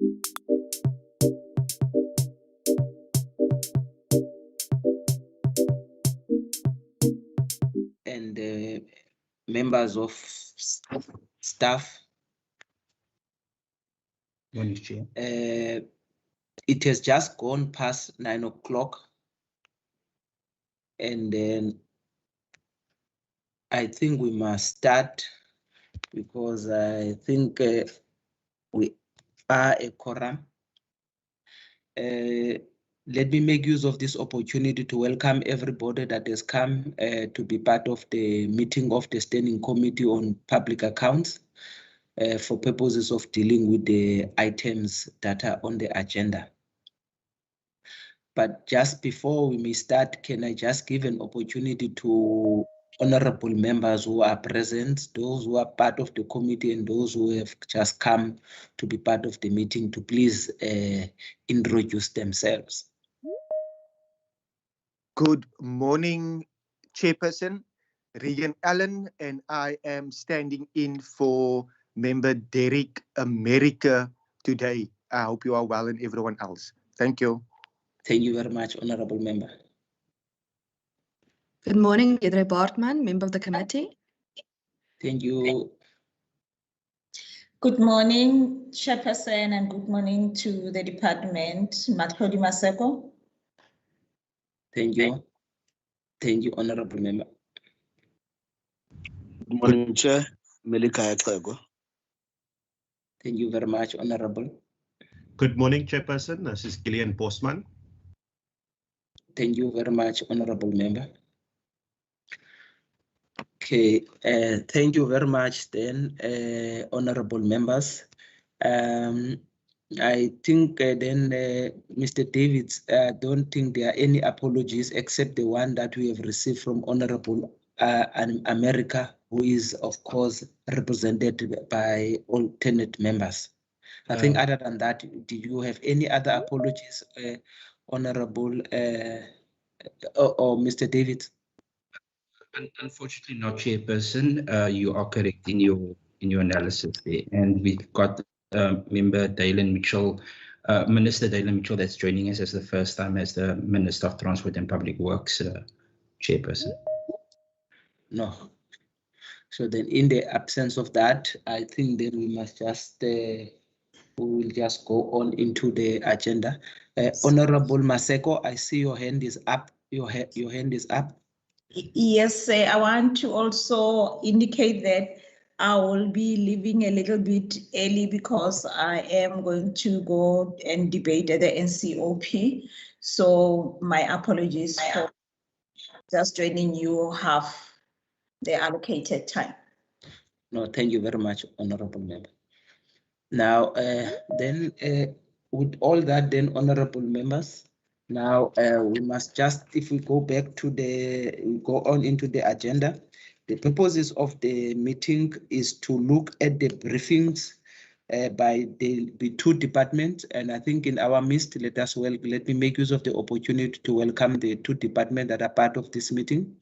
And members of staff. Morning, Chair. It has just gone past 9 o'clock. And then I think we must start because I think we are a quorum. Let me make use of this opportunity to welcome everybody that has come to be part of the meeting of the Standing Committee on Public Accounts for purposes of dealing with the items that are on the agenda. But just before we may start, can I just give an opportunity to honorable members who are present, those who are part of the committee and those who have just come to be part of the meeting to please introduce themselves. Good morning, Chairperson. Regan Allen, and I am standing in for Member Derek America today. I hope you are well and everyone else. Thank you. Thank you very much, honorable member. Good morning, Deirdre Bartman, member of the committee. Thank you. Good morning, Chairperson, and good morning to the department, Matlhodi Maseko. Thank you. Thank you, honorable member. Good morning, Chair. Melika Ekego. Thank you very much, honorable. Good morning, Chairperson. This is Gillian Postman. Thank you very much, honorable member. Okay, thank you very much then, honorable members. I think then, Mr. Davids, I don't think there are any apologies except the one that we have received from Honorable America, who is, of course, represented by alternate members. I think other than that, do you have any other apologies, Honorable or Mr. Davids? Unfortunately not, Chairperson. You are correct in your analysis there. And we've got Member Dalen Mitchell, Minister Dalen Mitchell, that's joining us as the first time as the Minister of Transport and Public Works Chairperson. No. So then in the absence of that, I think then we must just, we will just go on into the agenda. Honorable Maseko, I see your hand is up. Your hand is up. Yes, I want to also indicate that I will be leaving a little bit early because I am going to go and debate at the NCOP. So my apologies for just joining you half the allocated time. No, thank you very much, honorable member. Now, then, with all that, then, honorable members, now we must just, if we go back to go on into the agenda, the purposes of the meeting is to look at the briefings by the two departments. And I think in our midst, let me make use of the opportunity to welcome the two departments that are part of this meeting.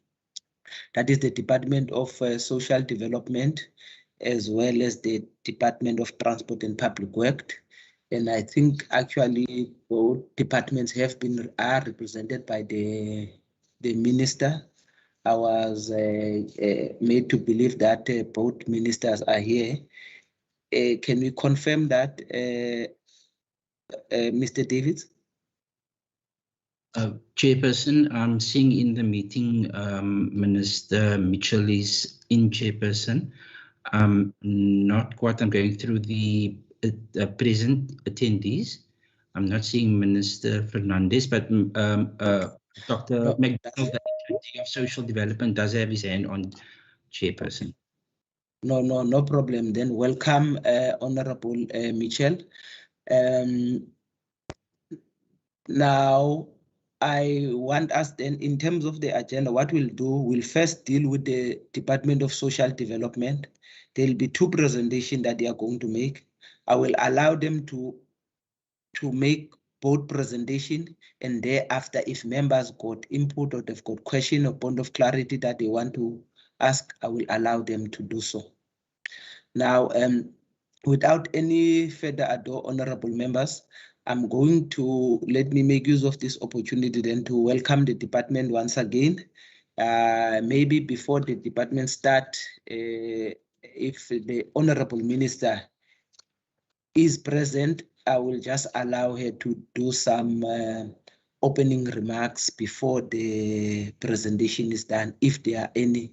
That is the Department of Social Development, as well as the Department of Transport and Public Works. And I think actually both departments are represented by the minister. I was made to believe that both ministers are here. Can we confirm that, Mr. Davids? Chairperson, I'm seeing in the meeting Minister Mitchell is in, Chairperson. Not quite, I'm going through the present attendees. I'm not seeing Minister Fernandez, but Dr. McDonald, the HOD of Social Development, does have his hand on, Chairperson. No problem. Then welcome, Honorable Mitchell. Now, I want us then, in terms of the agenda, what we'll do, we'll first deal with the Department of Social Development. There'll be two presentations that they are going to make. I will allow them to make both presentation, and thereafter, if members got input or they've got question or point of clarity that they want to ask, I will allow them to do so. Now, without any further ado, honorable members, I'm going to let me make use of this opportunity then to welcome the department once again. Maybe before the department start, if the honorable minister is present, I will just allow her to do some opening remarks before the presentation is done, if there are any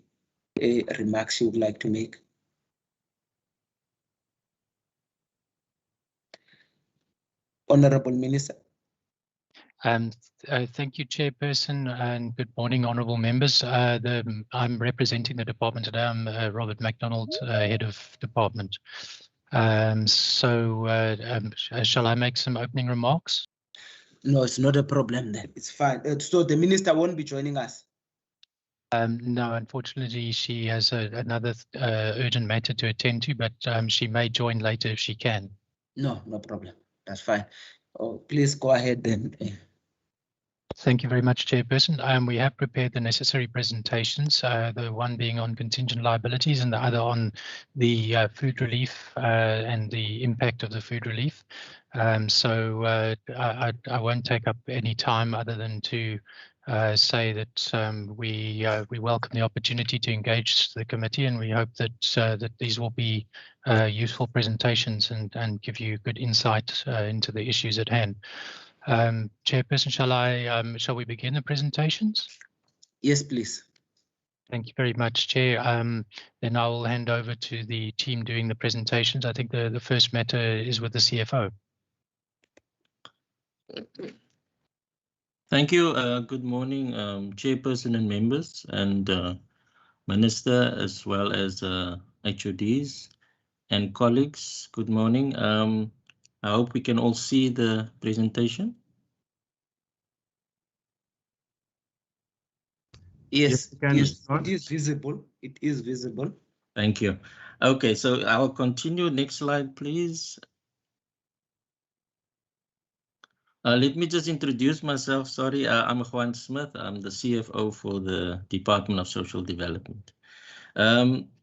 remarks you would like to make. Honorable Minister. Thank you, Chairperson, and good morning, honourable members. I'm representing the department today. I'm Robert MacDonald, Head of Department. Shall I make some opening remarks? No, it's not a problem then. It's fine. So the minister won't be joining us? No, unfortunately, she has another urgent matter to attend to, but she may join later if she can. No, no problem. That's fine. Oh, please go ahead then. Thank you very much, Chairperson. We have prepared the necessary presentations, the one being on contingent liabilities and the other on the food relief and the impact of the food relief. I won't take up any time other than to say that we welcome the opportunity to engage the committee, and we hope that that these will be useful presentations and give you good insight into the issues at hand. Chairperson, shall we begin the presentations? Yes, please. Thank you very much, Chair. Then I will hand over to the team doing the presentations. I think the first matter is with the CFO. Thank you. Good morning, Chairperson and members, and Minister, as well as HODs and colleagues. Good morning. I hope we can all see the presentation. Yes, Yes, it is visible. It is visible. Thank you. Okay, so I'll continue. Next slide, please. Let me just introduce myself. Sorry, I'm Juan Smith. I'm the CFO for the Department of Social Development.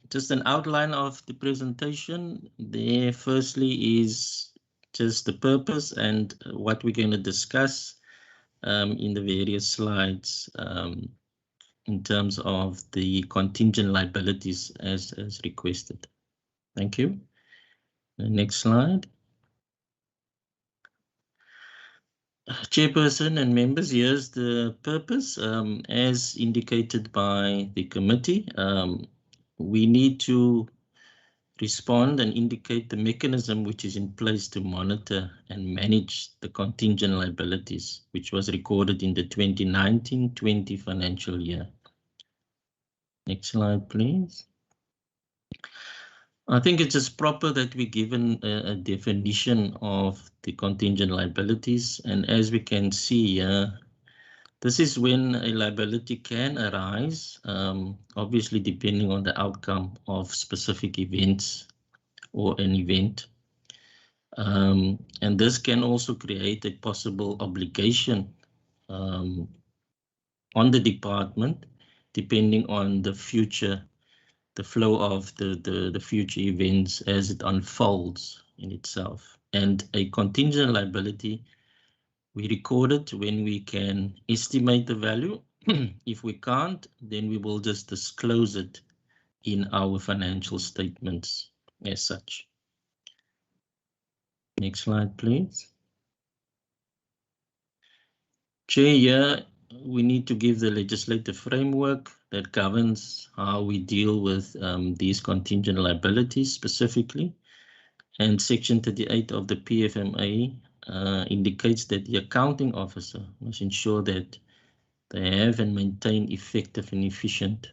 Just an outline of the presentation. There, firstly, is just the purpose and what we're going to discuss in the various slides in terms of the contingent liabilities as requested. Thank you. The next slide. Chairperson and members, here's the purpose. As indicated by the committee, we need to respond and indicate the mechanism which is in place to monitor and manage the contingent liabilities, which was recorded in the 2019-20 financial year. Next slide, please. I think it's just proper that we given a definition of the contingent liabilities, and as we can see here, this is when a liability can arise, obviously depending on the outcome of specific events or an event. And this can also create a possible obligation on the department, depending on the flow of the future events as it unfolds in itself. And a contingent liability, we record it when we can estimate the value. If we can't, then we will just disclose it in our financial statements as such. Next slide, please. Chair, here we need to give the legislative framework that governs how we deal with these contingent liabilities specifically. And Section 38 of the PFMA indicates that the accounting officer must ensure that they have and maintain effective and efficient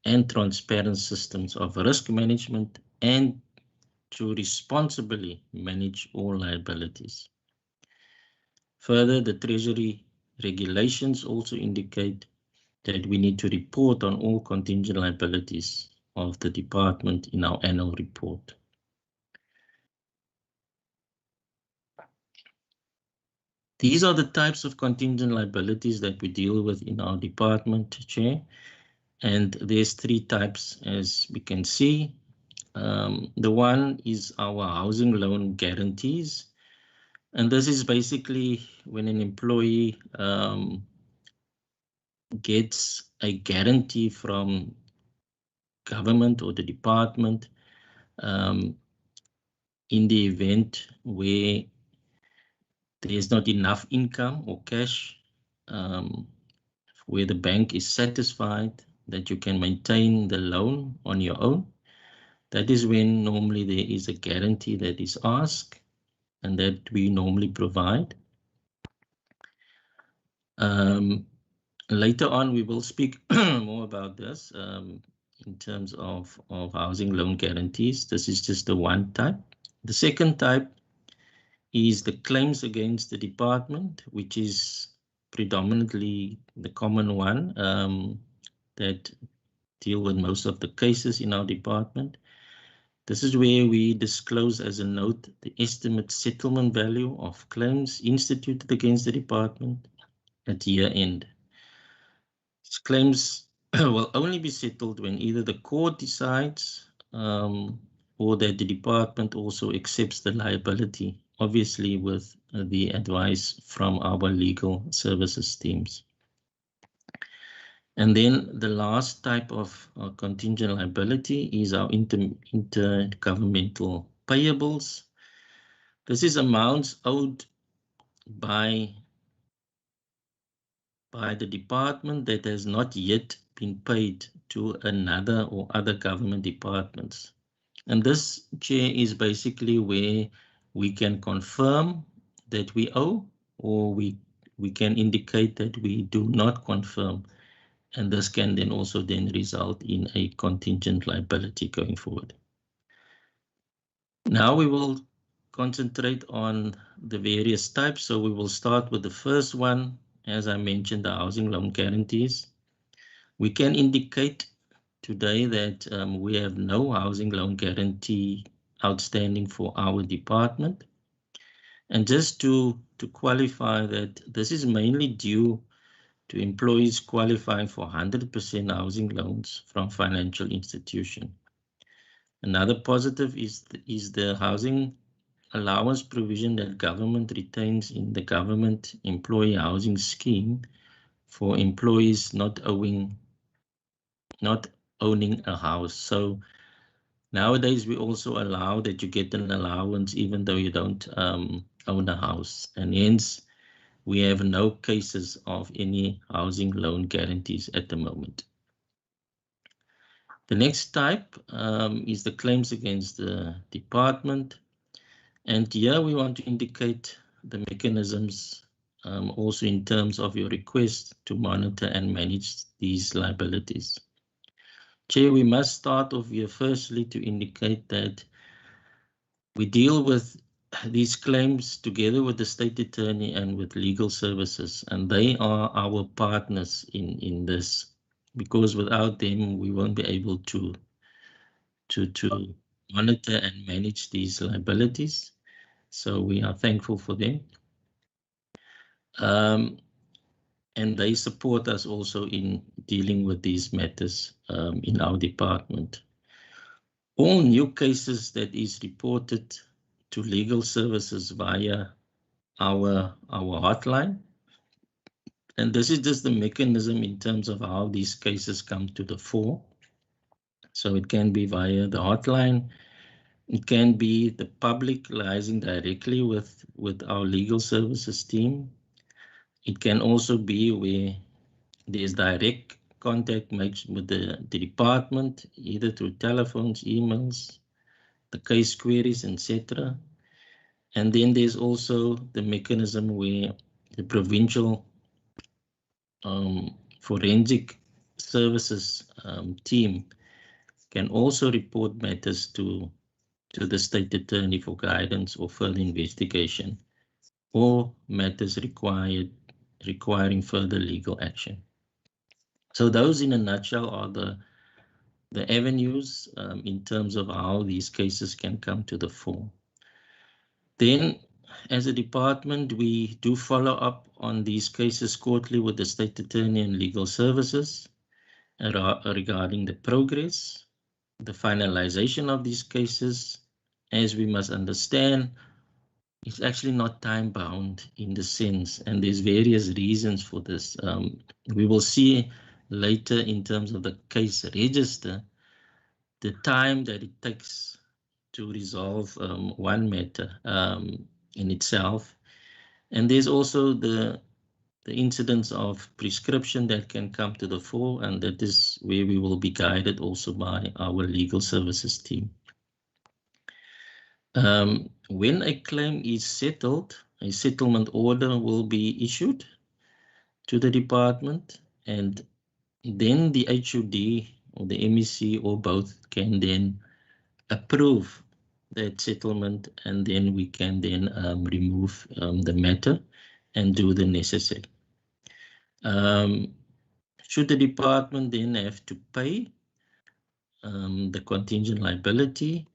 and transparent systems of risk management and to responsibly manage all liabilities. Further, the Treasury regulations also indicate that we need to report on all contingent liabilities of the department in our annual report. These are the types of contingent liabilities that we deal with in our department, Chair. And there's three types, as we can see. The one is our housing loan guarantees. And this is basically when an employee gets a guarantee from government or the department in the event where there is not enough income or cash, where the bank is satisfied that you can maintain the loan on your own. That is when normally there is a guarantee that is asked and that we normally provide. Later on, we will speak more about this in terms of housing loan guarantees. This is just the one type. The second type is the claims against the department, which is predominantly the common one that deal with most of the cases in our department. This is where we disclose as a note the estimate settlement value of claims instituted against the department at year end. These claims will only be settled when either the court decides or that the department also accepts the liability, obviously with the advice from our legal services teams. And then the last type of contingent liability is our intergovernmental payables. This is amounts owed by the department that has not yet been paid to another or other government departments. And this, Chair, is basically where we can confirm that we owe, or we can indicate that we do not confirm. And this can then also result in a contingent liability going forward. Now we will concentrate on the various types. So we will start with the first one. As I mentioned, the housing loan guarantees. We can indicate today that we have no housing loan guarantee outstanding for our department. And just to qualify that, this is mainly due to employees qualifying for 100% housing loans from financial institution. Another positive is the housing allowance provision that government retains in the government employee housing scheme for employees not owning a house. So nowadays we also allow that you get an allowance even though you don't own a house, and hence we have no cases of any housing loan guarantees at the moment. The next type is the claims against the department. And here we want to indicate the mechanisms also in terms of your request to monitor and manage these liabilities. Chair, we must start off here firstly to indicate that we deal with these claims together with the State Attorney and with legal services, and they are our partners in this, because without them we won't be able to monitor and manage these liabilities. So we are thankful for them. And they support us also in dealing with these matters in our department. All new cases that is reported to legal services via our hotline. And this is just the mechanism in terms of how these cases come to the fore. So it can be via the hotline. It can be the public liaising directly with our legal services team. It can also be where there's direct contact made with the department, either through telephones, emails, the case queries, etc. And then there's also the mechanism where the provincial forensic services team can also report matters to the State Attorney for guidance or further investigation, or matters requiring further legal action. So those in a nutshell are the avenues in terms of how these cases can come to the fore. Then, as a department, we do follow up on these cases quarterly with the State Attorney and legal services regarding the progress. the finalization of these cases, as we must understand, is actually not time bound in the sense, and there's various reasons for this. We will see later in terms of the case register, the time that it takes to resolve one matter in itself. And there's also the incidence of prescription that can come to the fore, and that is where we will be guided also by our legal services team. When a claim is settled, a settlement order will be issued to the department, and then the HUD or the MEC or both can then approve that settlement, and then we can then remove the matter and do the necessary. Should the department then have to pay the contingent liability,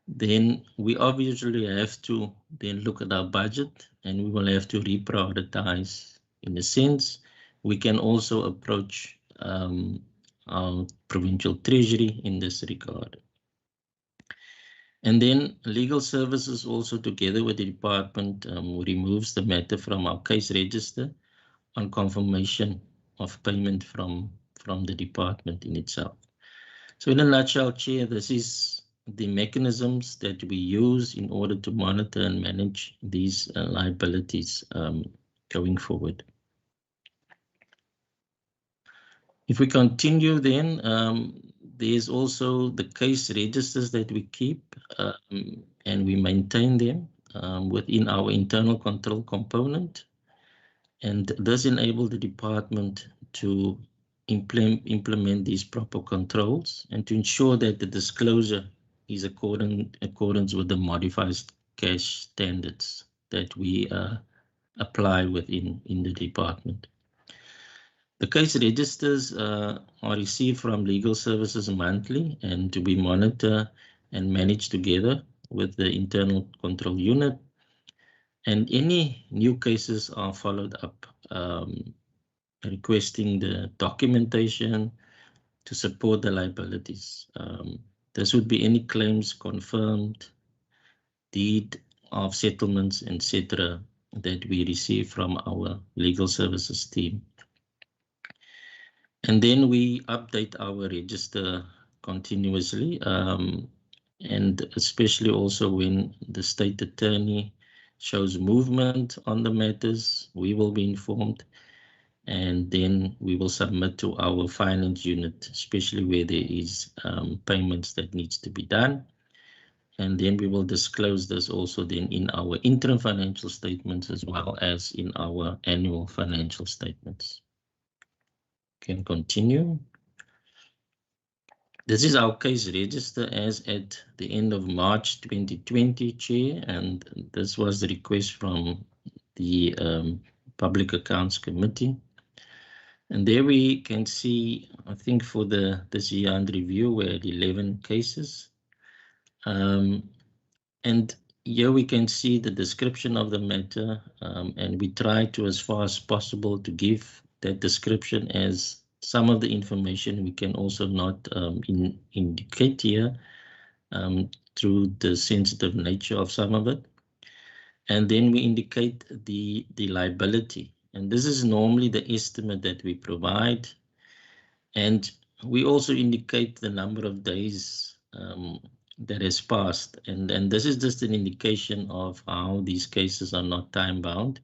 then we obviously have to then look at our budget, and we will have to reprioritize. In a sense, we can also approach our provincial treasury in this regard. And then legal services also, together with the department, removes the matter from our case register on confirmation of payment from the department in itself. So in a nutshell, Chair, this is the mechanisms that we use in order to monitor and manage these liabilities going forward. If we continue then, there's also the case registers that we keep and we maintain them within our internal control component. And this enables the department to implement these proper controls and to ensure that the disclosure is accordance with the modified cash standards that we apply within the department. The case registers are received from legal services monthly and to be monitored and managed together with the internal control unit. And any new cases are followed up, requesting the documentation to support the liabilities. This would be any claims confirmed, deed of settlements, etc., that we receive from our legal services team. And then we update our register continuously, and especially also when the state attorney shows movement on the matters, we will be informed, and then we will submit to our finance unit, especially where there is payments that needs to be done. And then we will disclose this also then in our interim financial statements as well as in our annual financial statements. Can continue. This is our case register as at the end of March 2020, Chair, and this was the request from the Public Accounts Committee. And there we can see, I think for this year under review, we had 11 cases. And here we can see the description of the matter, and we try to, as far as possible, to give that description, as some of the information we can also not indicate here through the sensitive nature of some of it. And then we indicate the liability. And this is normally the estimate that we provide. And we also indicate the number of days that has passed. And this is just an indication of how these cases are not time bound.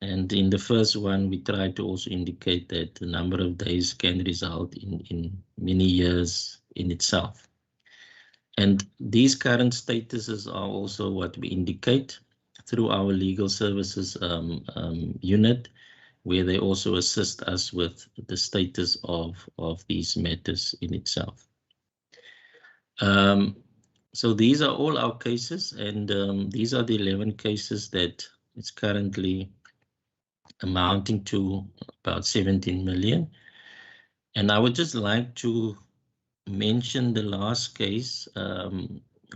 And in the first one, we try to also indicate that the number of days can result in many years in itself. And these current statuses are also what we indicate through our legal services unit, where they also assist us with the status of these matters in itself. So these are all our cases, and these are the 11 cases that is currently amounting to about 17 million. And I would just like to mention the last case,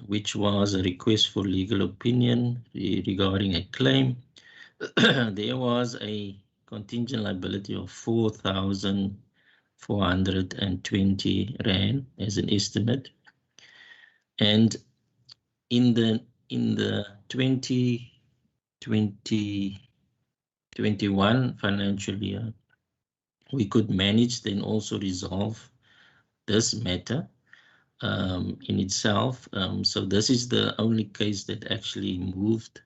which was a request for legal opinion regarding a claim. There was a contingent liability of 4,000 420 rand as an estimate. And in the 2021 financial year, we could manage then also resolve this matter in itself. So this is the only case that actually moved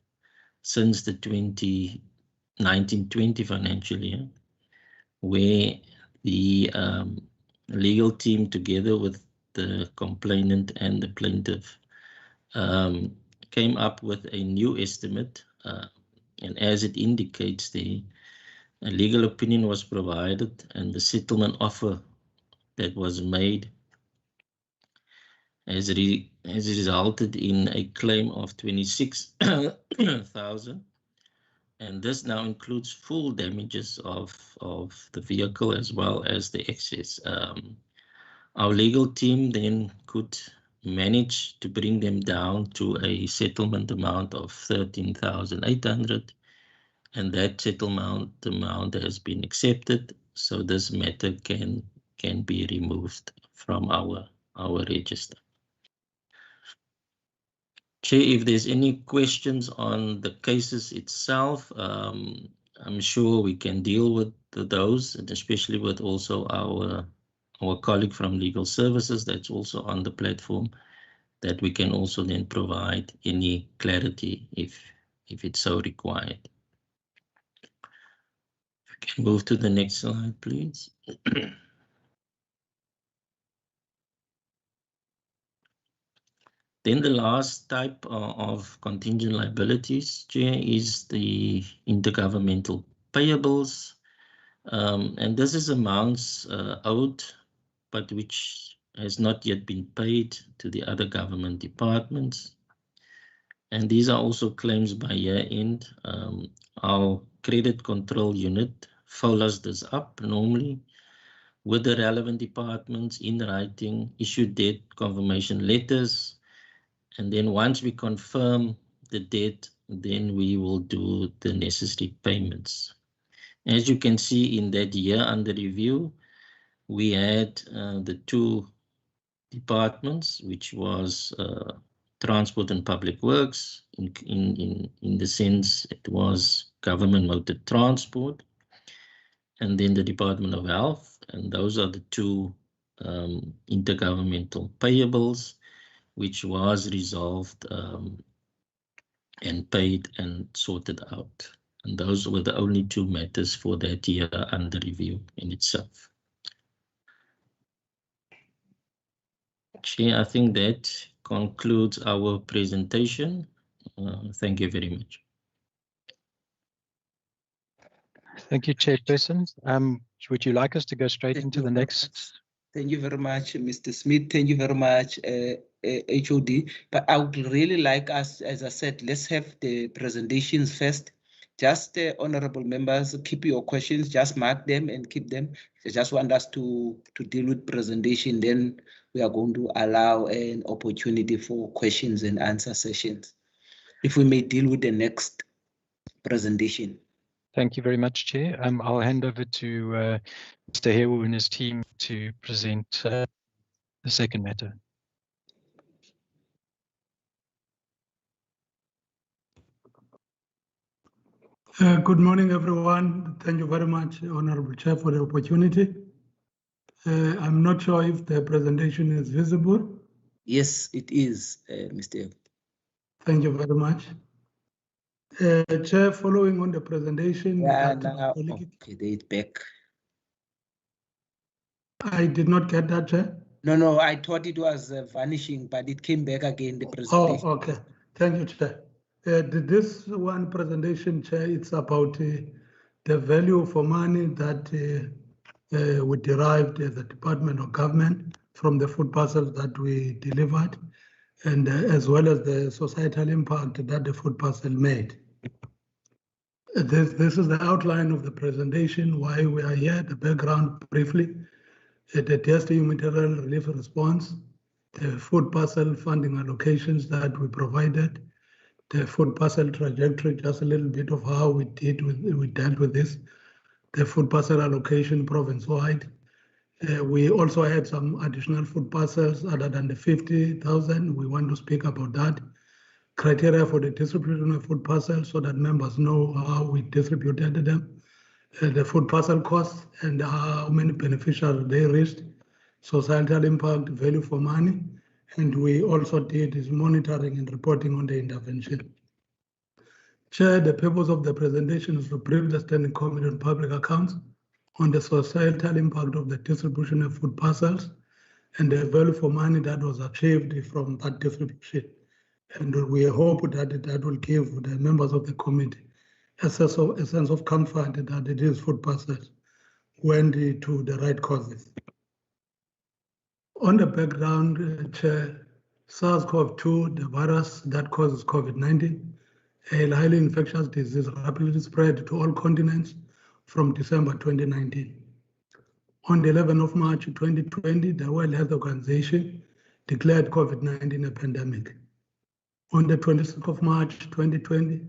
since the 2019-20 financial year, where the legal team together with the complainant and the plaintiff came up with a new estimate, and as it indicates, a legal opinion was provided and the settlement offer that was made has resulted in a claim of 26,000, and this now includes full damages of the vehicle as well as the excess. Our legal team then could manage to bring them down to a settlement amount of 13,800, and that settlement amount has been accepted, so this matter can be removed from our register. Chair, if there's any questions on the cases itself, I'm sure we can deal with those, and especially with also our colleague from Legal Services that's also on the platform, that we can also then provide any clarity if it's so required. If we can move to the next slide, please. Then the last type of contingent liabilities, Chair, is the intergovernmental payables. And this is amounts owed, but which has not yet been paid to the other government departments. And these are also claims by year end. Our credit control unit follows this up normally with the relevant departments in writing, issue debt confirmation letters. And then once we confirm the debt, then we will do the necessary payments. As you can see in that year under review, we had the two departments, which was Transport and Public Works. In the sense, it was Government Motor Transport, and then the Department of Health, and those are the two intergovernmental payables, which was resolved and paid and sorted out. And those were the only two matters for that year under review in itself. Chair, I think that concludes our presentation. Thank you very much. Thank you, Chairperson. Would you like us to go straight into the next? Thank you very much, Mr. Smith. Thank you very much, HOD. But I would really like us, as I said, let's have the presentations first. Just honorable members, keep your questions, just mark them and keep them. I just want us to deal with presentation, then we are going to allow an opportunity for questions and answer sessions. If we may deal with the next presentation. Thank you very much, Chair. I'll hand over to Mr. Hewu and his team to present the second matter. Good morning, everyone. Thank you very much, Honorable Chair, for the opportunity. I'm not sure if the presentation is visible. Yes, it is, Mr. Thank you very much. Chair, following on the presentation. Yeah, now, okay, they're back. I did not get that, Chair. No, I thought it was vanishing, but it came back again, the presentation. Oh, okay. Thank you, Chair. This one presentation, Chair, it's about the value for money that we derived as a Department of Government from the food parcels that we delivered, and as well as the societal impact that the food parcel made. This is the outline of the presentation, why we are here, the background briefly, the DSTU material relief response, the food parcel funding allocations that we provided, the food parcel trajectory, just a little bit of how we dealt with this, the food parcel allocation province-wide, We also had some additional food parcels other than the 50,000. We want to speak about that. Criteria for the distribution of food parcels so that members know how we distributed them. The food parcel costs and how many beneficiaries they reached, societal impact, value for money, and we also did is monitoring and reporting on the intervention. Chair, the purpose of the presentation is to brief the Standing Committee on Public Accounts on the societal impact of the distribution of food parcels and the value for money that was achieved from that distribution. And we hope that that will give the members of the committee a sense of comfort that it is food parcels went to the right causes. On the background, Chair, SARS-CoV-2, the virus that causes COVID-19, a highly infectious disease rapidly spread to all continents from December 2019. On the 11th of March 2020, the World Health Organization declared COVID-19 a pandemic. On the 26th of March 2020,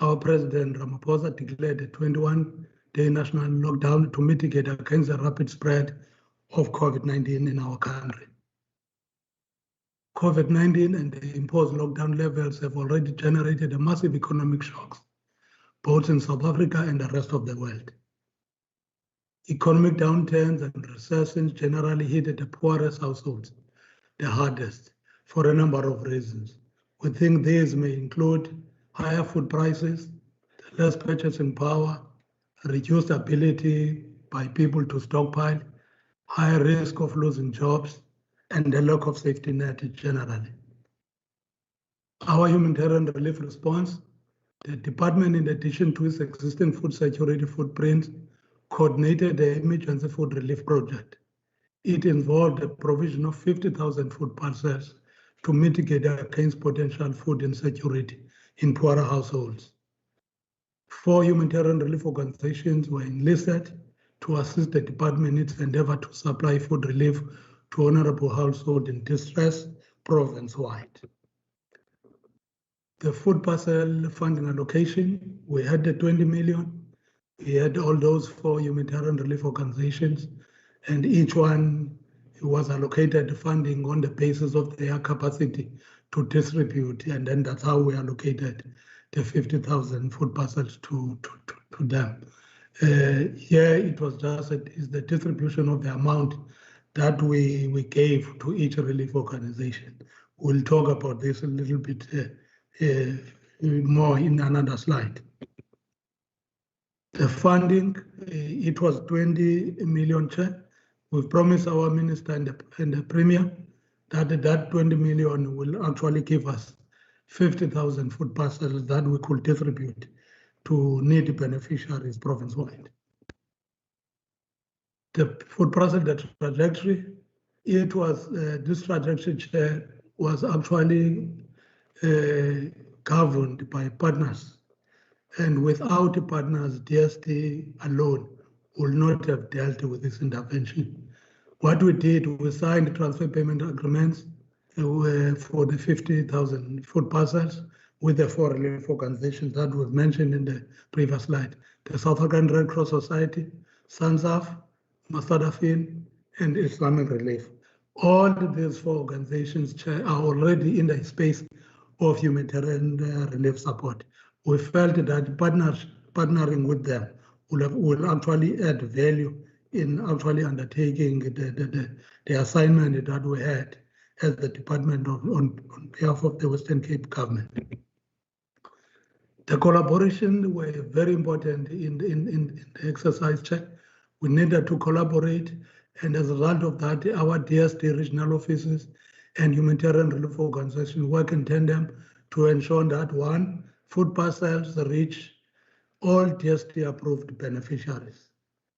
our President Ramaphosa declared a 21-day national lockdown to mitigate against the rapid spread of COVID-19 in our country. COVID-19 and the imposed lockdown levels have already generated a massive economic shocks, both in South Africa and the rest of the world. Economic downturns and recessions generally hit the poorest households the hardest for a number of reasons. We think these may include higher food prices, less purchasing power, reduced ability by people to stockpile, higher risk of losing jobs, and the lack of safety net generally. Our humanitarian relief response, the department, in addition to its existing food security footprint, coordinated the emergency food relief project. It involved the provision of 50,000 food parcels to mitigate against potential food insecurity in poorer households. 4 humanitarian relief organizations were enlisted to assist the department in its endeavor to supply food relief to vulnerable households in distress province-wide. The food parcel funding allocation, we had the 20 million. We had all those 4 humanitarian relief organizations, and each one was allocated funding on the basis of their capacity to distribute, and then that's how we allocated the 50,000 food parcels to them. Here it was just is the distribution of the amount that we gave to each relief organization. We'll talk about this a little bit more in another slide. The funding, it was 20 million. We've promised our minister and the premier that 20 million will actually give us 50,000 food parcels that we could distribute to needy beneficiaries province-wide. The food parcel, the trajectory, it was, this trajectory was actually governed by partners. And without the partners, DST alone will not have dealt with this intervention. What we did, we signed transfer payment agreements for the 50,000 food parcels with the 4 relief organizations that was mentioned in the previous slide: the South African Red Cross Society, SANSAF, Mastadafin, and Islamic Relief. All these 4 organizations are already in the space of humanitarian relief support. We felt that partnering with them will actually add value in actually undertaking the assignment that we had as the department on behalf of the Western Cape government. The collaboration were very important in the exercise check. We needed to collaborate, and as a result of that, our DST regional offices and humanitarian relief organizations work in tandem to ensure that 1, food parcels reach all DST approved beneficiaries.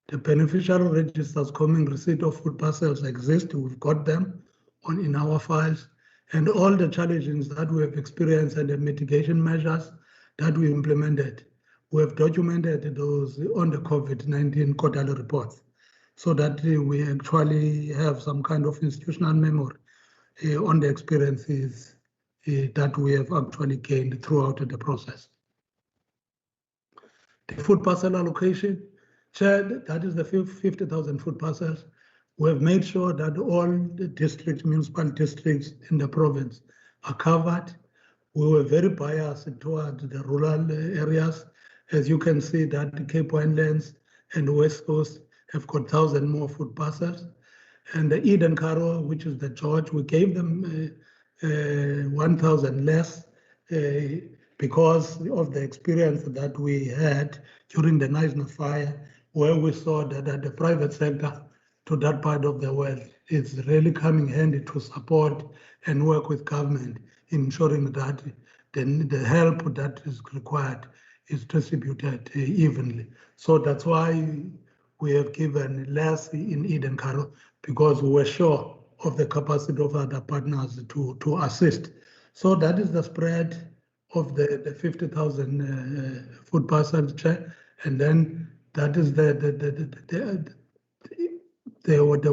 The beneficiary registers coming receipt of food parcels exist. We've got them in our files, and all the challenges that we have experienced and the mitigation measures that we implemented, we have documented those on the COVID-19 quarterly reports, so that we actually have some kind of institutional memory on the experiences that we have actually gained throughout the process. The food parcel allocation, Chair, that is the 50,000 food parcels. We have made sure that all the districts, municipal districts in the province are covered. We were very biased towards the rural areas. As you can see that the Cape Winelands and West Coast have got 1,000 more food parcels. And the Eden Karo, which is the George, we gave them 1,000 less because of the experience that we had during the Knysna fire, where we saw that the private sector to that part of the world is really coming handy to support and work with government, ensuring that the help that is required is distributed evenly. So that's why we have given less in Eden Karo, because we were sure of the capacity of other partners to assist. So that is the spread of the 50,000 food parcels, Chair. And then that is the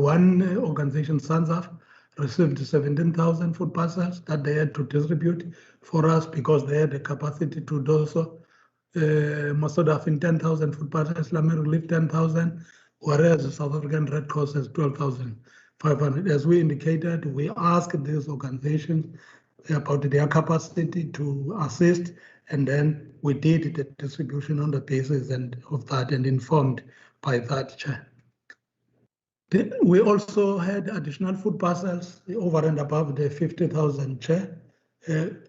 one organization, SANSAF, received 17,000 food parcels that they had to distribute for us because they had the capacity to do so. Masodaf 10,000 food parcels, Islamic Relief 10,000, whereas the South African Red Cross has 12,500. As we indicated, we asked these organizations about their capacity to assist, and then we did the distribution on the basis of that and informed by that, Chair. We also had additional food parcels over and above the 50,000, Chair.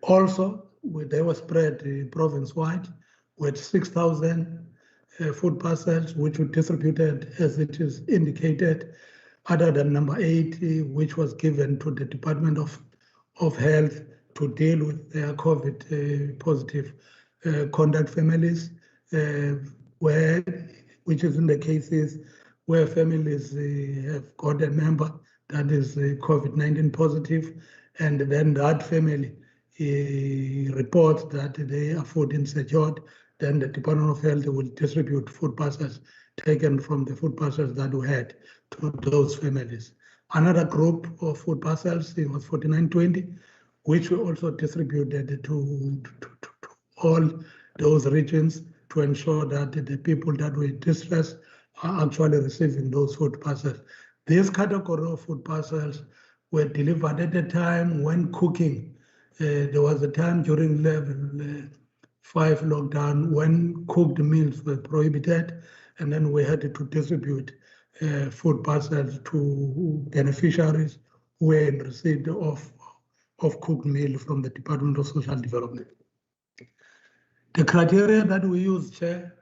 Also, they were spread province-wide with 6,000 food parcels, which were distributed as it is indicated, other than number 8, which was given to the Department of Health to deal with their COVID positive contact families, which is in the cases where families have got a member that is COVID-19 positive, and then that family reports that they are food insecure, then the Department of Health will distribute food parcels taken from the food parcels that we had to those families. Another group of food parcels, it was 4920, which we also distributed to all those regions to ensure that the people that were distressed are actually receiving those food parcels. This category of food parcels were delivered at a time when cooking. There was a time during level 5 lockdown when cooked meals were prohibited, and then we had to distribute food parcels to beneficiaries who were in receipt of cooked meal from the Department of Social Development. The criteria that we use, Chair,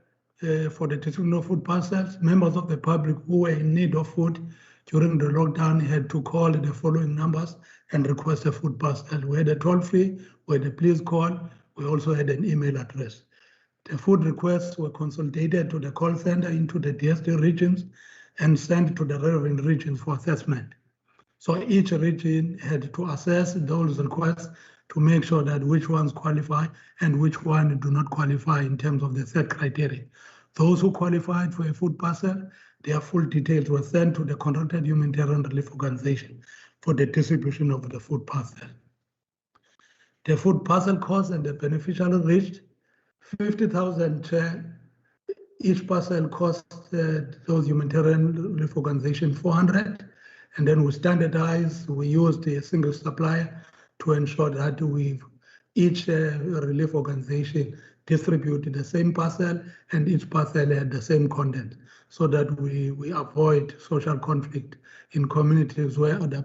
for the distribution of food parcels, members of the public who were in need of food during the lockdown had to call the following numbers and request a food parcel. We had a toll-free, we had a please call, we also had an email address. The food requests were consolidated to the call center into the DSD regions and sent to the relevant regions for assessment. So each region had to assess those requests to make sure that which ones qualify and which one do not qualify in terms of the third criteria. Those who qualified for a food parcel, their full details were sent to the contracted humanitarian relief organization for the distribution of the food parcel. The food parcel cost and the beneficiary reached 50,000. Each parcel cost those humanitarian relief organizations 400, and then we standardized. We used a single supplier to ensure that each relief organization distributed the same parcel and each parcel had the same content, so that we avoid social conflict in communities where other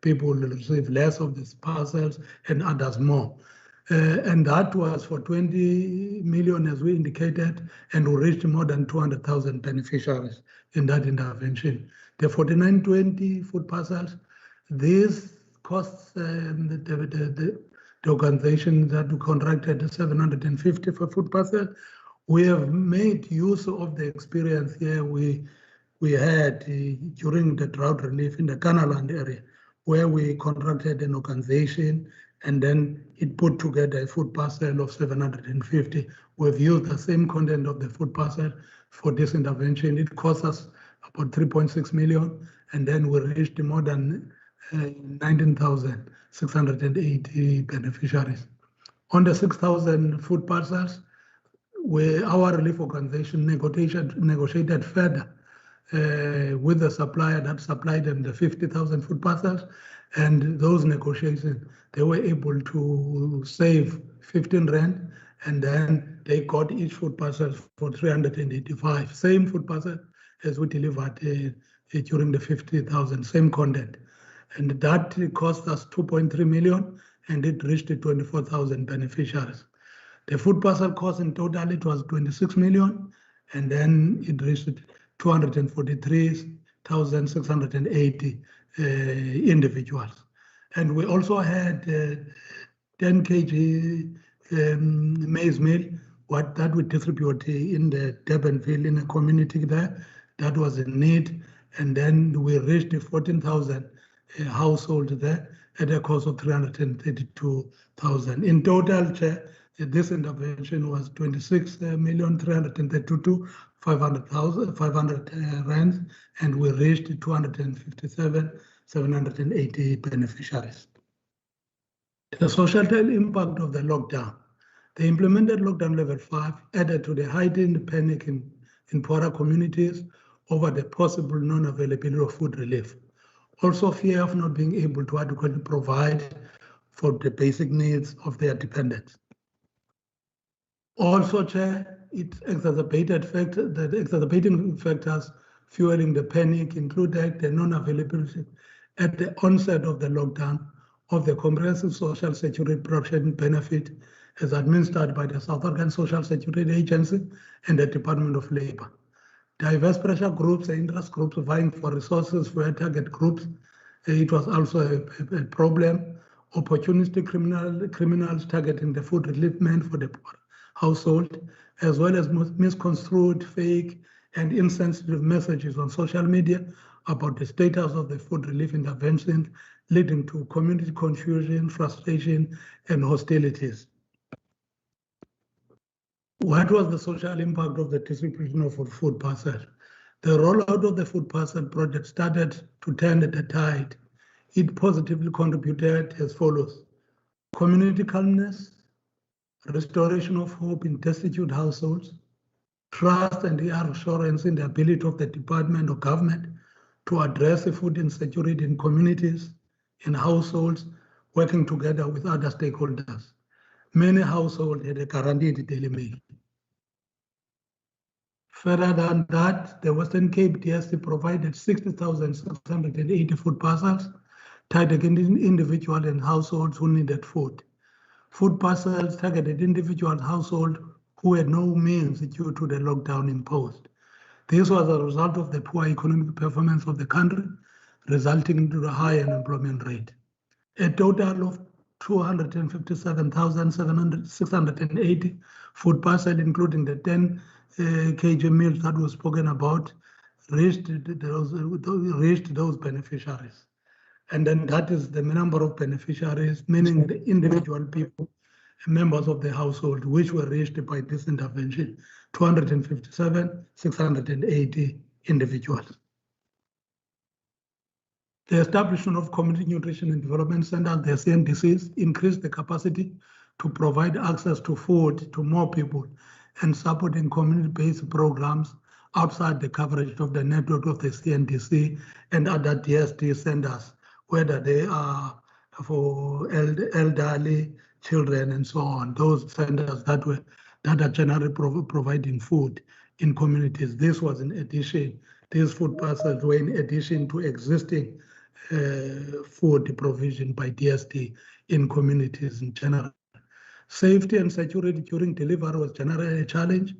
people receive less of these parcels and others more. And that was for 20 million, as we indicated, and we reached more than 200,000 beneficiaries in that intervention. The 4920 food parcels, these costs the organization that we contracted 750 for food parcel. We have made use of the experience here we had during the drought relief in the Kanaland area, where we contracted an organization and then it put together a food parcel of 750. We've used the same content of the food parcel for this intervention. It cost us about 3.6 million, and then we reached more than 19,680 beneficiaries. On the 6,000 food parcels, our relief organization negotiated further with the supplier that supplied them the 50,000 food parcels, and those negotiations, they were able to save 15 rand, and then they got each food parcel for 385. Same food parcel as we delivered during the 50,000, same content. And that cost us 2.3 million, and it reached 24,000 beneficiaries. The food parcel cost in total, it was 26 million, and then it reached 243,680 individuals. And we also had 10 kg maize meal, what that we distribute in the Durbanville in a community there, that was a need. And then we reached 14,000 households there at a cost of 332,000. In total, this intervention was 26,332,500 rands, and we reached 257,780 beneficiaries. The social impact of the lockdown. The implemented lockdown level 5 added to the heightened panic in poorer communities over the possible non-availability of food relief. Also, fear of not being able to adequately provide for the basic needs of their dependents. Also, Chair, it exacerbating factors fueling the panic included the non-availability at the onset of the lockdown of the Comprehensive Social Security Protection Benefit as administered by the South African Social Security Agency and the Department of Labour. Diverse pressure groups and interest groups vying for resources for target groups. It was also a problem. Opportunistic criminals targeting the food relief meant for the poor household, as well as misconstrued, fake, and insensitive messages on social media about the status of the food relief intervention, leading to community confusion, frustration, and hostilities. What was the social impact of the distribution of food parcels? The rollout of the food parcel project started to turn the tide. It positively contributed as follows: community calmness, restoration of hope in destitute households, trust and reassurance in the ability of the department or government to address the food insecurity in communities, in households, working together with other stakeholders. Many households had a guaranteed daily meal. Further than that, the Western Cape DST provided 60,680 food parcels targeting individuals and households who needed food. Food parcels targeted individual households who had no means due to the lockdown imposed. This was a result of the poor economic performance of the country, resulting into the high unemployment rate. A total of 257,680 food parcels, including the 10 kg meals that was spoken about, reached those beneficiaries. And then that is the number of beneficiaries, meaning the individual people, members of the household, which were reached by this intervention, 257,680 individuals. The establishment of Community Nutrition and Development Centers, the CNDCs, increased the capacity to provide access to food to more people and supporting community-based programs outside the coverage of the network of the CNDC and other DST centers, whether they are for elderly, children, and so on. Those centers that are generally providing food in communities. This was in addition. These food parcels were in addition to existing food provision by DST in communities in general. Safety and security during delivery was generally a challenge,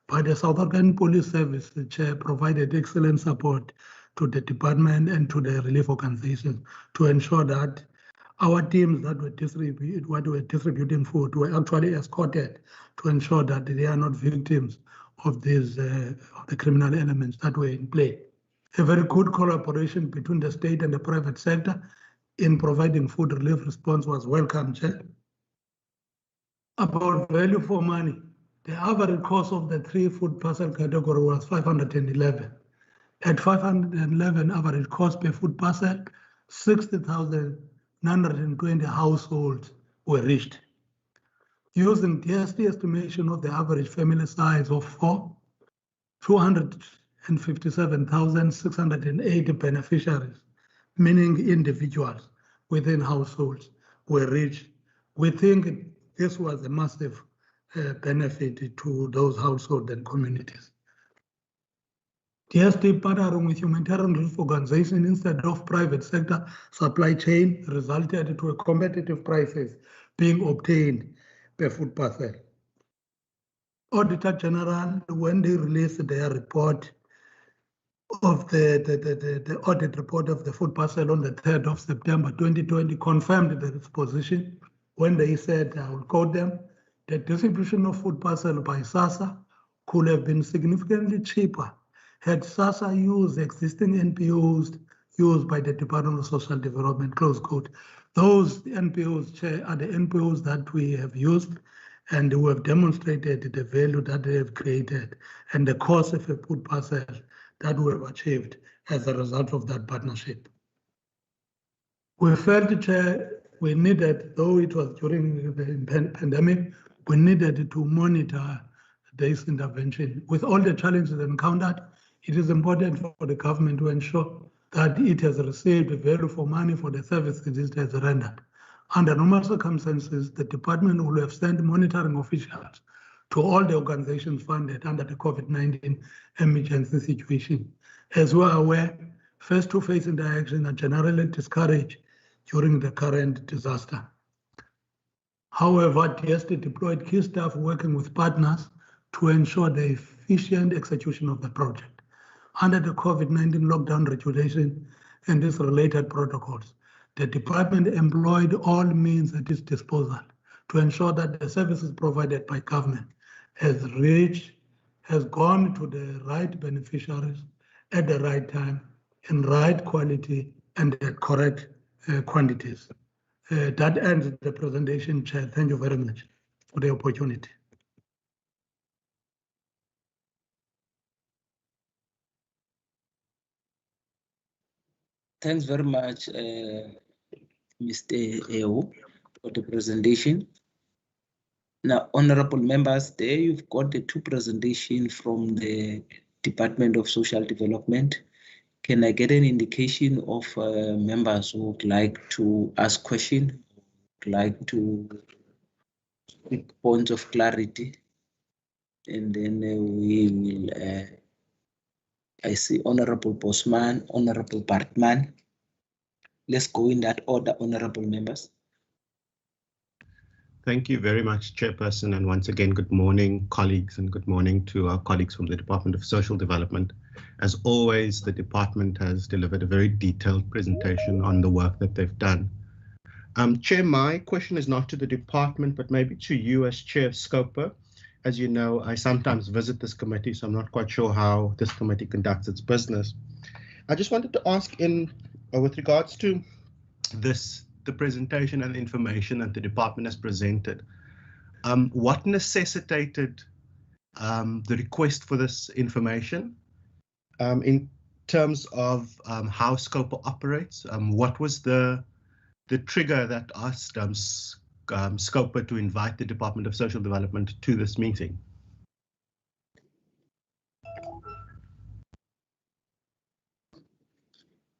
but the South African Police Service, the chair, provided excellent support to the department and to the relief organizations to ensure that our teams that were distributing food were actually escorted to ensure that they are not victims of these of the criminal elements that were in play. A very good collaboration between the state and the private sector in providing food relief response was welcome, Chair. About value for money, the average cost of the 3 food parcel category was 511. At 511 average cost per food parcel, 60,920 households were reached. Using DST estimation of the average family size of 4, 200 and 57,680 beneficiaries, meaning individuals within households, were reached. We think this was a massive benefit to those households and communities. DSD partnering with humanitarian relief organizations instead of private sector supply chain resulted to a competitive prices being obtained per food parcel. Auditor General, when they released their report of the audit report of the food parcel on the 3rd of September 2020, confirmed this position when they said, I will quote them, the distribution of food parcel by SASSA could have been significantly cheaper had SASSA used existing NPOs used by the Department of Social Development, close quote. Those NPOs, Chair, are the NPOs that we have used and who have demonstrated the value that they have created and the cost of a food parcel that we have achieved as a result of that partnership. We felt, Chair, we needed, though it was during the pandemic, we needed to monitor this intervention. With all the challenges encountered, it is important for the government to ensure that it has received value for money for the services it has rendered. Under normal circumstances, the department will have sent monitoring officials to all the organizations funded under the COVID-19 emergency situation. As we are aware, face-to-face interaction are generally discouraged during the current disaster. However, DSD deployed key staff working with partners to ensure the efficient execution of the project. Under the COVID-19 lockdown regulation and its related protocols, the department employed all means at its disposal to ensure that the services provided by government has gone to the right beneficiaries at the right time, in right quality and at correct quantities. That ends the presentation, Chair. Thank you very much for the opportunity. Thanks very much, Mr. Eo, for the presentation. Now, honorable members, there you've got the two presentations from the Department of Social Development. Can I get an indication of members who would like to ask questions, would like to speak points of clarity? And then we will, I see Honorable Bosman, Honorable Bartman. Let's go in that order, honorable members. Thank you very much, Chairperson. And once again, good morning, colleagues, and good morning to our colleagues from the Department of Social Development. As always, the department has delivered a very detailed presentation on the work that they've done. Chair, my question is not to the department, but maybe to you as Chair of SCOPA. As you know, I sometimes visit this committee, so I'm not quite sure how this committee conducts its business. I just wanted to ask with regards to the presentation and information that the department has presented, what necessitated the request for this information in terms of how SCOPA operates? What was the trigger that asked SCOPA to invite the Department of Social Development to this meeting?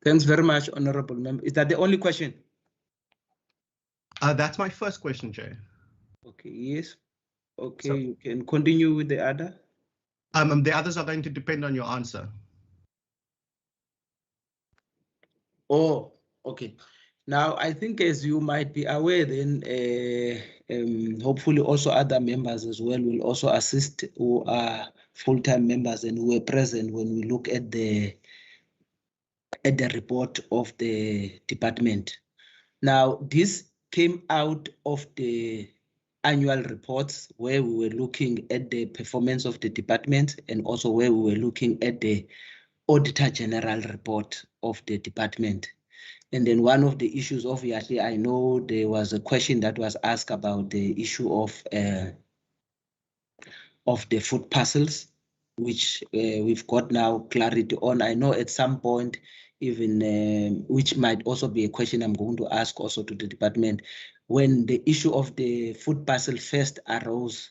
Thanks very much, honorable member. Is that the only question? That's my first question, Chair. Okay, yes. Okay, so, you can continue with the other. The others are going to depend on your answer. Oh, okay. Now, I think as you might be aware, then hopefully also other members as well will also assist who are full-time members and who were present when we look at the report of the department. Now, this came out of the annual reports where we were looking at the performance of the department and also where we were looking at the Auditor General report of the department. And then one of the issues, obviously, I know there was a question that was asked about the issue of the food parcels, which we've got now clarity on. I know at some point, even which might also be a question I'm going to ask also to the department, when the issue of the food parcel first arose,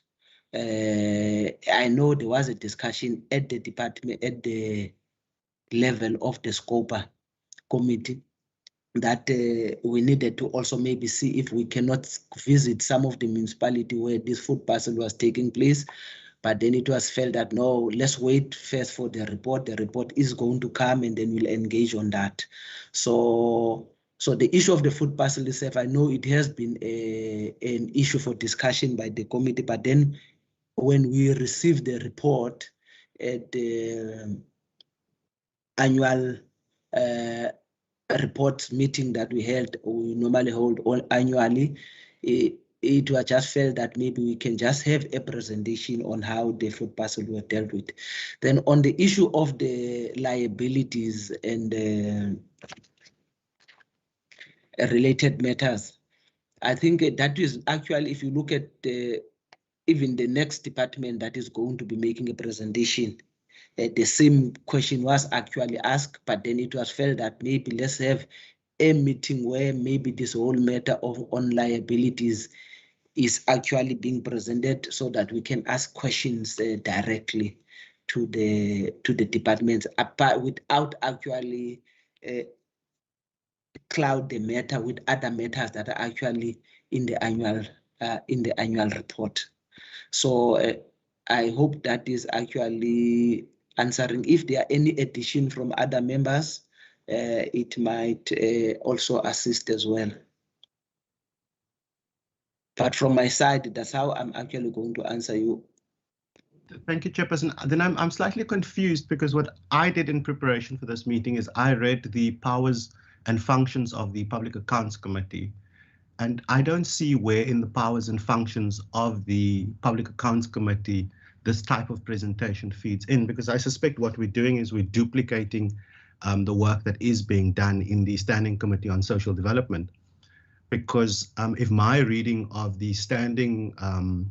I know there was a discussion at the department, at the level of the SCOPA committee, that we needed to also maybe see if we cannot visit some of the municipality where this food parcel was taking place. But then it was felt that no, let's wait first for the report. The report is going to come and then we'll engage on that. So the issue of the food parcel itself, I know it has been an issue for discussion by the committee, but then when we received the report at the annual report meeting that we normally hold annually, it was just felt that maybe we can just have a presentation on how the food parcel were dealt with. Then on the issue of the liabilities and related matters, I think that is actually, if you look at even the next department that is going to be making a presentation, the same question was actually asked, but then it was felt that maybe let's have a meeting where maybe this whole matter of on liabilities is actually being presented so that we can ask questions directly to the departments, without actually cloud the matter with other matters that are actually in the annual report. So I hope that is actually answering. If there are any addition from other members, it might also assist as well. But from my side, that's how I'm actually going to answer you. Thank you, Chairperson. Then I'm slightly confused because what I did in preparation for this meeting is I read the powers and functions of the Public Accounts Committee. And I don't see where in the powers and functions of the Public Accounts Committee this type of presentation feeds in, because I suspect what we're doing is we're duplicating the work that is being done in the Standing Committee on Social Development. Because if my reading of the standing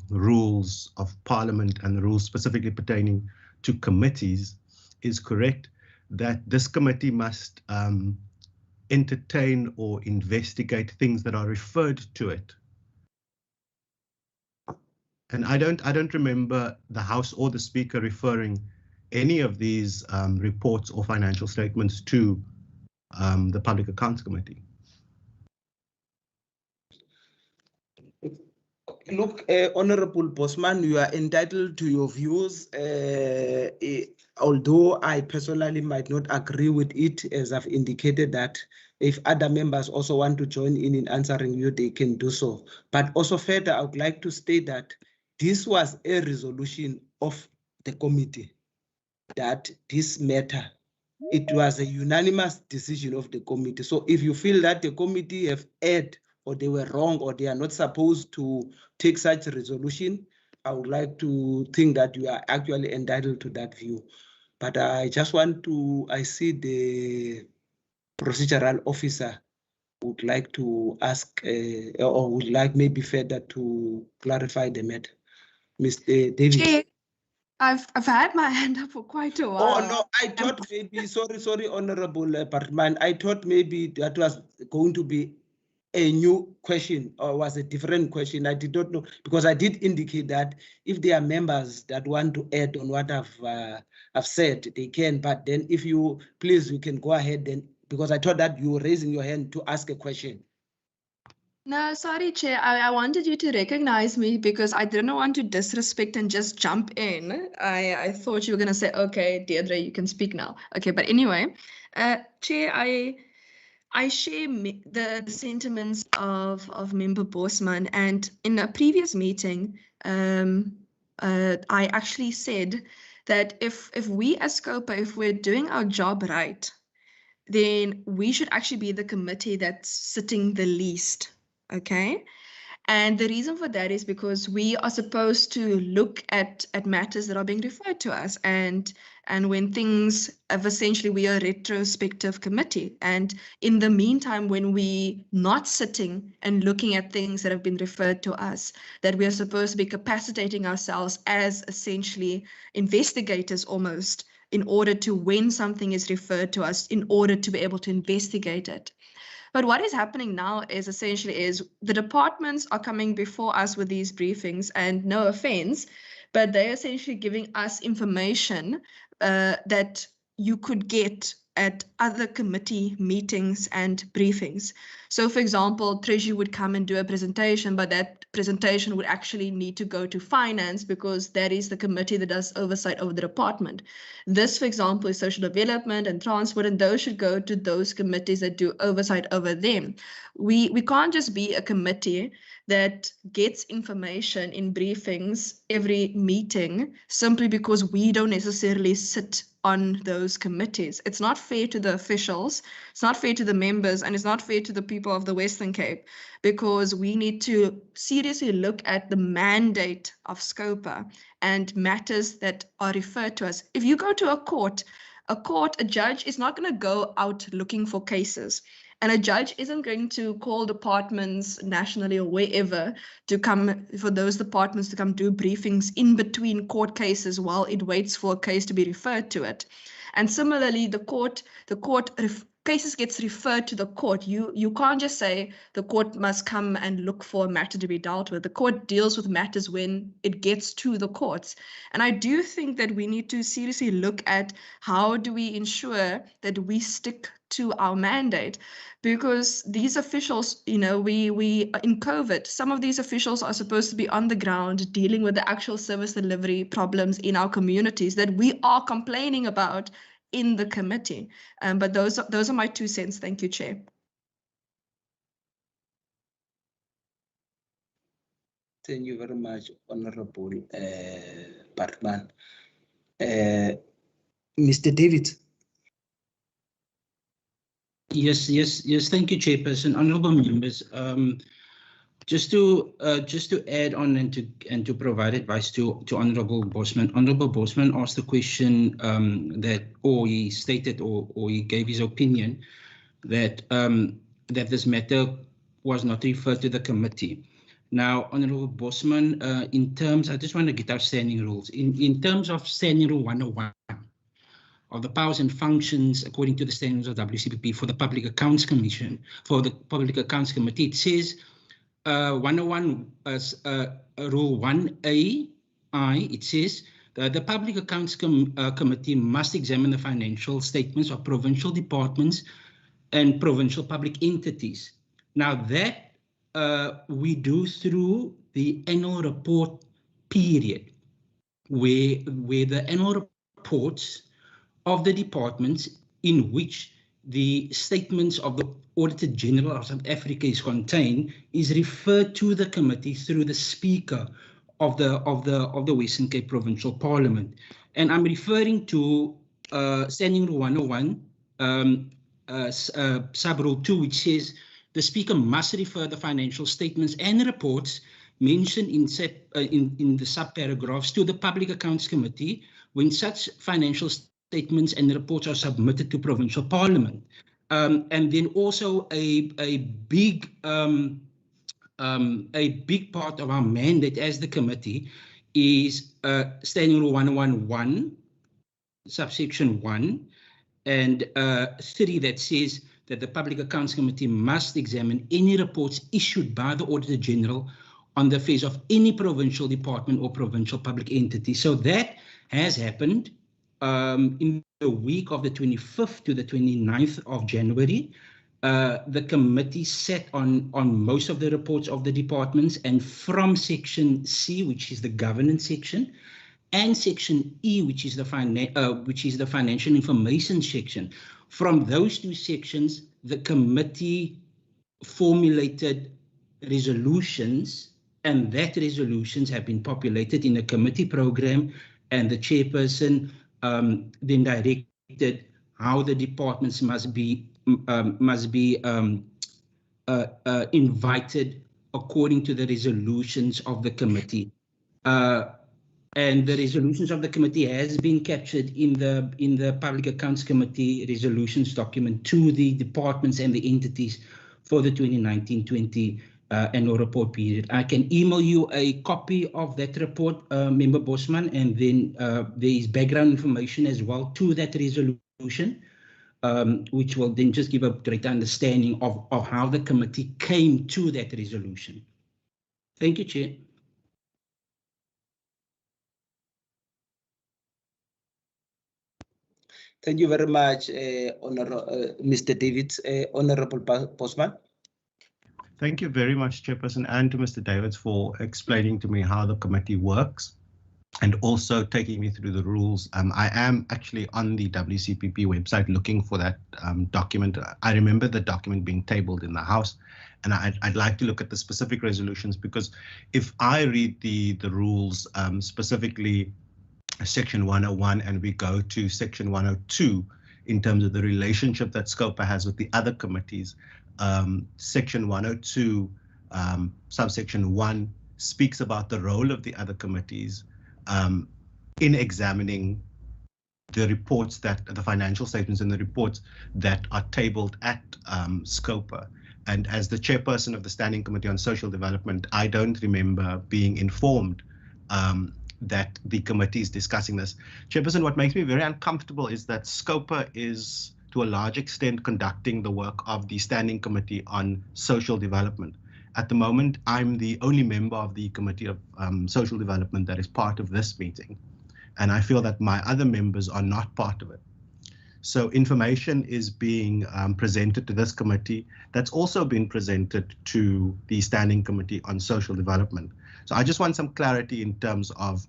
rules of Parliament and the rules specifically pertaining to committees is correct, that this committee must entertain or investigate things that are referred to it. And I don't remember the House or the Speaker referring any of these reports or financial statements to the Public Accounts Committee. Look, Honorable Bosman, you are entitled to your views, although I personally might not agree with it, as I've indicated that if other members also want to join in answering you, they can do so. But also further, I would like to state that this was a resolution of the committee, that this matter, it was a unanimous decision of the committee. So if you feel that the committee have erred or they were wrong or they are not supposed to take such a resolution, I would like to think that you are actually entitled to that view. But I just want to, I see the procedural officer would like to ask or would like maybe further to clarify the matter. Mr. David. Chair, I've had my hand up for quite a while. Oh no, I thought maybe, sorry, Honorable Parman, I thought maybe that was going to be a new question or was a different question. I did not know, because I did indicate that if there are members that want to add on what I've said, they can. But then if you, please, you can go ahead then, because I thought that you were raising your hand to ask a question. No, sorry, Chair. I wanted you to recognize me because I didn't want to disrespect and just jump in. I thought you were going to say, okay, Deirdre, you can speak now. Okay, but anyway, Chair, I share the sentiments of Member Bosman, and in a previous meeting, I actually said that if we as SCOPA, if we're doing our job right, then we should actually be the committee that's sitting the least, okay? And the reason for that is because we are supposed to look at matters that are being referred to us, and when things have essentially, we are a retrospective committee. And in the meantime, when we not sitting and looking at things that have been referred to us, that we are supposed to be capacitating ourselves as essentially investigators almost, in order to, when something is referred to us, in order to be able to investigate it. But what is happening now is essentially the departments are coming before us with these briefings, and no offense, but they're essentially giving us information that you could get at other committee meetings and briefings. So for example, Treasury would come and do a presentation, but that presentation would actually need to go to finance because that is the committee that does oversight over the department. This, for example, is social development and transport, and those should go to those committees that do oversight over them. We can't just be a committee that gets information in briefings every meeting simply because we don't necessarily sit on those committees. It's not fair to the officials, it's not fair to the members, and it's not fair to the people of the Western Cape, because we need to seriously look at the mandate of SCOPA and matters that are referred to us. If you go to a judge is not going to go out looking for cases. And a judge isn't going to call departments nationally or wherever to come, for those departments to come do briefings in between court cases while it waits for a case to be referred to it. And similarly, cases gets referred to the court. You can't just say the court must come and look for a matter to be dealt with. The court deals with matters when it gets to the courts. And I do think that we need to seriously look at how do we ensure that we stick to our mandate, because these officials, we in COVID, some of these officials are supposed to be on the ground dealing with the actual service delivery problems in our communities that we are complaining about in the committee. But those are my 2 cents. Thank you, Chair. Thank you very much, Honorable Bartman. Mr. David. Yes. Thank you, Chairperson. Honourable members, just to add on and to provide advice to Honourable Bosman. Honourable Bosman asked the question or he stated or he gave his opinion that this matter was not referred to the committee. Now, Honourable Bosman, I just want to get our standing rules. In terms of Standing Rule 101, of the powers and functions according to the standards of WCPP for the Public Accounts Commission, for the Public Accounts Committee, it says 101 Rule 1A, it says the Public Accounts Committee must examine the financial statements of provincial departments and provincial public entities. Now that we do through the annual report period, where the annual reports of the departments in which the statements of the Auditor General of South Africa is contained is referred to the committee through the Speaker of the Western Cape Provincial Parliament. And I'm referring to Standing Rule 101, Sub Rule 2, which says the Speaker must refer the financial statements and reports mentioned in the sub-paragraphs to the Public Accounts Committee when such financial statements and reports are submitted to Provincial Parliament. And then also a big part of our mandate as the committee is Standing Rule 101, subsection 1 and 3, that says that the Public Accounts Committee must examine any reports issued by the Auditor General on the affairs of any provincial department or provincial public entity. So that has happened in the week of the 25th to the 29th of January. The committee sat on most of the reports of the departments, and from section C, which is the governance section, and section E, which is the financial information section, from those 2 sections, the committee formulated resolutions, and that resolutions have been populated in a committee program, and the chairperson then directed how the departments must be invited according to the resolutions of the committee. And the resolutions of the committee has been captured in the Public Accounts Committee resolutions document to the departments and the entities for the 2019-20 annual report period. I can email you a copy of that report, Member Bosman, and then there is background information as well to that resolution, which will then just give a greater understanding of how the committee came to that resolution. Thank you, Chair. Thank you very much, Mr. David. Honorable Postman. Thank you very much, Chairperson, and to Mr. Davids for explaining to me how the committee works and also taking me through the rules. I am actually on the WCPP website looking for that document. I remember the document being tabled in the House, and I'd like to look at the specific resolutions, because if I read the rules, specifically Section 101, and we go to Section 102 in terms of the relationship that SCOPA has with the other committees, Section 102, subsection 1 speaks about the role of the other committees in examining the reports, that the financial statements and the reports that are tabled at SCOPA. And as the chairperson of the Standing Committee on Social Development, I don't remember being informed that the committee is discussing this. Chairperson, what makes me very uncomfortable is that SCOPA is to a large extent conducting the work of the Standing Committee on Social Development. At the moment, I'm the only member of the Committee of Social Development that is part of this meeting, and I feel that my other members are not part of it. So information is being presented to this committee that's also been presented to the Standing Committee on Social Development. So I just want some clarity in terms of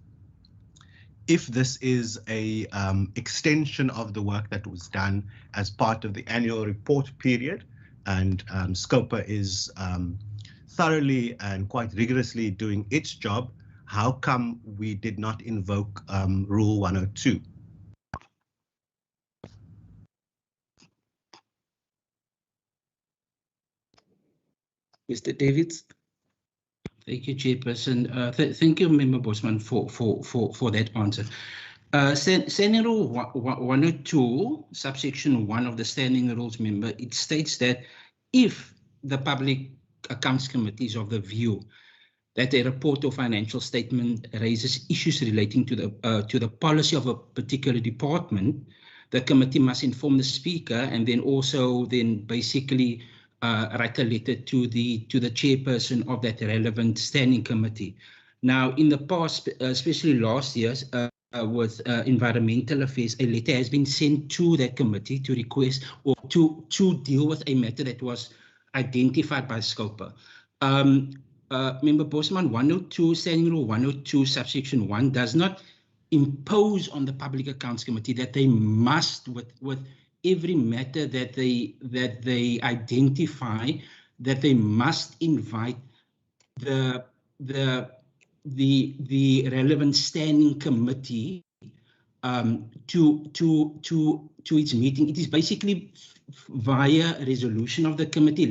if this is a extension of the work that was done as part of the annual report period, and SCOPA is thoroughly and quite rigorously doing its job, how come we did not invoke Rule 102? Mr. Davids. Thank you, Chairperson. Thank you, Member Bosman, for that answer. Standing Rule 102, subsection 1 of the Standing Rules, member, it states that if the Public Accounts Committee is of the view that a report or financial statement raises issues relating to the policy of a particular department, the committee must inform the Speaker and then also basically write a letter to the chairperson of that relevant standing committee. Now, in the past, especially last year, with environmental affairs, a letter has been sent to that committee to request or to deal with a matter that was identified by SCOPA. Member Bosman, 102, Standing Rule 102, subsection 1 does not impose on the Public Accounts Committee that they must, with every matter that they identify, that they must invite the relevant standing committee to its meeting. It is basically via resolution of the committee.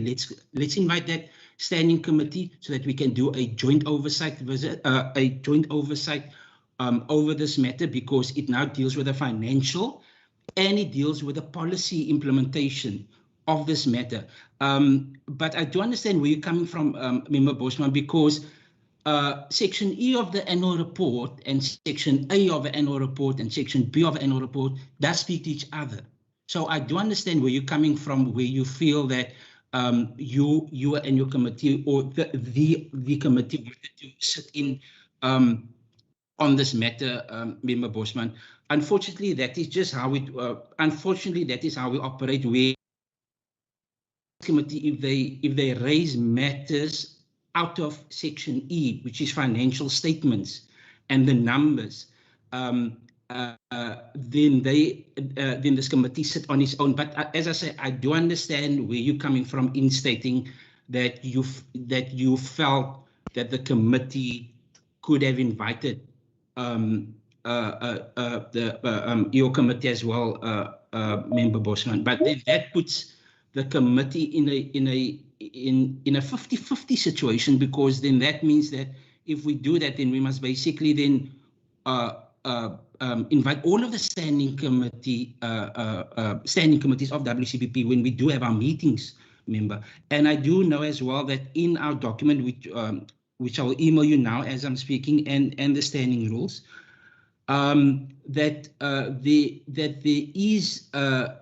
Let's invite that standing committee so that we can do a joint oversight visit, over this matter, because it now deals with the financial and it deals with the policy implementation of this matter. But I do understand where you're coming from, Member Bosman, because Section E of the annual report and Section A of the annual report and Section B of the annual report does speak to each other. So I do understand where you're coming from, where you feel that you and your committee or the committee wanted to sit in on this matter, Member Bosman. Unfortunately, that is just how we operate. Where committee, if they raise matters out of Section E, which is financial statements and the numbers, then this committee sit on its own. But as I say, I do understand where you're coming from in stating that you felt that the committee could have invited your committee as well, Member Bosman. But then that puts the committee in a 50-50 situation, because then that means that if we do that, then we must basically then invite all of the standing committees of WCPP when we do have our meetings, member. And I do know as well that in our document, which I will email you now as I'm speaking, and the standing rules, that there is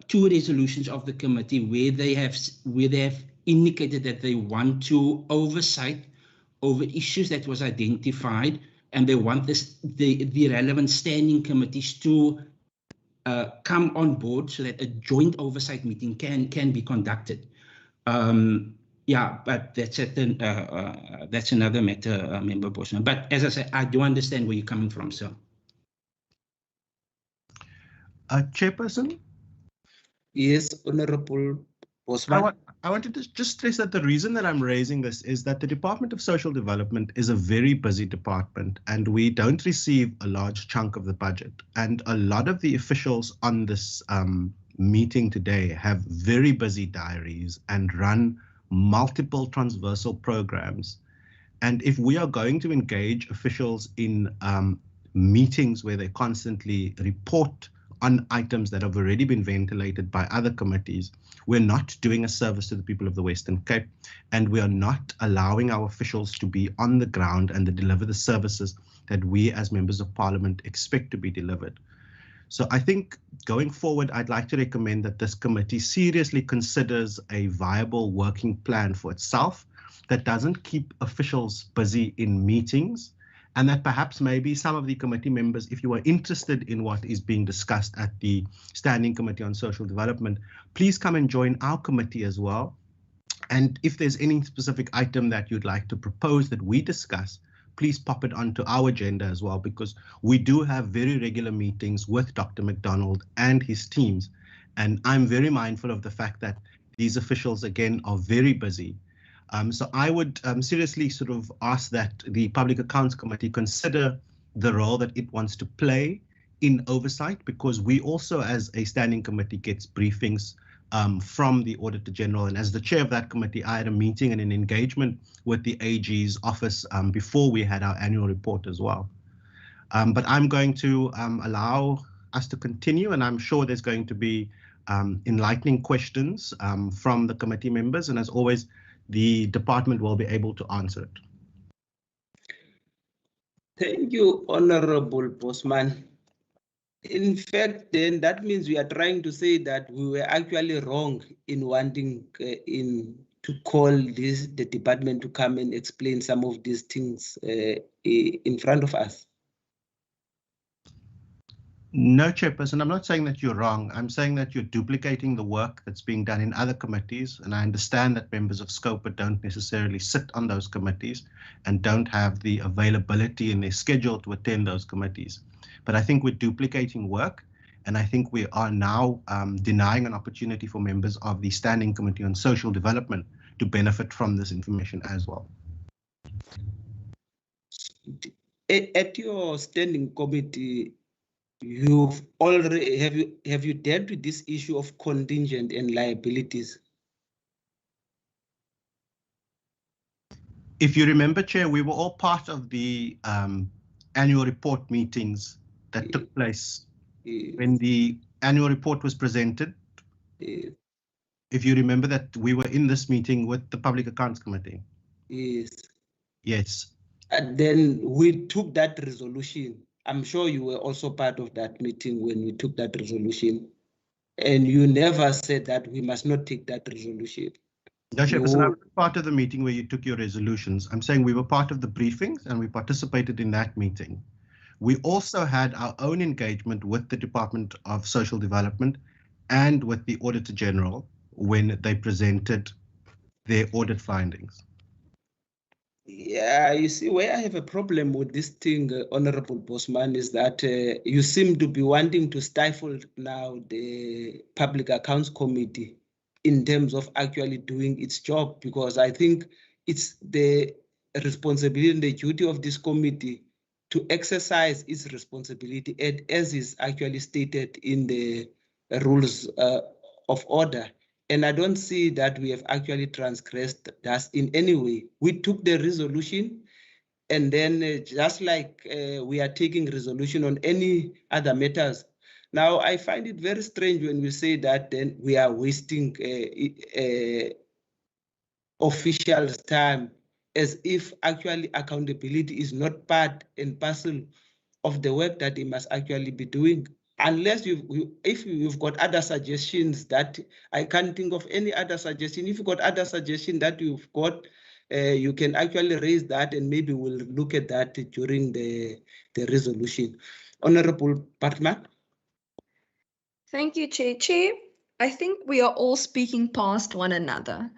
2 resolutions of the committee where they have indicated that they want to oversight over issues that was identified, and they want the relevant standing committees to come on board so that a joint oversight meeting can be conducted. Yeah, but that's another matter, Member Bosman. But as I said, I do understand where you're coming from, sir. Chairperson? Yes, Honorable Bosman. I wanted to just stress that the reason that I'm raising this is that the Department of Social Development is a very busy department, and we don't receive a large chunk of the budget. And a lot of the officials on this meeting today have very busy diaries and run multiple transversal programs. And if we are going to engage officials in meetings where they constantly report on items that have already been ventilated by other committees, we're not doing a service to the people of the Western Cape, and we are not allowing our officials to be on the ground and to deliver the services that we as members of parliament expect to be delivered. So I think going forward, I'd like to recommend that this committee seriously considers a viable working plan for itself that doesn't keep officials busy in meetings, and that perhaps maybe some of the committee members, if you are interested in what is being discussed at the Standing Committee on Social Development, please come and join our committee as well. And if there's any specific item that you'd like to propose that we discuss, please pop it onto our agenda as well, because we do have very regular meetings with Dr. McDonald and his teams. And I'm very mindful of the fact that these officials, again, are very busy. So I would seriously sort of ask that the Public Accounts Committee consider the role that it wants to play in oversight, because we also, as a standing committee, gets briefings from the Auditor General. And as the chair of that committee, I had a meeting and an engagement with the AG's office before we had our annual report as well. But I'm going to allow us to continue, and I'm sure there's going to be enlightening questions from the committee members. And as always, the department will be able to answer it. Thank you, Honorable Bosman. In fact, then that means we are trying to say that we were actually wrong in wanting to call the department to come and explain some of these things in front of us. No, Chairperson, I'm not saying that you're wrong. I'm saying that you're duplicating the work that's being done in other committees. And I understand that members of SCOPA don't necessarily sit on those committees and don't have the availability in their schedule to attend those committees. But I think we're duplicating work. And I think we are now denying an opportunity for members of the Standing Committee on Social Development to benefit from this information as well. At your standing committee, you've already have you dealt with this issue of contingent and liabilities? If you remember, Chair, we were all part of the annual report meetings that took place when the annual report was presented. If you remember that we were in this meeting with the Public Accounts Committee. Yes. Yes. And then we took that resolution. I'm sure you were also part of that meeting when we took that resolution. And you never said that we must not take that resolution. No, Chairperson, I was part of the meeting where you took your resolutions. I'm saying we were part of the briefings and we participated in that meeting. We also had our own engagement with the Department of Social Development and with the Auditor General when they presented their audit findings. Yeah, you see, where I have a problem with this thing, Honorable Bosman, is that you seem to be wanting to stifle now the Public Accounts Committee in terms of actually doing its job, because I think it's the responsibility and the duty of this committee to exercise its responsibility as is actually stated in the rules of order. And I don't see that we have actually transgressed that in any way. We took the resolution, and then just like we are taking resolution on any other matters. Now, I find it very strange when we say that then we are wasting officials' time, as if actually accountability is not part and parcel of the work that they must actually be doing. Unless if you've got other suggestions that I can't think of any other suggestion. If you've got other suggestion that you've got, you can actually raise that, and maybe we'll look at that during the resolution. Honorable Partner. Thank you, Chair. Chair, I think we are all speaking past one another.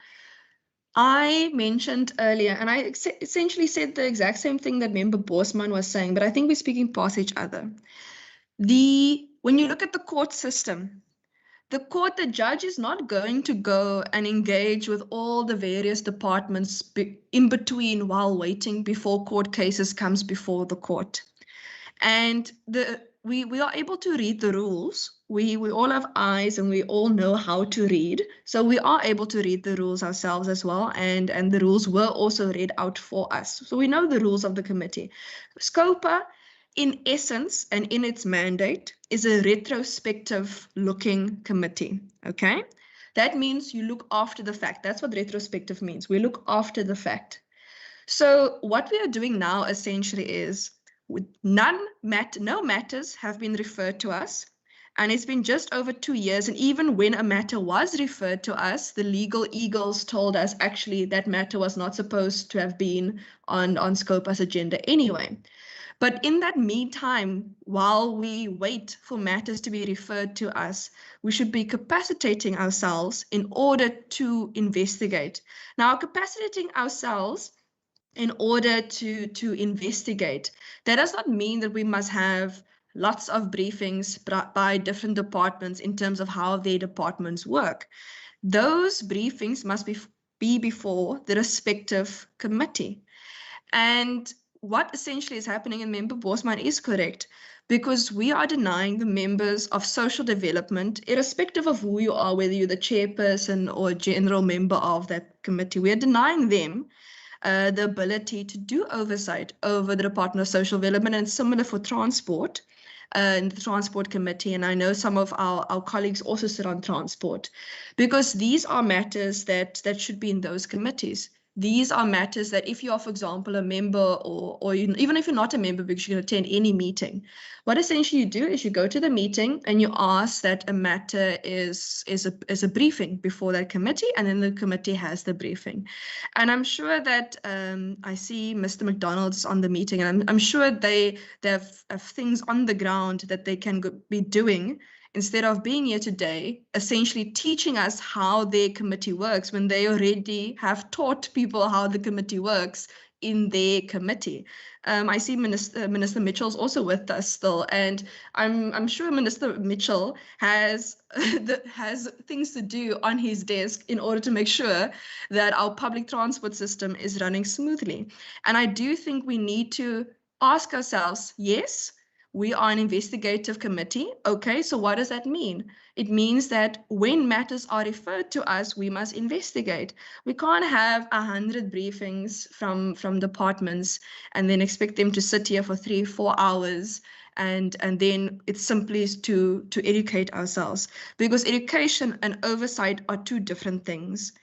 I mentioned earlier, and I essentially said the exact same thing that Member Bosman was saying, but I think we're speaking past each other. When you look at the court system, the judge is not going to go and engage with all the various departments in between while waiting before court cases comes before the court. And we are able to read the rules. We all have eyes and we all know how to read. So we are able to read the rules ourselves as well. And the rules were also read out for us. So we know the rules of the committee. SCOPA, in essence and in its mandate, is a retrospective looking committee. Okay? That means you look after the fact. That's what retrospective means. We look after the fact. So what we are doing now essentially is no matters have been referred to us, and it's been just over 2 years. And even when a matter was referred to us, the legal eagles told us actually that matter was not supposed to have been on SCOPA's agenda anyway. But in that meantime, while we wait for matters to be referred to us, we should be capacitating ourselves in order to investigate. Now, capacitating ourselves in order to investigate, that does not mean that we must have lots of briefings by different departments in terms of how their departments work. Those briefings must be before the respective committee. And what essentially is happening, and Member Bosman is correct, because we are denying the members of social development, irrespective of who you are, whether you're the chairperson or general member of that committee, we are denying them the ability to do oversight over the Department of Social Development, and similar for transport in the Transport Committee. And I know some of our colleagues also sit on transport, because these are matters that should be in those committees. These are matters that if you are, for example, a member or even if you're not a member because you can attend any meeting, what essentially you do is you go to the meeting and you ask that a matter is a briefing before that committee, and then the committee has the briefing. And I'm sure that I see Mr. McDonald's on the meeting, and I'm sure they have things on the ground that they can be doing instead of being here today, essentially teaching us how their committee works when they already have taught people how the committee works in their committee. I see Minister Mitchell's also with us still, and I'm sure Minister Mitchell has things to do on his desk in order to make sure that our public transport system is running smoothly. And I do think we need to ask ourselves, yes, we are an investigative committee. Okay, so what does that mean? It means that when matters are referred to us, we must investigate. We can't have 100 briefings from departments and then expect them to sit here for 3-4 hours and then it's simply to educate ourselves, because education and oversight are two different things.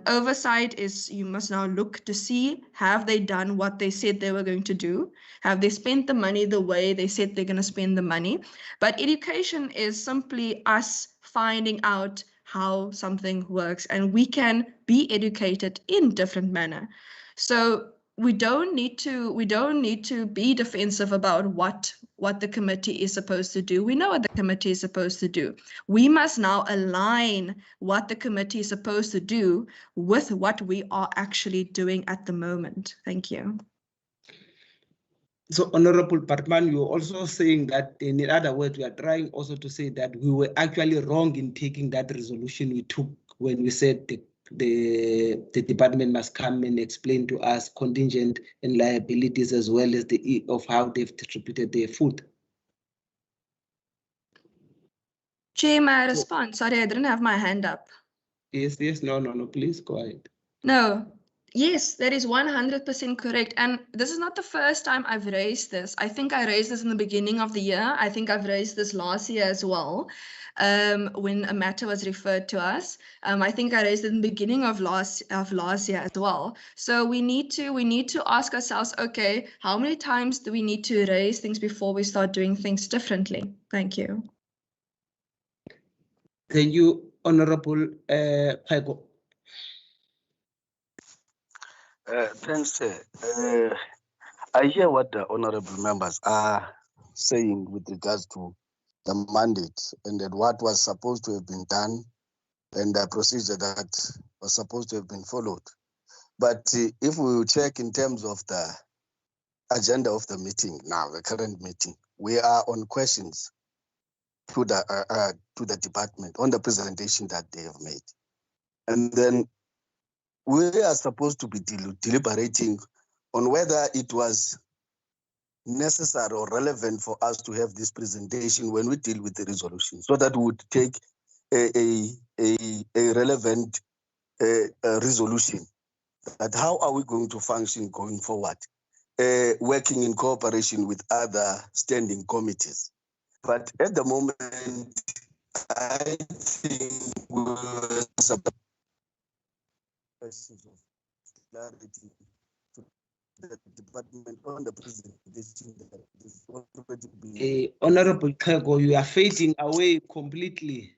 Oversight is you must now look to see, have they done what they said they were going to do? Have they spent the money the way they said they're going to spend the money? But education is simply us finding out how something works, and we can be educated in different manner. So we don't need to be defensive about what the committee is supposed to do. We know what the committee is supposed to do. We must now align what the committee is supposed to do with what we are actually doing at the moment. Thank you. So, Honorable Parman, you're also saying that, in other words, we are trying also to say that we were actually wrong in taking that resolution we took when we said the department must come and explain to us contingent and liabilities as well as of how they've distributed their food. Chair, may I respond? Sorry, I didn't have my hand up. Yes, no, please go ahead. No. Yes, that is 100% correct. And this is not the first time I've raised this. I think I raised this in the beginning of the year. I think I've raised this last year as well, when a matter was referred to us. I think I raised it in the beginning of last year as well. So we need to ask ourselves, okay, how many times do we need to raise things before we start doing things differently? Thank you. Thank you, Honorable Paiko. Thanks. I hear what the honorable members are saying with regards to the mandate and then what was supposed to have been done and the procedure that was supposed to have been followed. But if we check in terms of the agenda of the meeting now, the current meeting, we are on questions to the department on the presentation that they have made. And then we are supposed to be deliberating on whether it was necessary or relevant for us to have this presentation when we deal with the resolution, so that we would take a relevant resolution. That how are we going to function going forward, working in cooperation with other standing committees. But at the moment, I think we were questions of clarity to the department on the presentation that is already being. Honorable Kego, you are fading away completely.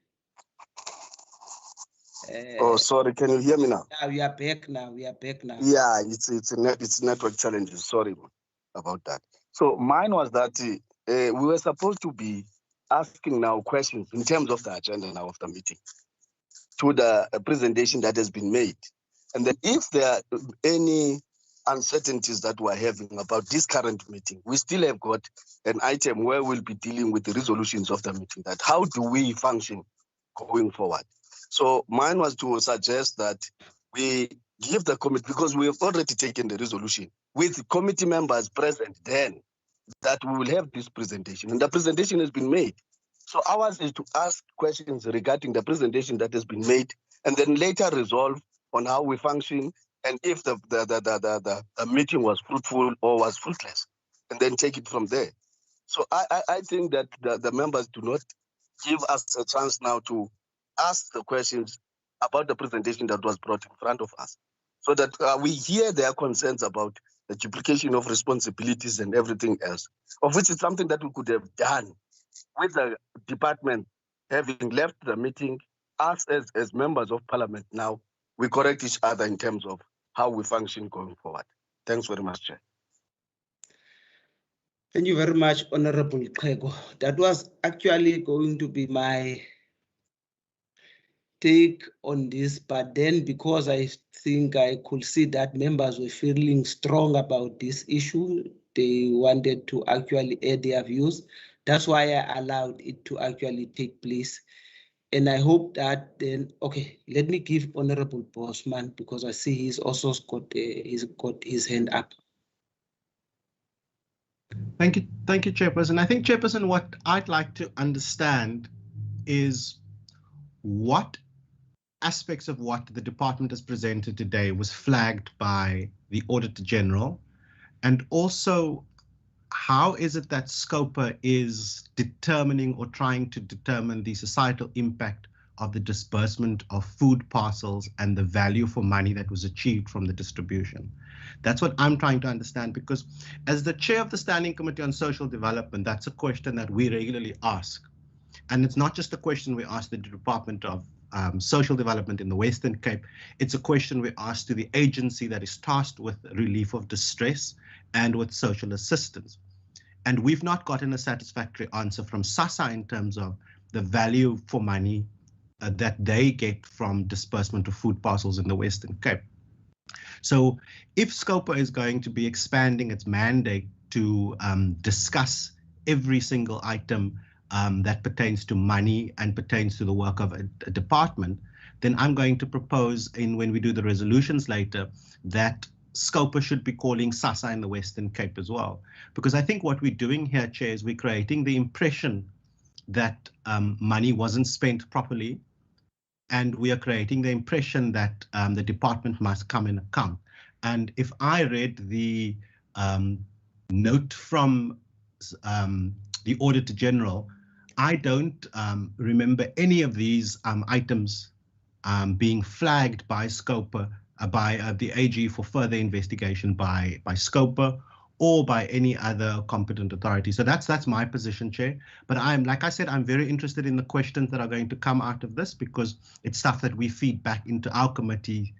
Oh, sorry, can you hear me now? Yeah, we are back now. We are back now. Yeah, it's network challenges. Sorry about that. So mine was that we were supposed to be asking now questions in terms of the agenda now of the meeting to the presentation that has been made. And then if there are any uncertainties that we're having about this current meeting, we still have got an item where we'll be dealing with the resolutions of the meeting, that how do we function going forward. So mine was to suggest that we give the committee, because we have already taken the resolution with committee members present then, that we will have this presentation, and the presentation has been made. So ours is to ask questions regarding the presentation that has been made, and then later resolve on how we function, and if the meeting was fruitful or was fruitless, and then take it from there. So I think that the members do not give us a chance now to ask the questions about the presentation that was brought in front of us, so that we hear their concerns about the duplication of responsibilities and everything else, of which is something that we could have done with the department having left the meeting. Us as members of parliament now, we correct each other in terms of how we function going forward. Thanks very much, Chair. Thank you very much, Honorable Kego. That was actually going to be my take on this, but then because I think I could see that members were feeling strong about this issue, they wanted to actually add their views. That's why I allowed it to actually take place. And I hope that then, okay, let me give Honorable Bosman, because I see he's also got his hand up. Thank you, Chairperson. I think, Chairperson, what I'd like to understand is what aspects of what the department has presented today was flagged by the Auditor General, and also how is it that SCOPA is determining or trying to determine the societal impact of the disbursement of food parcels and the value for money that was achieved from the distribution. That's what I'm trying to understand, because as the chair of the Standing Committee on Social Development, that's a question that we regularly ask. And it's not just a question we ask the Department of Social Development in the Western Cape. It's a question we ask to the agency that is tasked with relief of distress and with social assistance. And we've not gotten a satisfactory answer from SASSA in terms of the value for money that they get from disbursement of food parcels in the Western Cape. So if SCOPA is going to be expanding its mandate to discuss every single item that pertains to money and pertains to the work of a department, then I'm going to propose when we do the resolutions later that SCOPA should be calling SASSA in the Western Cape as well. Because I think what we're doing here, Chair, is we're creating the impression that money wasn't spent properly, and we are creating the impression that the department must come in account. And if I read the note from the Auditor General, I don't remember any of these items being flagged by SCOPA, by the AG for further investigation by SCOPA or by any other competent authority. So that's my position, Chair. But like I said, I'm very interested in the questions that are going to come out of this, because it's stuff that we feed back into our committee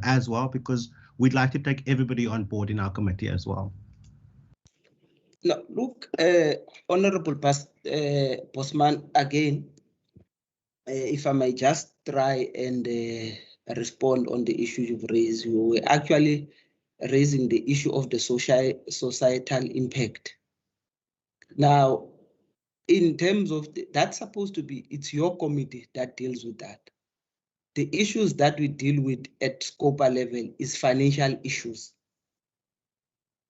as well, because we'd like to take everybody on board in our committee as well. No, look, Honorable Postman, again, if I may just try and respond on the issue you've raised, you were actually raising the issue of the societal impact. Now, in terms of that's supposed to be, it's your committee that deals with that. The issues that we deal with at SCOPA level is financial issues,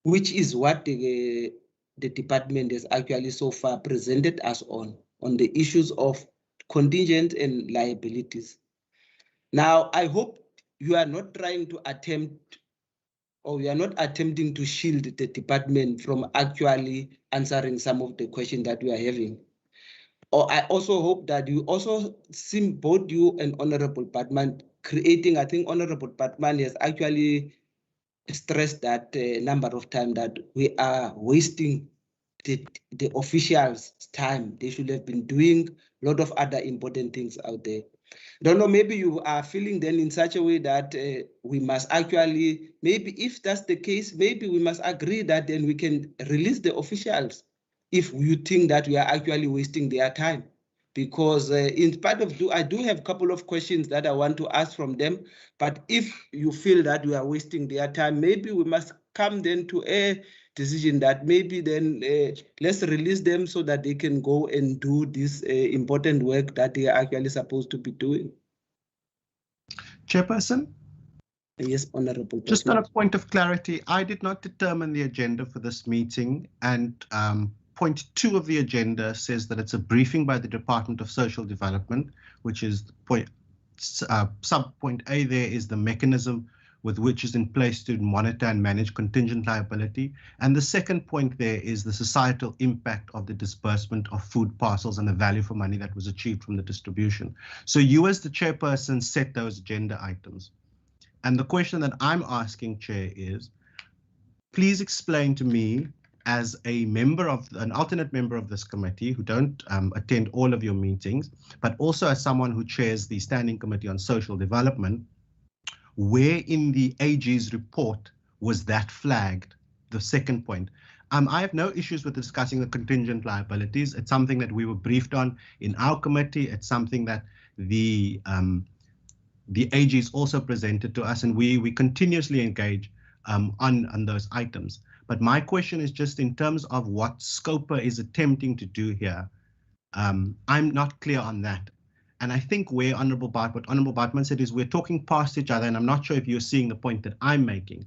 which is what the department has actually so far presented us on the issues of contingent and liabilities. Now, I hope you are not trying to attempt, or you are not attempting to shield the department from actually answering some of the questions that we are having. Or I also hope that you also see both you and Honorable Batman creating, I think Honorable Batman has actually stressed that a number of times that we are wasting the officials' time. They should have been doing a lot of other important things out there. Don't know, maybe you are feeling then in such a way that we must actually, maybe if that's the case, maybe we must agree that then we can release the officials if you think that we are actually wasting their time. Because in spite of, I do have a couple of questions that I want to ask from them, but if you feel that we are wasting their time, maybe we must come then to a decision that maybe then let's release them so that they can go and do this important work that they are actually supposed to be doing. Chairperson? Yes, Honorable. Just on a point of clarity, I did not determine the agenda for this meeting, and point 2 of the agenda says that it's a briefing by the Department of Social Development, which is point, sub-point A there is the mechanism with which is in place to monitor and manage contingent liability. And the second point there is the societal impact of the disbursement of food parcels and the value for money that was achieved from the distribution. So you as the chairperson set those agenda items. And the question that I'm asking, Chair, is please explain to me as a member of, an alternate member of this committee who don't attend all of your meetings, but also as someone who chairs the Standing Committee on Social Development, where in the AG's report was that flagged, the second point. I have no issues with discussing the contingent liabilities. It's something that we were briefed on in our committee. It's something that the AG's also presented to us, and we continuously engage on those items. But my question is just in terms of what SCOPA is attempting to do here. I'm not clear on that. And I think where what Honorable Bartman said is we're talking past each other, and I'm not sure if you're seeing the point that I'm making.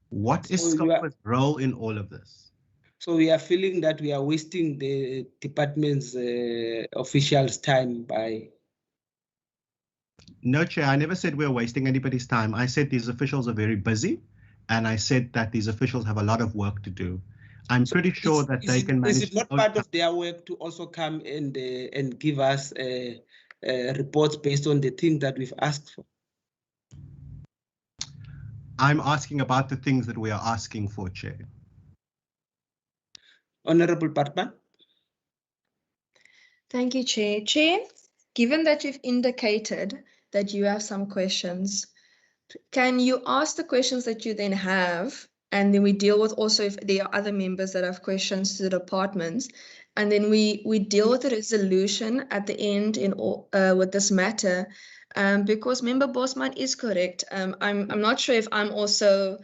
What is SCOPA's role in all of this? So we are feeling that we are wasting the department's officials' time by... No, Chair, I never said we're wasting anybody's time. I said these officials are very busy, and I said that these officials have a lot of work to do. I'm pretty sure that they can manage. Is it not part of their work to also come and give us reports based on the things that we've asked for? I'm asking about the things that we are asking for, Chair. Honorable Bartman. Thank you, Chair. Chair, given that you've indicated that you have some questions, can you ask the questions that you then have, and then we deal with also if there are other members that have questions to the departments, and then we deal with the resolution at the end in with this matter, because Member Bosman is correct. I'm not sure if I'm also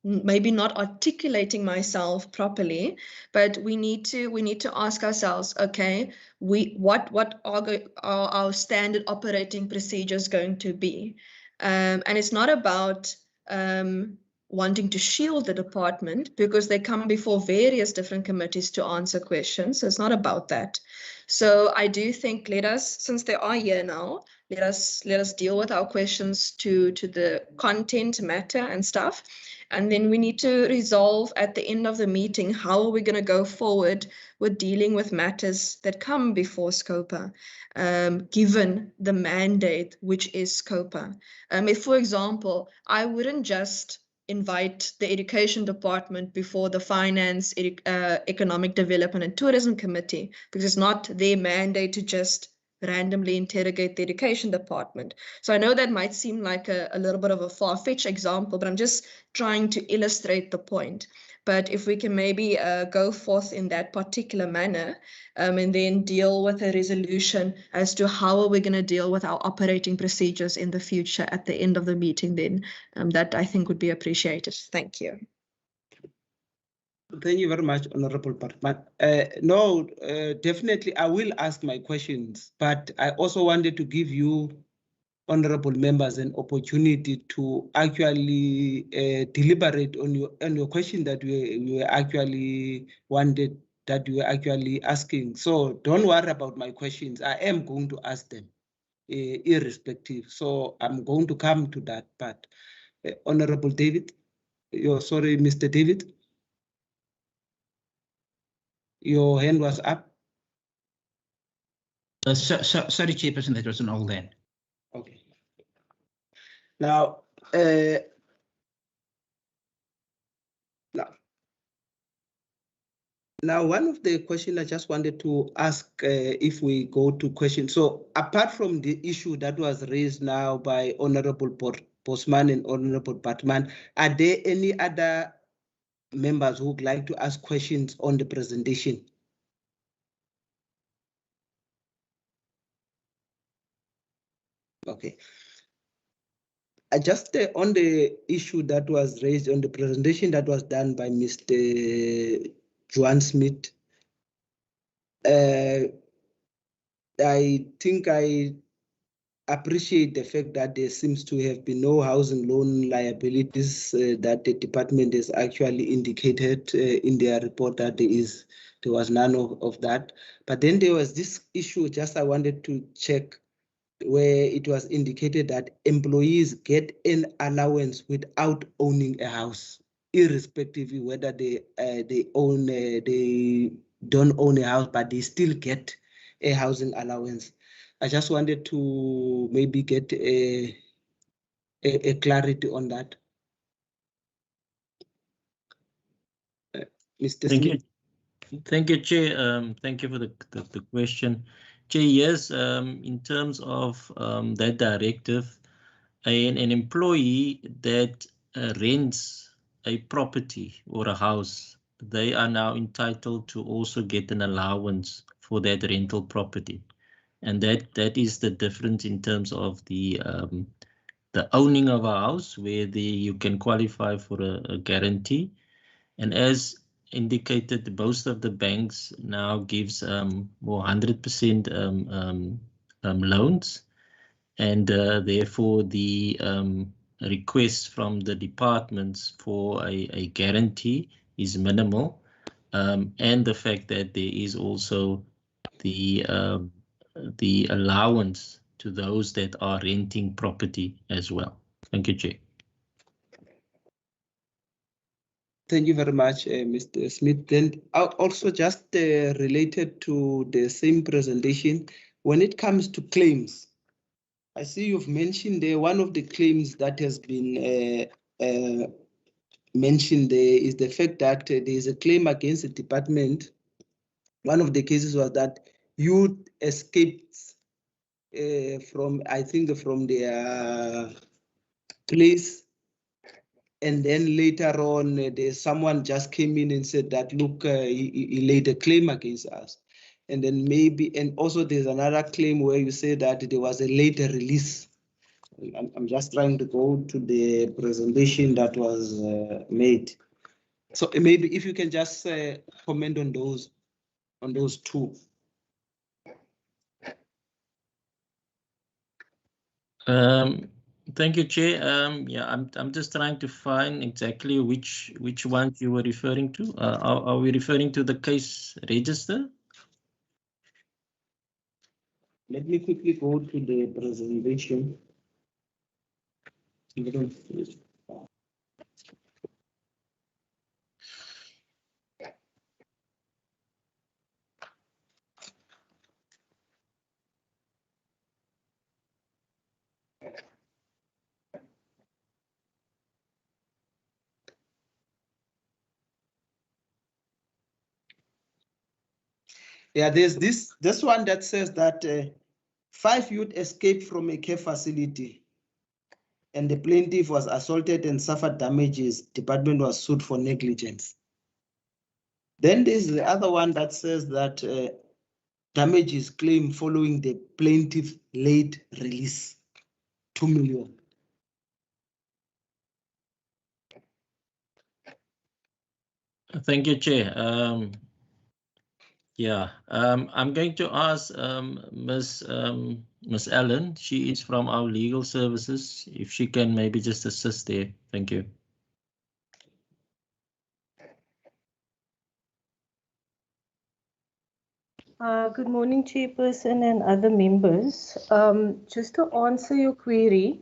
maybe not articulating myself properly, but we need to ask ourselves, okay, what are our standard operating procedures going to be? And it's not about wanting to shield the department, because they come before various different committees to answer questions. So it's not about that. So I do think let us, since they are here now, let us deal with our questions to the content matter and stuff. And then we need to resolve at the end of the meeting, how are we going to go forward with dealing with matters that come before SCOPA, given the mandate, which is SCOPA. If, for example, I wouldn't just invite the Education Department before the Finance, Economic Development and Tourism Committee, because it's not their mandate to just randomly interrogate the Education Department. So I know that might seem like a little bit of a far-fetched example, but I'm just trying to illustrate the point. But if we can maybe go forth in that particular manner, and then deal with a resolution as to how are we going to deal with our operating procedures in the future at the end of the meeting, then that I think would be appreciated. Thank you. Thank you very much, Honorable Partman. No, definitely I will ask my questions, but I also wanted to give you, honorable members, an opportunity to actually deliberate on your question that we were actually wanted, that you were actually asking. So don't worry about my questions. I am going to ask them irrespective. So I'm going to come to that part. Honorable David, sorry, Mr. David, your hand was up. Sorry, Chairperson, that was an old hand. Okay. Now, now, one of the questions I just wanted to ask, if we go to questions. So apart from the issue that was raised now by Honorable Bosman and Honorable Batman, are there any other members who would like to ask questions on the presentation? Okay. Just on the issue that was raised on the presentation that was done by Mr. Joan Smith, I think I appreciate the fact that there seems to have been no housing loan liabilities that the department has actually indicated in their report that there was none of that. But then there was this issue, just I wanted to check, where it was indicated that employees get an allowance without owning a house, irrespective of whether they don't own a house, but they still get a housing allowance. I just wanted to maybe get a clarity on that. Mr. Thank Smith. you. Thank you, Chair. Thank you for the question. Chair, yes, in terms of that directive, an employee that rents a property or a house, they are now entitled to also get an allowance for that rental property. And that is the difference in terms of the owning of a house, where you can qualify for a guarantee. And as indicated, most of the banks now gives more 100% loans, and therefore the request from the departments for a guarantee is minimal, and the fact that there is also the allowance to those that are renting property as well. Thank you, Chair. Thank you very much, Mr. Smith. Then also just related to the same presentation, when it comes to claims, I see you've mentioned there one of the claims that has been mentioned there is the fact that there is a claim against the department. One of the cases was that youth escaped from, I think, from their place, and then later on, there's someone just came in and said that, look, he laid a claim against us. And then maybe, and also there's another claim where you say that there was a later release. I'm just trying to go to the presentation that was made. So maybe if you can just comment on those two. Thank you, Chair. Yeah, I'm just trying to find exactly which ones you were referring to. Are we referring to the case register? Let me quickly go to the presentation. Yeah, there's this one that says that 5 youth escaped from a care facility and the plaintiff was assaulted and suffered damages. Department was sued for negligence. Then there's the other one that says that damages claim following the plaintiff late release, 2 million. Thank you, Chair. I'm going to ask Miss Allen. She is from our legal services. If she can maybe just assist there. Thank you. Good morning, Chairperson and other members. Just to answer your query,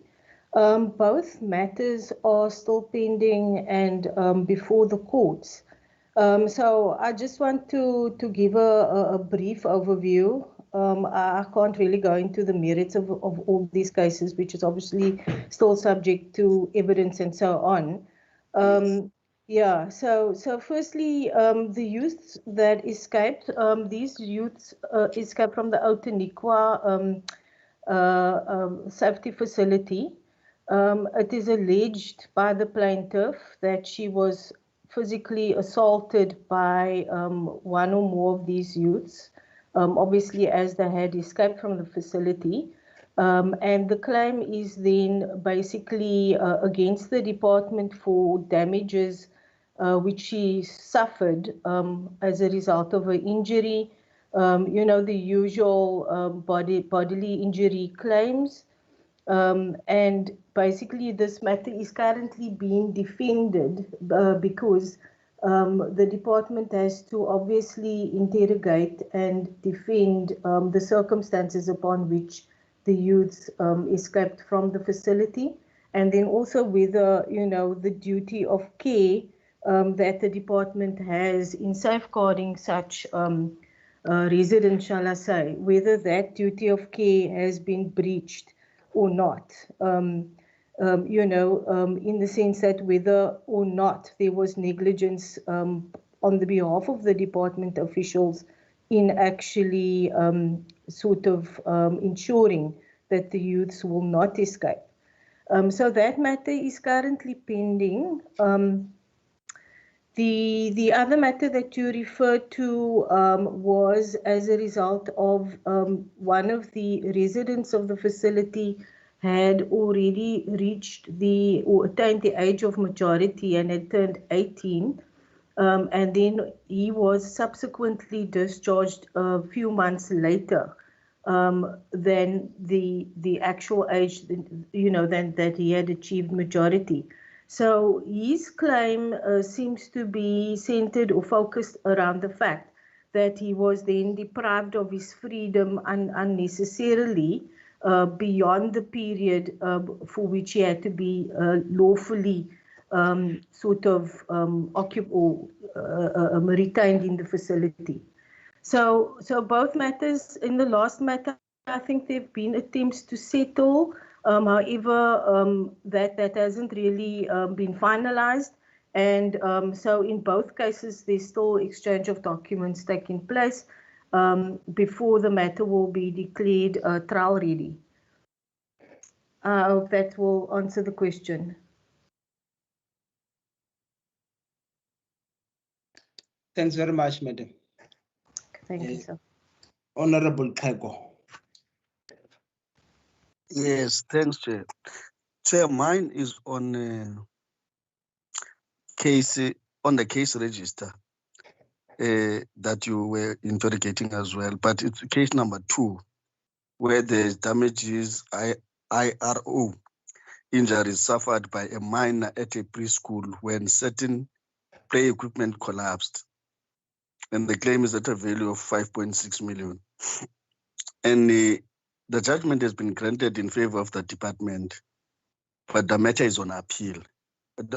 both matters are still pending and before the courts. So I just want to give a brief overview. I can't really go into the merits of all these cases, which is obviously still subject to evidence and so on. Yeah, so firstly, the youths that escaped, these youths escaped from the Outeniqua safety facility. It is alleged by the plaintiff that she was physically assaulted by one or more of these youths, obviously as they had escaped from the facility. And the claim is then basically against the department for damages which she suffered as a result of her injury. The usual bodily injury claims. And basically this matter is currently being defended because the department has to obviously interrogate and defend the circumstances upon which the youths escaped from the facility, and then also whether, the duty of care that the department has in safeguarding such residents, shall I say, whether that duty of care has been breached or not, in the sense that whether or not there was negligence on the behalf of the department officials in actually ensuring that the youths will not escape. So that matter is currently pending. The other matter that you referred to was as a result of one of the residents of the facility had already reached or attained the age of majority and had turned 18. And then he was subsequently discharged a few months later than the actual age, than that he had achieved majority. So his claim seems to be centered or focused around the fact that he was then deprived of his freedom unnecessarily beyond the period for which he had to be lawfully retained in the facility. So both matters, in the last matter, I think there have been attempts to settle. However, that hasn't really been finalized. And so in both cases, there's still exchange of documents taking place before the matter will be declared trial ready. I hope that will answer the question. Thanks very much, Madam. Thank you, sir. Honorable Kago. Yes, thanks, Chair. Chair, mine is on the case register that you were interrogating as well, but it's case number 2, where the damages IRO injuries suffered by a minor at a preschool when certain play equipment collapsed. And the claim is at a value of 5.6 million. And the judgment has been granted in favor of the department, but the matter is on appeal.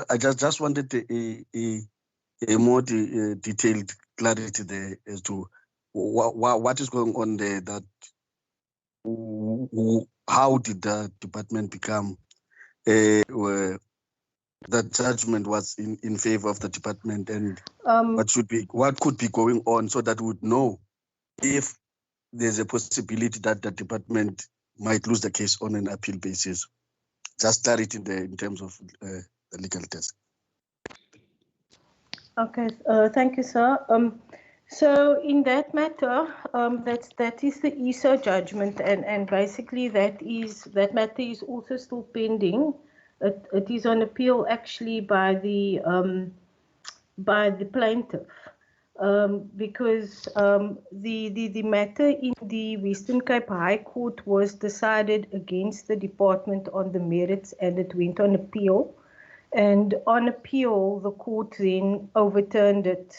I just wanted a more detailed clarity there as to what is going on there, that how did the department become that judgment was in favor of the department, and what could be going on, so that we would know if there's a possibility that the department might lose the case on an appeal basis. Just clarity in terms of the legal test. Okay, thank you, sir. So in that matter, that is the ESO judgment, and basically that matter is also still pending. It is on appeal actually by the plaintiff, because the matter in the Western Cape High Court was decided against the department on the merits, and it went on appeal. And on appeal, the court then overturned it.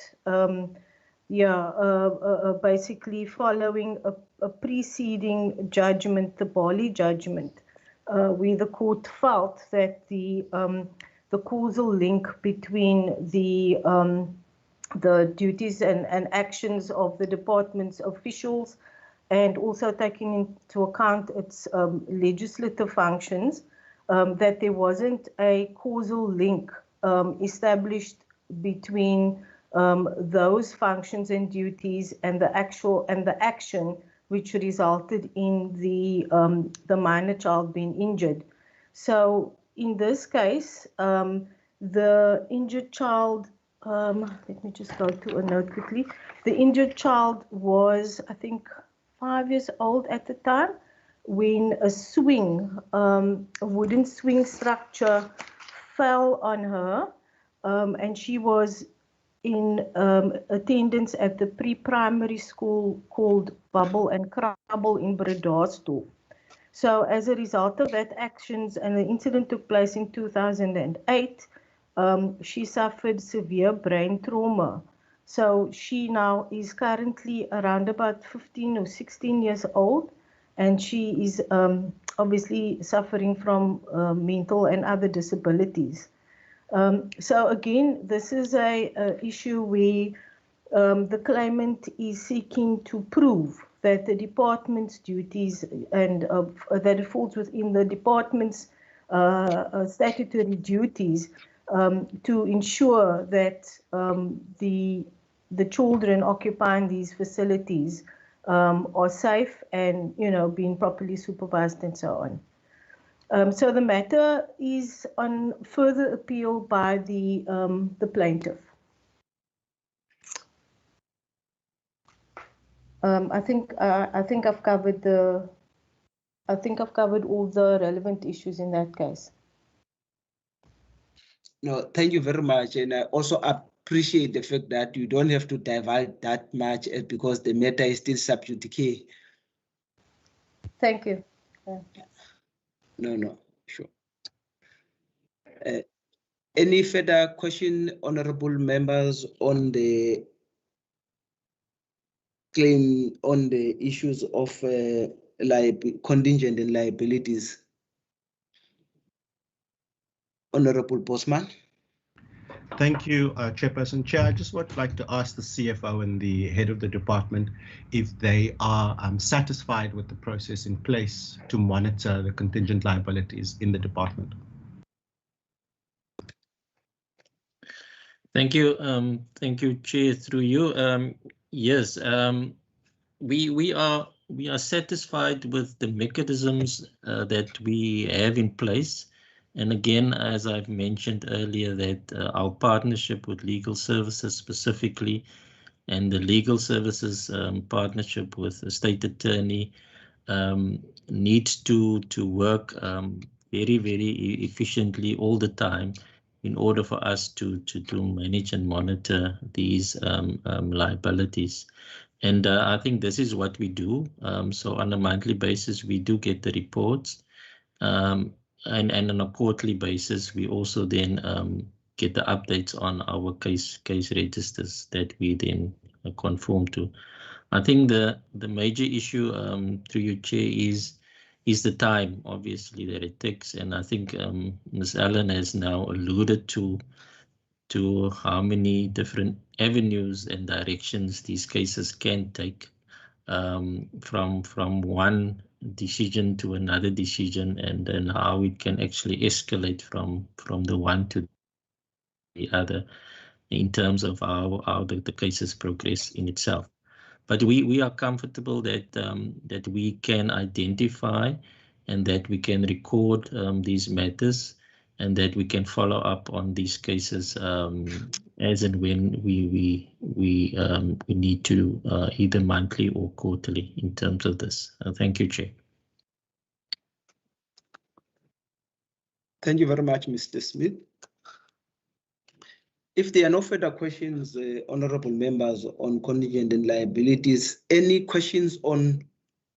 Basically following a preceding judgment, the Bali judgment, where the court felt that the causal link between the duties and actions of the department's officials, and also taking into account its legislative functions, that there wasn't a causal link established between those functions and duties and the action which resulted in the minor child being injured. So in this case, the injured child, let me just go to a note quickly. The injured child was, I think, 5 years old at the time, when a swing, a wooden swing structure fell on her, and she was in attendance at the pre-primary school called Bubble and Crabble in Bredasdorp. So as a result of that actions, and the incident took place in 2008, she suffered severe brain trauma. So she now is currently around about 15 or 16 years old, and she is obviously suffering from mental and other disabilities. So again, this is a issue where the claimant is seeking to prove that the department's duties and that it falls within the department's statutory duties to ensure that the children occupying these facilities are safe and, being properly supervised and so on. So the matter is on further appeal by the plaintiff. I think I've covered all the relevant issues in that case. No, thank you very much, and I also appreciate the fact that you don't have to divulge that much because the matter is still sub judice. Thank you. No, sure. Any further question, honorable members, on the claim on the issues of contingent and liabilities? Honorable Bosman. Thank you, Chairperson. Chair, I just would like to ask the CFO and the head of the department if they are satisfied with the process in place to monitor the contingent liabilities in the department. Thank you, Chair. Through you, yes, we are satisfied with the mechanisms that we have in place. And again, as I've mentioned earlier, that our partnership with legal services specifically, and the legal services partnership with the state attorney needs to work very, very efficiently all the time in order for us to manage and monitor these liabilities. And I think this is what we do. So on a monthly basis, we do get the reports. And on a quarterly basis, we also then get the updates on our case registers that we then conform to. I think the major issue through your Chair is the time, obviously, that it takes. And I think Ms. Allen has now alluded to how many different avenues and directions these cases can take, from one decision to another decision, and then how it can actually escalate from the one to the other in terms of how the cases progress in itself. But we are comfortable that that we can identify and that we can record these matters, and that we can follow up on these cases as and when we need to, either monthly or quarterly in terms of this. Thank you, Chair. Thank you very much, Mr. Smith. If there are no further questions, honorable members, on contingent and liabilities, any questions on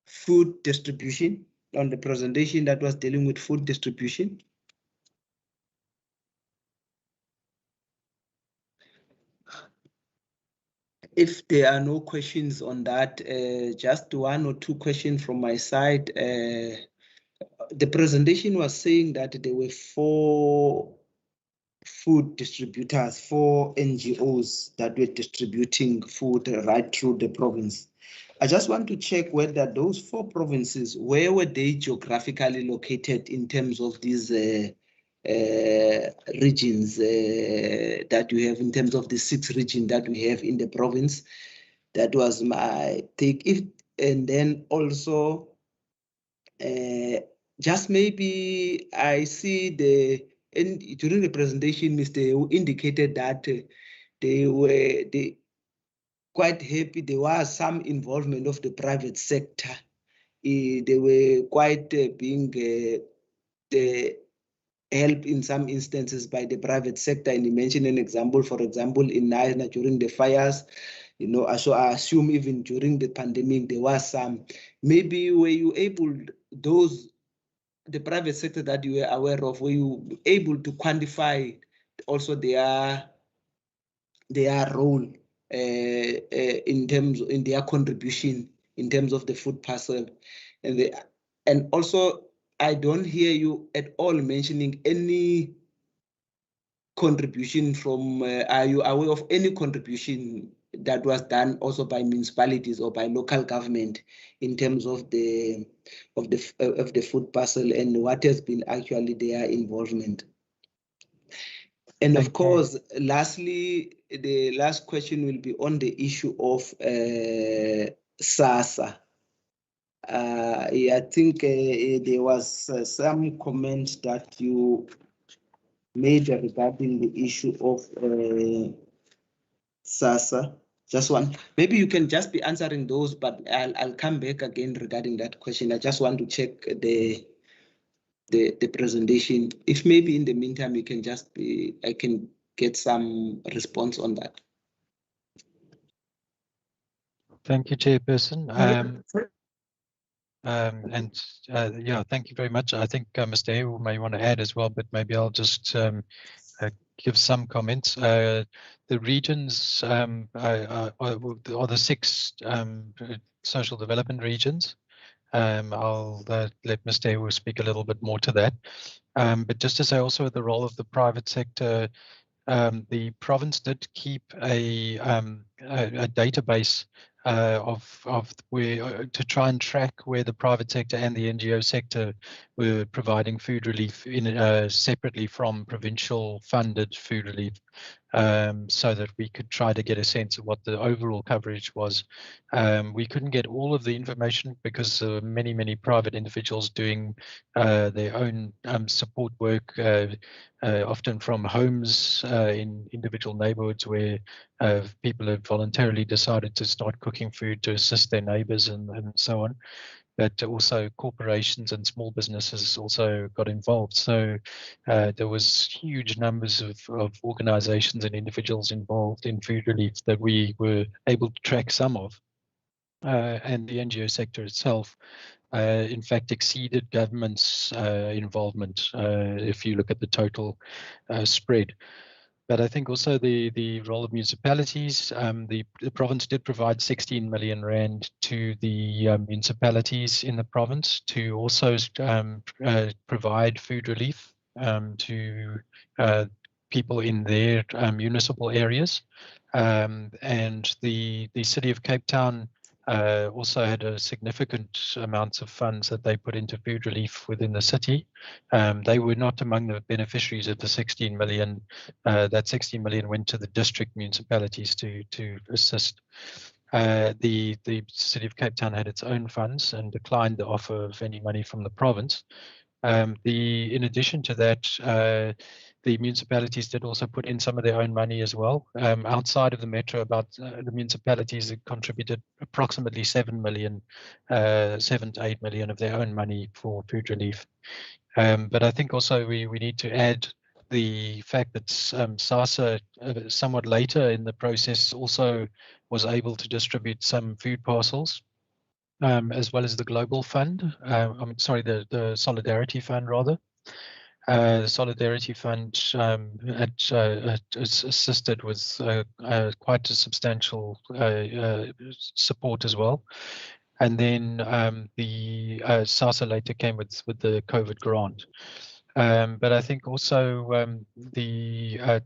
food distribution, on the presentation that was dealing with food distribution? If there are no questions on that, just one or two questions from my side. The presentation was saying that there were 4 food distributors, 4 NGOs that were distributing food right through the province. I just want to check whether those 4 provinces, where were they geographically located in terms of these regions that you have, in terms of the 6 regions that we have in the province? That was my take. And then also, just maybe I see during the presentation, Mr. indicated that they were quite happy. There was some involvement of the private sector. They were quite being the help in some instances by the private sector. And he mentioned an example, for example, in Naina during the fires. So I assume even during the pandemic, there was some. Maybe were you able, the private sector that you were aware of, were you able to quantify also their role in their contribution in terms of the food parcel? And also, I don't hear you at all mentioning any contribution from, are you aware of any contribution that was done also by municipalities or by local government in terms of the food parcel, and what has been actually their involvement? And of course, lastly, the last question will be on the issue of SASSA. I think there was some comment that you made regarding the issue of SASSA. Just one, maybe you can just be answering those, but I'll come back again regarding that question. I just want to check the presentation. If maybe in the meantime you can I can get some response on that. Thank you, Chairperson. Yeah, thank you very much. I think Mr. Ewu may want to add as well, but maybe I'll just give some comments. The regions are the 6 social development regions. I'll let Mr. Ewu speak a little bit more to that. But just to say also the role of the private sector, the province did keep a database of where to try and track where the private sector and the NGO sector were providing food relief in separately from provincial funded food relief, so that we could try to get a sense of what the overall coverage was. We couldn't get all of the information because many private individuals doing their own support work, often from homes in individual neighborhoods where people have voluntarily decided to start cooking food to assist their neighbors and so on. But also corporations and small businesses also got involved. So there was huge numbers of organizations and individuals involved in food relief that we were able to track some of. And the NGO sector itself, in fact, exceeded government's involvement if you look at the total spread. But I think also the role of municipalities, the province did provide 16 million rand to the municipalities in the province to also provide food relief to people in their municipal areas. And the city of Cape Town also had a significant amounts of funds that they put into food relief within the city. They were not among the beneficiaries of the 16 million. That 16 million went to the district municipalities to assist. The city of Cape Town had its own funds and declined the offer of any money from the province. In addition to that, the municipalities did also put in some of their own money as well. Outside of the metro, about the municipalities that contributed approximately 7 to 8 million of their own money for food relief. But I think also we need to add the fact that SASA, somewhat later in the process, also was able to distribute some food parcels, as well as the Global Fund. I'm sorry, the Solidarity Fund rather. The Solidarity Fund assisted with quite a substantial support as well. And then the SASA later came with the COVID grant. But I think also the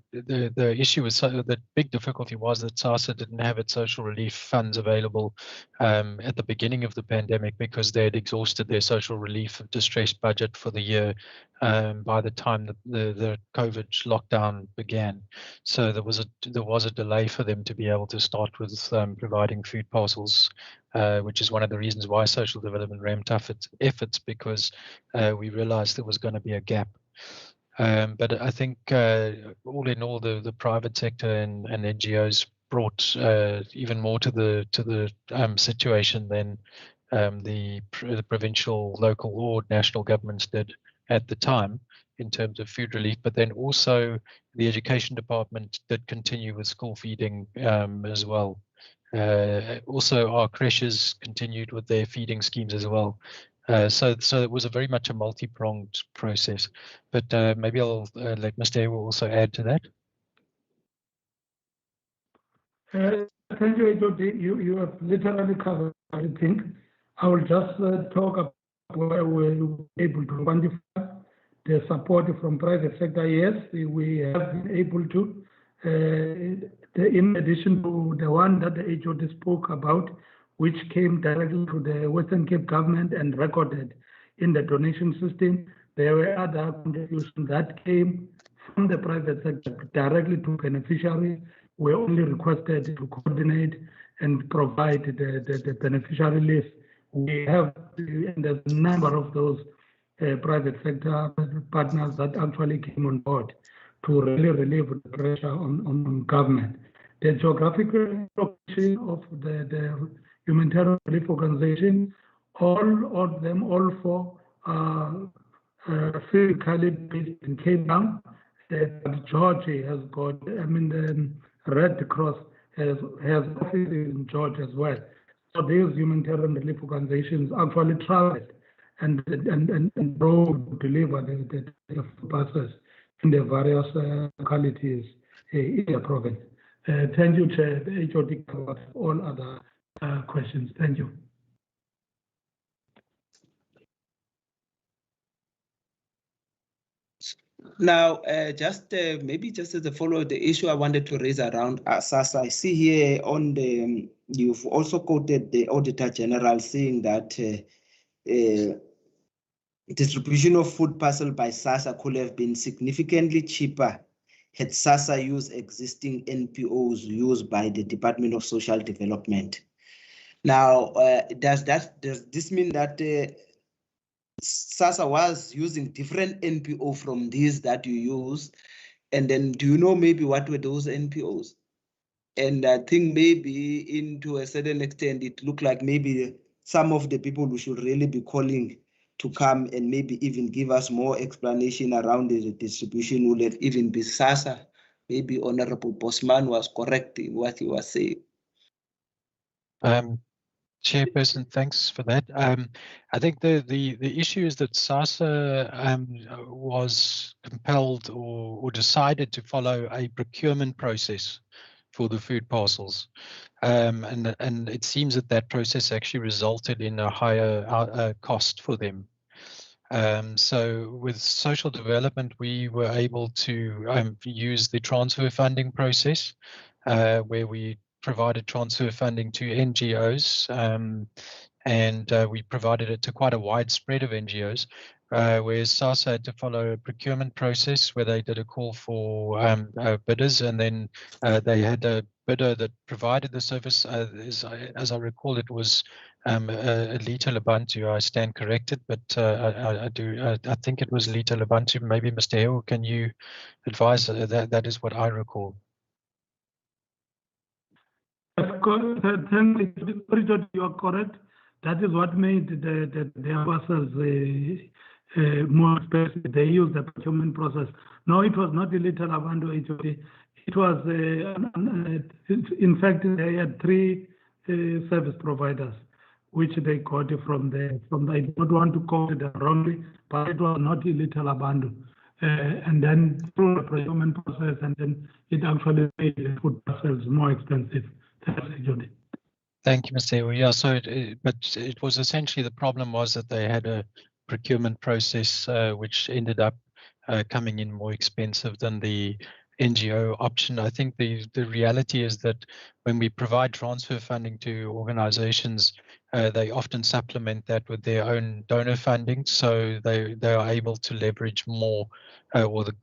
issue was the big difficulty was that SASA didn't have its social relief funds available at the beginning of the pandemic, because they had exhausted their social relief distressed budget for the year by the time the COVID lockdown began. So there was a delay for them to be able to start with providing food parcels, which is one of the reasons why social development ramped up its efforts, because we realized there was going to be a gap. But I think all in all, the private sector and NGOs brought even more to the situation than the provincial, local, or national governments did at the time in terms of food relief. But then also the education department did continue with school feeding as well. Also, our creches continued with their feeding schemes as well. So it was very much a multi-pronged process. But maybe I'll let Mr. Ewa also add to that. Thank you, Ejodi. You have literally covered everything. I will just talk about where we were able to quantify the support from private sector. Yes, we have been able to. In addition to the one that the Ejodi spoke about, which came directly to the Western Cape government and recorded in the donation system, there were other contributions that came from the private sector directly to beneficiaries. We only requested to coordinate and provide the beneficiary list. We have, and there's a number of those private sector partners that actually came on board to really relieve the pressure on government. The geographical location of the humanitarian relief organization, all of them, all four, physically based in Cape Town. Georgia has got, the Red Cross has offices in Georgia as well. So these humanitarian relief organizations actually traveled and drove to deliver the buses in the various localities in the province. Thank you, Chair. The HOD covered all other questions. Thank you. Now, maybe just as a follow, the issue I wanted to raise around SASA. I see here on the, you've also quoted the Auditor General saying that distribution of food parcel by SASA could have been significantly cheaper had SASA used existing NPOs used by the Department of Social Development. Now, does this mean that SASA was using different NPO from these that you use? And then do you know maybe what were those NPOs? And I think maybe into a certain extent, it looked like maybe some of the people we should really be calling to come and maybe even give us more explanation around the distribution. Will it even be SASA? Maybe Honorable Bosman was correct in what he was saying. Chairperson, thanks for that. I think the issue is that SASA was compelled or decided to follow a procurement process for the food parcels. And it seems that process actually resulted in a higher cost for them. So with social development, we were able to use the transfer funding process, where we provided transfer funding to NGOs, and we provided it to quite a wide spread of NGOs, whereas SASA had to follow a procurement process where they did a call for bidders, and then they had a bidder that provided the service. As I recall, it was Lita Labantu. I stand corrected, but I think it was Lita Labantu. Maybe Mr. Hill, can you advise that is what I recall. Thank you, Richard, you are correct. That is what made the parcels more expensive. They used the procurement process. No, it was not the little Avando HOD. It was, in fact, they had 3 service providers, which they got from the. I don't want to call it wrongly, but it was not the little Avando. And then through the procurement process, and then it actually made the food parcels more expensive. Thank you, Mr. Ewa. Yeah, so but it was essentially the problem was that they had a procurement process which ended up coming in more expensive than the NGO option. I think the reality is that when we provide transfer funding to organizations, they often supplement that with their own donor funding, so they are able to leverage more,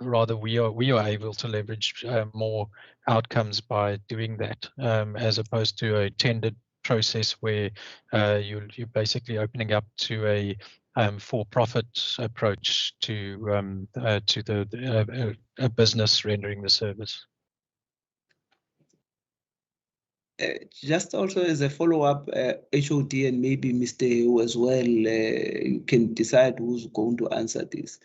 rather we are able to leverage more outcomes by doing that, as opposed to a tendered process where you're basically opening up to a for-profit approach to a business rendering the service. Just also as a follow-up, HOD and maybe Mr. Hu as well, you can decide who's going to answer this.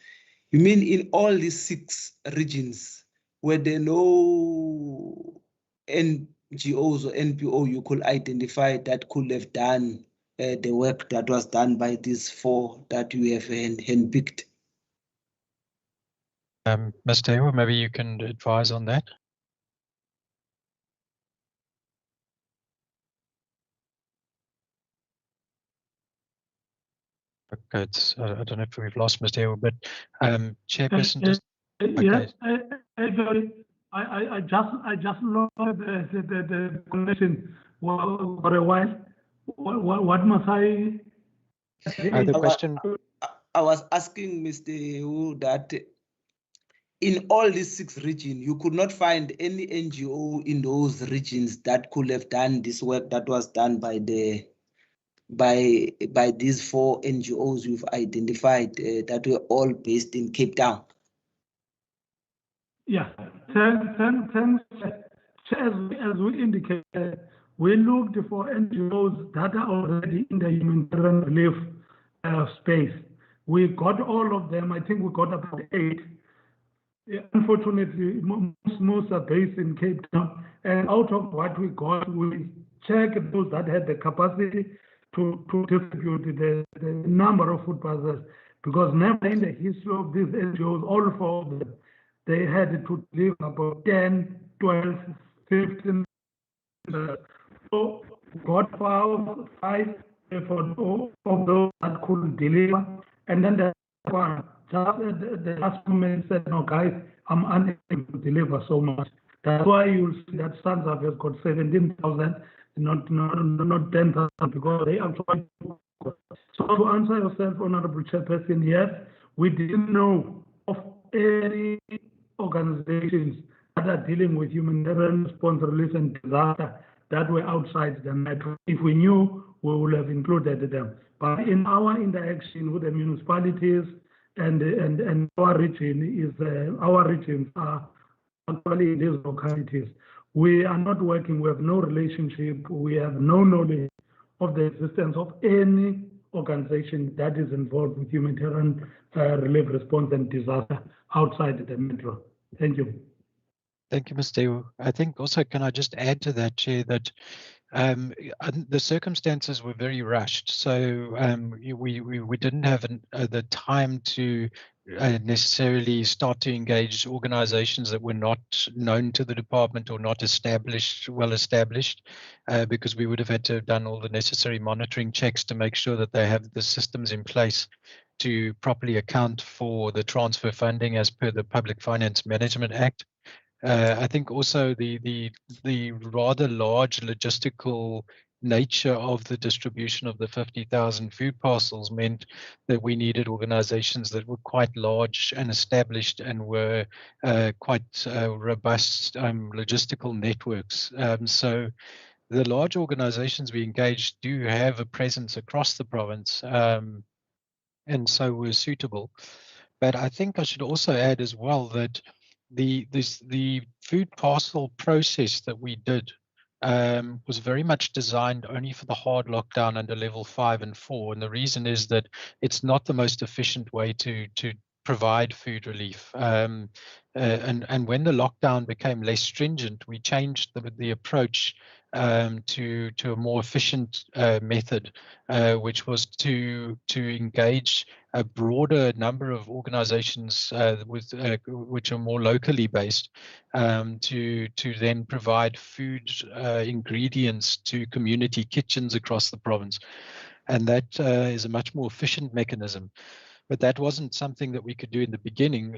You mean in all these 6 regions, were there no NGOs or NPO you could identify that could have done the work that was done by these 4 that you have handpicked? Mr. Hu, maybe you can advise on that. Okay, I don't know if we've lost Mr. Hu, but Chairperson, just okay. Yes, actually, I just lost the connection for a while. What must I? The question. I was asking Mr. Hu that in all these 6 regions, you could not find any NGO in those regions that could have done this work that was done by these 4 NGOs you've identified that were all based in Cape Town. Yeah, thanks. As we indicated, we looked for NGOs that are already in the humanitarian relief space. We got all of them. I think we got about 8. Unfortunately, most are based in Cape Town. And out of what we got, we checked those that had the capacity to distribute the number of food parcels. Because never in the history of these NGOs, all 4 of them, they had to live about 10, 12, 15. So got 5 of those that could deliver. And then the one, just the last moment said, no, guys, I'm unable to deliver so much. That's why you'll see that SANZAF has got 17,000, not 10,000, because they actually. So to answer yourself, Honorable Chairperson, yes, we didn't know of any organizations that are dealing with humanitarian response, relief, and disaster that were outside the metro. If we knew, we would have included them. But in our interaction with the municipalities and our regions are actually in these localities. We are not working, we have no relationship, we have no knowledge of the existence of any organization that is involved with humanitarian relief response and disaster outside the metro. Thank you. Thank you, Mr. Hu. I think also, can I just add to that, Chair, that the circumstances were very rushed. So we didn't have the time to necessarily start to engage organizations that were not known to the department or not well established, because we would have had to have done all the necessary monitoring checks to make sure that they have the systems in place to properly account for the transfer funding as per the Public Finance Management Act. I think also the rather large logistical nature of the distribution of the 50,000 food parcels meant that we needed organizations that were quite large and established and were quite robust logistical networks. So the large organizations we engaged do have a presence across the province, and so were suitable. But I think I should also add as well that the food parcel process that we did was very much designed only for the hard lockdown under level 5 and 4. And the reason is that it's not the most efficient way to provide food relief. And when the lockdown became less stringent, we changed the approach to a more efficient method, which was to engage a broader number of organizations which are more locally based, to then provide food ingredients to community kitchens across the province. And that is a much more efficient mechanism. But that wasn't something that we could do in the beginning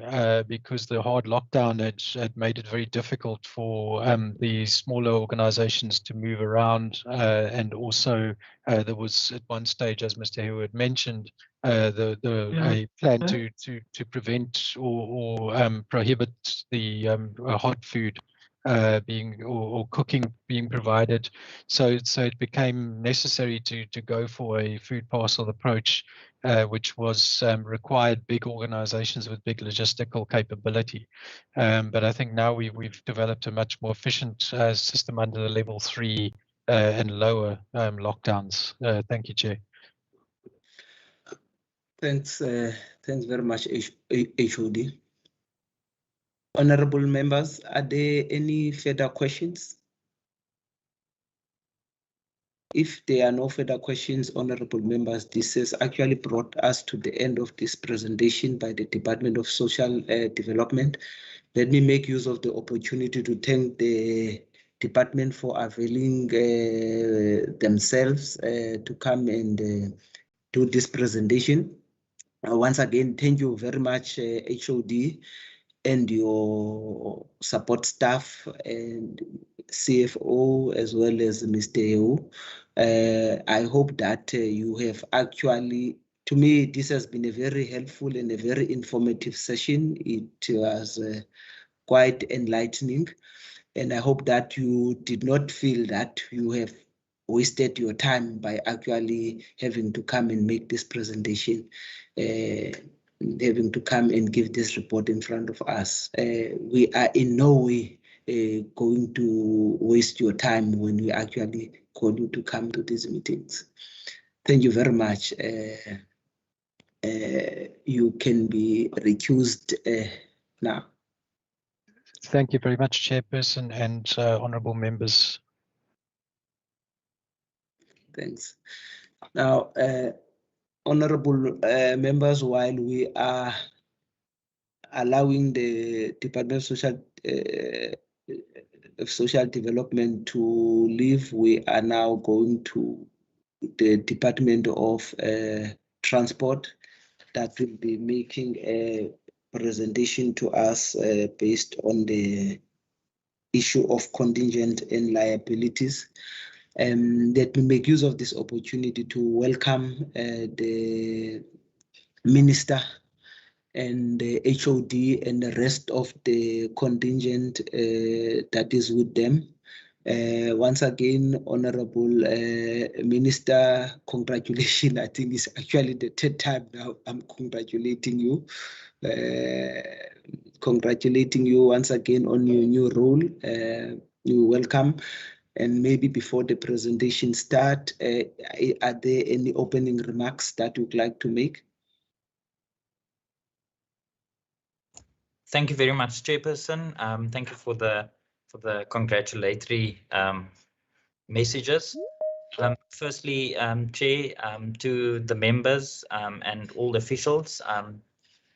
because the hard lockdown had made it very difficult for the smaller organizations to move around. And also there was at one stage, as Mr. Hayward mentioned, a plan to prevent or prohibit the hot food being or cooking being provided. So it became necessary to go for a food parcel approach, which was required big organizations with big logistical capability. But I think now we've developed a much more efficient system under the level 3 and lower lockdowns. Thank you, Chair. Thanks very much, HOD. Honorable members, are there any further questions? If there are no further questions, honorable members, this has actually brought us to the end of this presentation by the Department of Social Development. Let me make use of the opportunity to thank the department for availing themselves to come and do this presentation. Once again, thank you very much, HOD and your support staff and CFO, as well as Mr. EU. I hope that you have actually, to me, this has been a very helpful and a very informative session. It was quite enlightening. And I hope that you did not feel that you have wasted your time by actually having to come and make this presentation, having to come and give this report in front of us. We are in no way going to waste your time when we actually call you to come to these meetings. Thank you very much. You can be recused now. Thank you very much, Chairperson and honourable members. Thanks. Now, honourable members, while we are allowing the Department of Social Development to leave, we are now going to the Department of Transport that will be making a presentation to us based on the issue of contingent and liabilities. Let me make use of this opportunity to welcome the Minister and the HOD and the rest of the contingent that is with them. Once again, Honorable Minister, congratulations. I think it's actually the third time now I'm congratulating you. Congratulating you once again on your new role. You're welcome. And maybe before the presentation start, are there any opening remarks that you'd like to make? Thank you very much, Chairperson. Thank you for the congratulatory messages. Firstly, Chair, to the members and all the officials,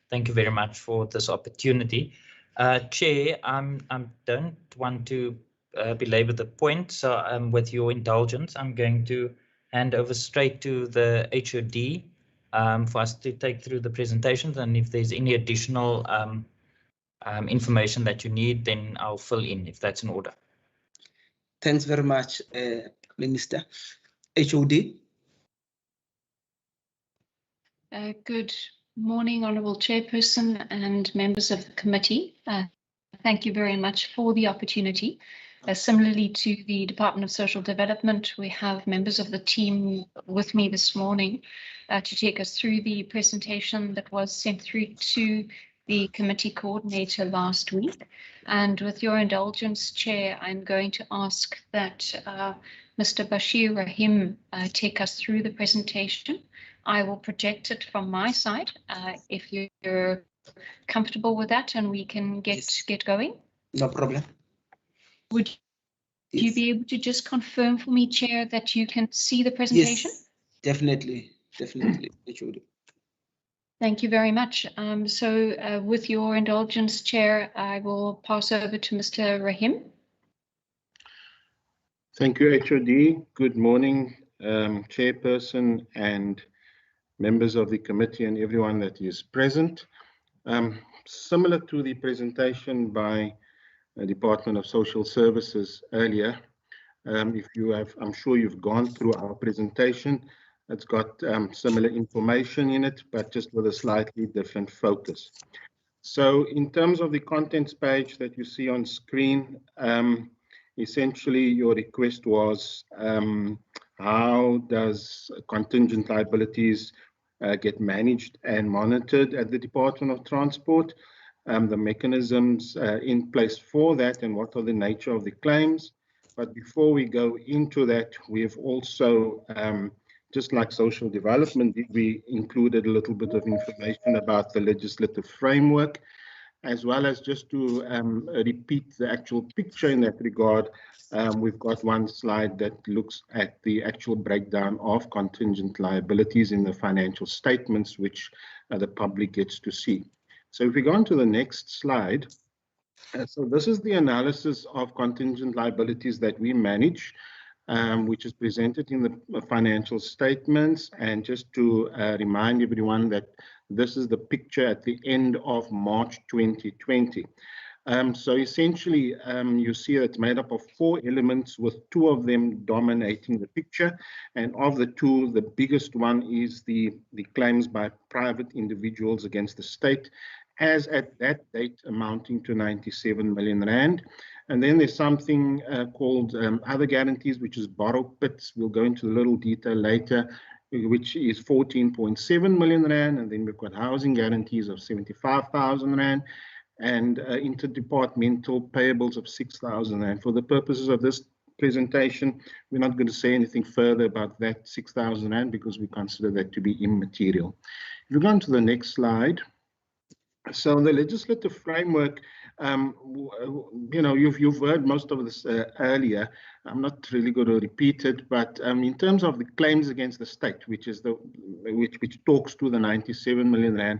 thank you very much for this opportunity. Chair, I don't want to belabor the point, so with your indulgence, I'm going to hand over straight to the HOD for us to take through the presentations, and if there's any additional information that you need, then I'll fill in if that's in order. Thanks very much, Minister. HOD. Good morning, Honourable Chairperson and members of the committee. Thank you very much for the opportunity Similarly to the Department of Social Development, we have members of the team with me this morning to take us through the presentation that was sent through to the committee coordinator last week. And with your indulgence, Chair, I'm going to ask that Mr. Bashir Rahim take us through the presentation. I will project it from my side if you're comfortable with that and we can get going. No problem. Would you be able to just confirm for me, Chair, that you can see the presentation? Yes, definitely, definitely. It should. Thank you very much. So with your indulgence, Chair, I will pass over to Mr. Rahim. Thank you, HOD. Good morning, Chairperson and members of the committee and everyone that is present. Similar to the presentation by the Department of Social Services earlier, if you have, I'm sure you've gone through our presentation. It's got similar information in it, but just with a slightly different focus. So in terms of the contents page that you see on screen, essentially your request was how does contingent liabilities get managed and monitored at the Department of Transport, the mechanisms in place for that, and what are the nature of the claims. But before we go into that, we have also, just like social development, we included a little bit of information about the legislative framework, as well as just to repeat the actual picture in that regard. We've got one slide that looks at the actual breakdown of contingent liabilities in the financial statements, which the public gets to see. So if we go on to the next slide, so this is the analysis of contingent liabilities that we manage, which is presented in the financial statements. And just to remind everyone that this is the picture at the end of March 2020. So essentially, you see that it's made up of 4 elements, with 2 of them dominating the picture. And of the 2, the biggest one is the claims by private individuals against the state, as at that date amounting to 97 million rand. And then there's something called other guarantees, which is borrow pits. We'll go into a little detail later, which is 14.7 million rand. And then we've got housing guarantees of 75,000 rand and interdepartmental payables of 6,000 rand. For the purposes of this presentation, we're not going to say anything further about that 6,000 rand because we consider that to be immaterial. If you go on to the next slide. So the legislative framework, you know, you've heard most of this earlier. I'm not really going to repeat it, but in terms of the claims against the state, which is which talks to the 97 million rand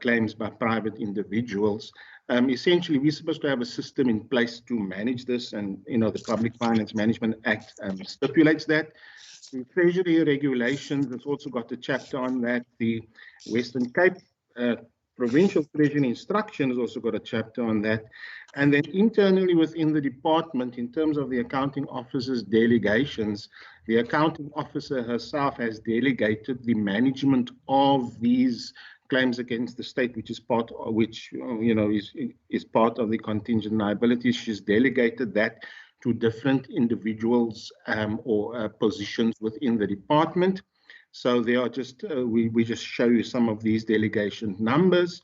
claims by private individuals, essentially we're supposed to have a system in place to manage this, and you know the Public Finance Management Act stipulates that. The Treasury regulations, it's also got a chapter on that. The Western Cape Provincial Treasury Instruction has also got a chapter on that. And then internally within the department, in terms of the accounting officer's delegations, the accounting officer herself has delegated the management of these claims against the state, which is part of, you know, is part of the contingent liabilities. She's delegated that to different individuals or positions within the department. So they are just, we just show you some of these delegation numbers.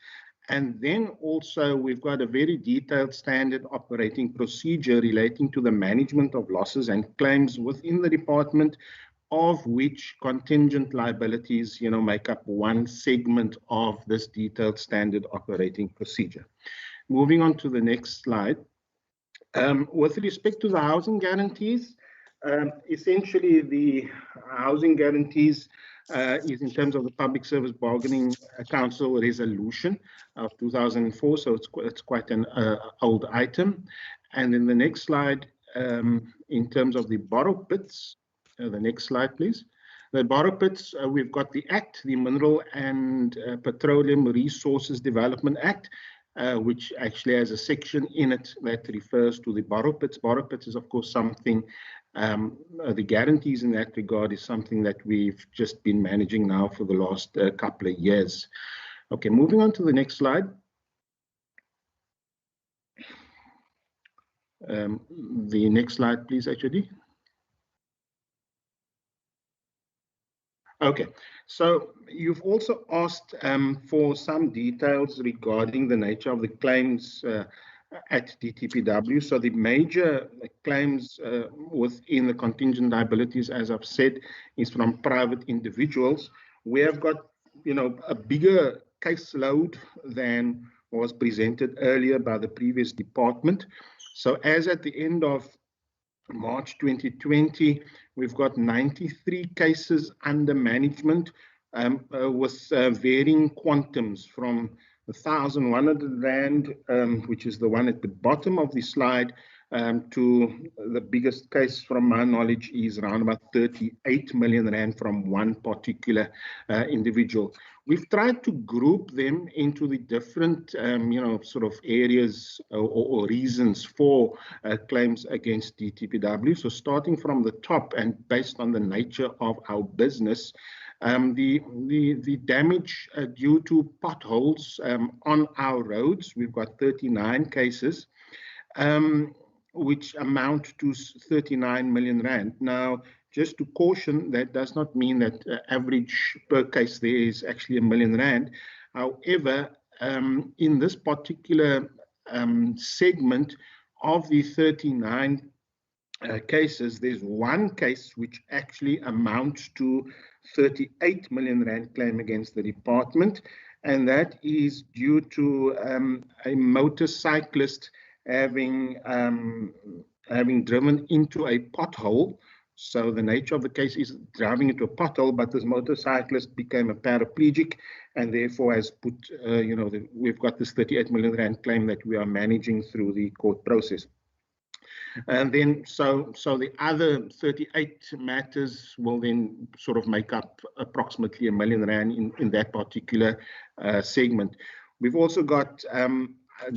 And then also we've got a very detailed standard operating procedure relating to the management of losses and claims within the department, of which contingent liabilities, you know, make up one segment of this detailed standard operating procedure. Moving on to the next slide. With respect to the housing guarantees, essentially the housing guarantees is in terms of the Public Service Bargaining Council resolution of 2004, so it's quite an old item. And then the next slide, in terms of the borrow pits, the next slide, please. The borrow pits, we've got the Act, the Mineral and Petroleum Resources Development Act, which actually has a section in it that refers to the borrow pits. Borrow pits is, of course, something, the guarantees in that regard is something that we've just been managing now for the last couple of years. Okay, moving on to the next slide. The next slide, please, HOD. Okay, so you've also asked for some details regarding the nature of the claims at DTPW. So the major claims within the contingent liabilities, as I've said, is from private individuals. We have got, a bigger caseload than was presented earlier by the previous department. So as at the end of March 2020, we've got 93 cases under management with varying quantums from 1,100 Rand, which is the one at the bottom of the slide, to the biggest case from my knowledge is around about 38 million Rand from one particular individual. We've tried to group them into the different, sort of areas or reasons for claims against DTPW. So starting from the top and based on the nature of our business, the damage due to potholes on our roads, we've got 39 cases, which amount to 39 million Rand. Now, just to caution, that does not mean that average per case there is actually R1 million. However, in this particular segment of the 39 cases, there's one case which actually amounts to 38 million Rand claim against the department, and that is due to a motorcyclist having driven into a pothole. So the nature of the case is driving into a pothole, but this motorcyclist became a paraplegic and therefore has put, we've got this 38 million Rand claim that we are managing through the court process. And then, so the other 38 matters will then sort of make up approximately R1 million in that particular segment. We've also got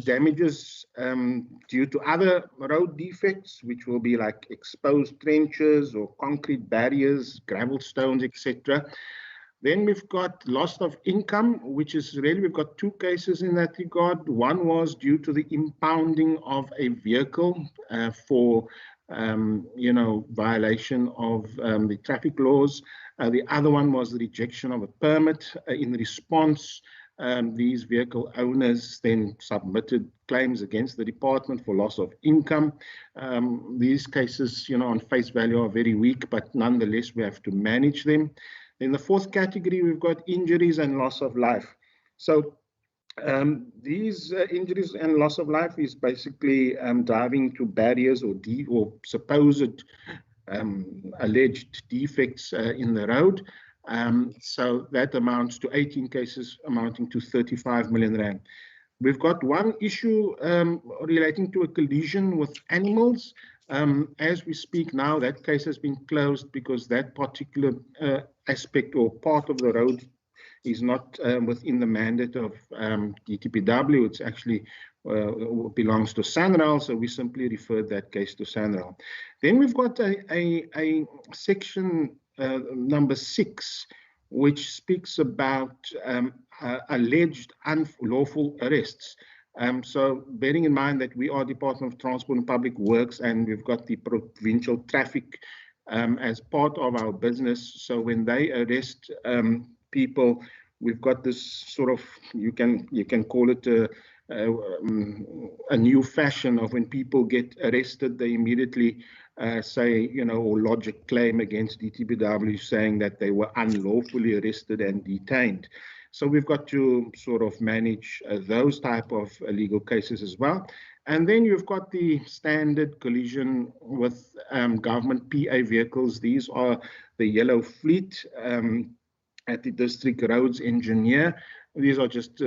damages due to other road defects, which will be like exposed trenches or concrete barriers, gravel stones, etc. Then we've got loss of income, which is really, we've got two cases in that regard. One was due to the impounding of a vehicle for, violation of the traffic laws. The other one was the rejection of a permit. In response, these vehicle owners then submitted claims against the department for loss of income. These cases, on face value are very weak, but nonetheless, we have to manage them. In the fourth category, we've got injuries and loss of life. So these injuries and loss of life is basically driving to barriers or supposed alleged defects in the road. So that amounts to 18 cases amounting to 35 million Rand. We've got one issue relating to a collision with animals. As we speak now, that case has been closed because that particular aspect or part of the road is not within the mandate of DTPW. It's actually belongs to SANRAL, so we simply referred that case to SANRAL. Then we've got a section number 6, which speaks about alleged unlawful arrests. So bearing in mind that we are Department of Transport and Public Works and we've got the provincial traffic as part of our business, so when they arrest people, we've got this sort of, you can call it a new fashion of when people get arrested, they immediately say, or lodge a claim against DTPW saying that they were unlawfully arrested and detained. So we've got to sort of manage those type of legal cases as well. And then you've got the standard collision with government PA vehicles. These are the yellow fleet at the district roads engineer. These are just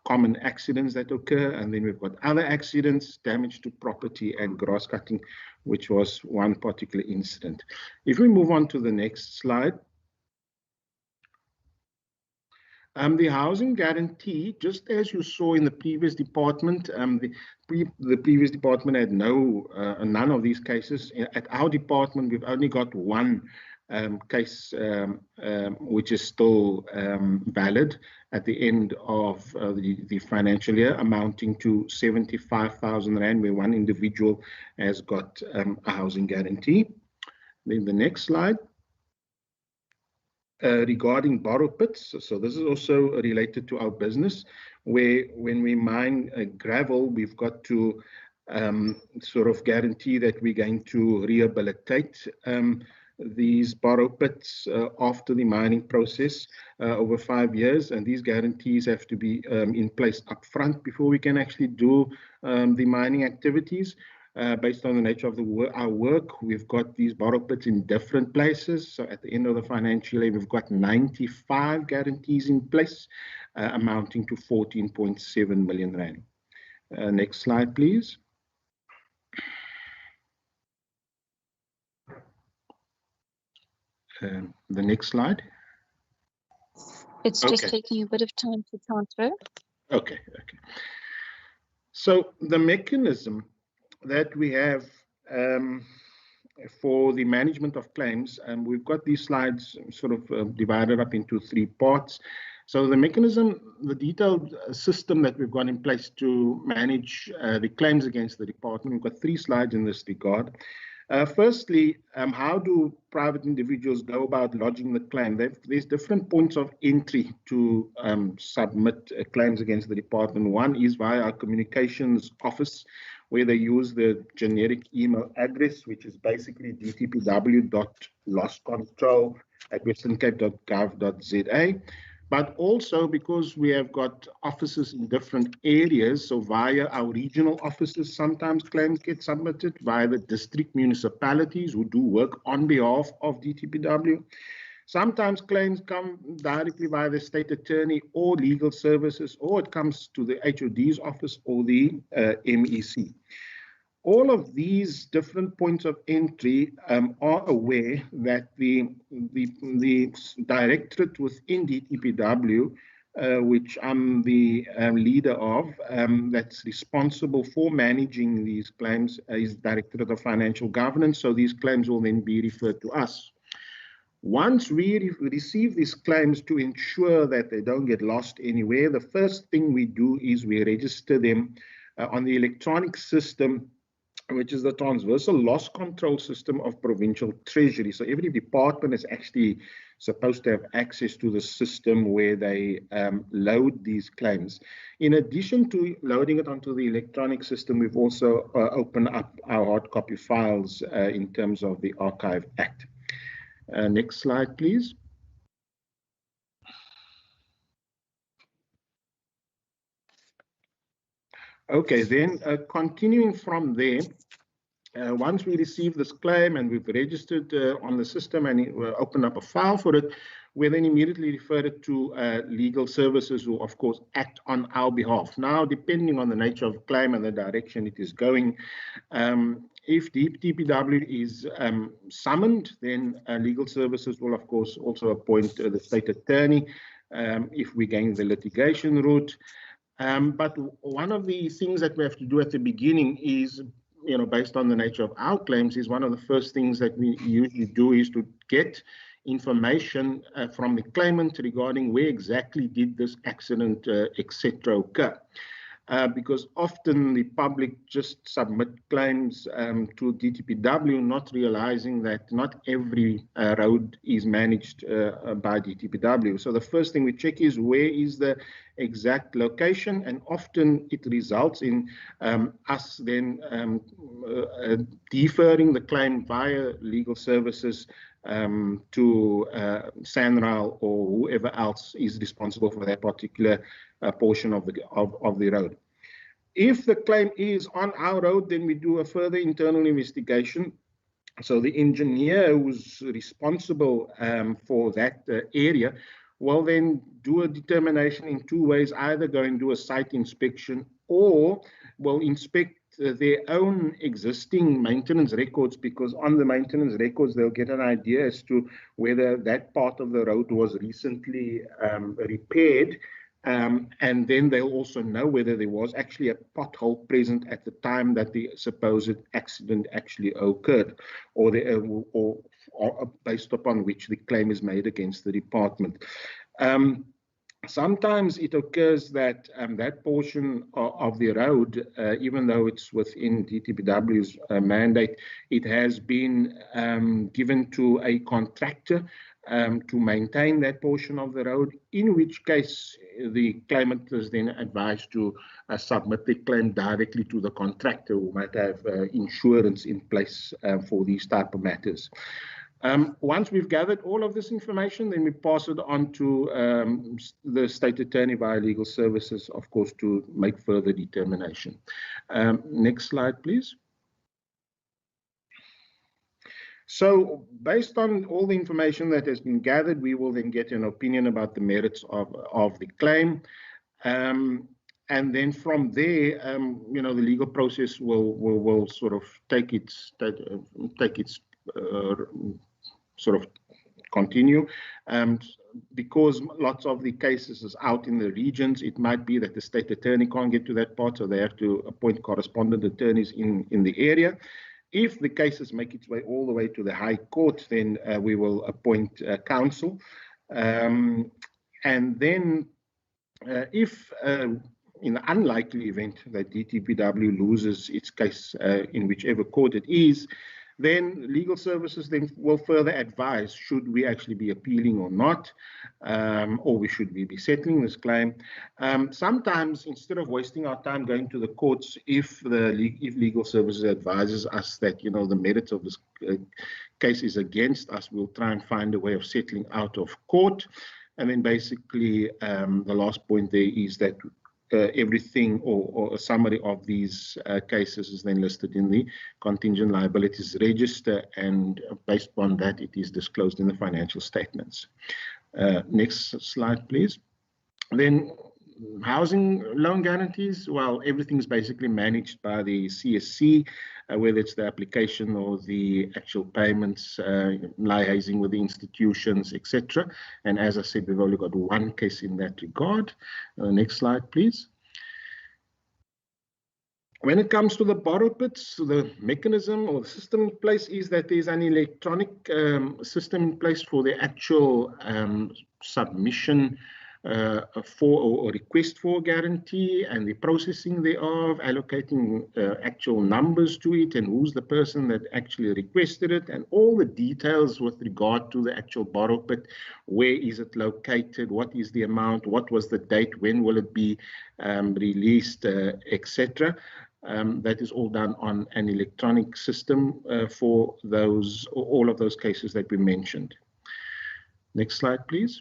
common accidents that occur. And then we've got other accidents, damage to property and grass cutting, which was one particular incident. If we move on to the next slide. The housing guarantee, just as you saw in the previous department, the previous department had none of these cases. At our department, we've only got one case which is still valid, at the end of the financial year, amounting to 75,000 Rand, where one individual has got a housing guarantee. Then the next slide. Regarding borrow pits, so this is also related to our business, where when we mine gravel, we've got to sort of guarantee that we're going to rehabilitate these borrow pits after the mining process over 5 years, and these guarantees have to be in place up front before we can actually do the mining activities. Based on the nature of our work, we've got these borrow pits in different places. So at the end of the financial year, we've got 95 guarantees in place, amounting to 14.7 million Rand. Next slide, please. The next slide. It's just taking a bit of time to transfer. Okay. So the mechanism that we have for the management of claims, and we've got these slides sort of divided up into 3 parts. So the mechanism, the detailed system that we've got in place to manage the claims against the department, we've got 3 slides in this regard. Firstly, how do private individuals go about lodging the claim? There's different points of entry to submit claims against the department. One is via our communications office, where they use the generic email address, which is basically dtpw.losscontrol@westerncape.gov.za. But also because we have got offices in different areas, so via our regional offices, sometimes claims get submitted via the district municipalities who do work on behalf of DTPW. Sometimes claims come directly via the state attorney or legal services, or it comes to the HOD's office or the MEC. All of these different points of entry are aware that the directorate within DTPW, which I'm the leader of, that's responsible for managing these claims, is Directorate of Financial Governance. So these claims will then be referred to us. Once we receive these claims, to ensure that they don't get lost anywhere, the first thing we do is we register them on the electronic system, which is the transversal loss control system of Provincial Treasury. So every department is actually supposed to have access to the system where they load these claims. In addition to loading it onto the electronic system, we've also opened up our hard copy files in terms of the Archive Act. Next slide, please. Okay, then continuing from there, once we receive this claim and we've registered on the system and open up a file for it, we then immediately refer it to legal services who, of course, act on our behalf. Now, depending on the nature of the claim and the direction it is going, if DPW is summoned, then legal services will, of course, also appoint the state attorney if we're going the litigation route. But one of the things that we have to do at the beginning is, based on the nature of our claims, is one of the first things that we usually do is to get information from the claimant regarding where exactly did this accident, etc. occur. Because often the public just submit claims to DTPW, not realizing that not every road is managed by DTPW. So the first thing we check is where is the exact location, and often it results in us then deferring the claim via legal services to SANRAL or whoever else is responsible for that particular portion of the road. If the claim is on our road, then we do a further internal investigation. So the engineer who's responsible for that area will then do a determination in 2 ways: either go and do a site inspection, or will inspect their own existing maintenance records, because on the maintenance records they'll get an idea as to whether that part of the road was recently repaired, and then they'll also know whether there was actually a pothole present at the time that the supposed accident actually occurred, or based upon which the claim is made against the department. Sometimes it occurs that that portion of the road, even though it's within DTPW's mandate, it has been given to a contractor to maintain that portion of the road, in which case the claimant is then advised to submit the claim directly to the contractor, who might have insurance in place for these type of matters. Once we've gathered all of this information, then we pass it on to the State Attorney via Legal Services, of course, to make further determination. Next slide, please. So based on all the information that has been gathered, we will then get an opinion about the merits of the claim. And then from there, you know, the legal process will sort of take its sort of continue. Because lots of the cases is out in the regions, it might be that the state attorney can't get to that part, so they have to appoint correspondent attorneys in the area. If the cases make its way all the way to the High Court, then we will appoint counsel. And then if in the unlikely event that DTPW loses its case in whichever court it is, then legal services then will further advise should we actually be appealing or not, or we should be settling this claim. Sometimes, instead of wasting our time going to the courts, if legal services advises us that, you know, the merits of this case is against us, we'll try and find a way of settling out of court. And then basically the last point there is that everything or a summary of these cases is then listed in the contingent liabilities register, and based on that it is disclosed in the financial statements. Next slide, please. Then housing loan guarantees, well, everything's basically managed by the CSC, whether it's the application or the actual payments, liaising with the institutions, etc. And as I said, we've only got one case in that regard. Next slide, please. When it comes to the borrow pits, the mechanism or the system in place is that there's an electronic system in place for the actual submission for or request for guarantee and the processing thereof, allocating actual numbers to it and who's the person that actually requested it, and all the details with regard to the actual borrow pit. Where is it located? What is the amount? What was the date? When will it be released, etc. That is all done on an electronic system for all of those cases that we mentioned. Next slide, please.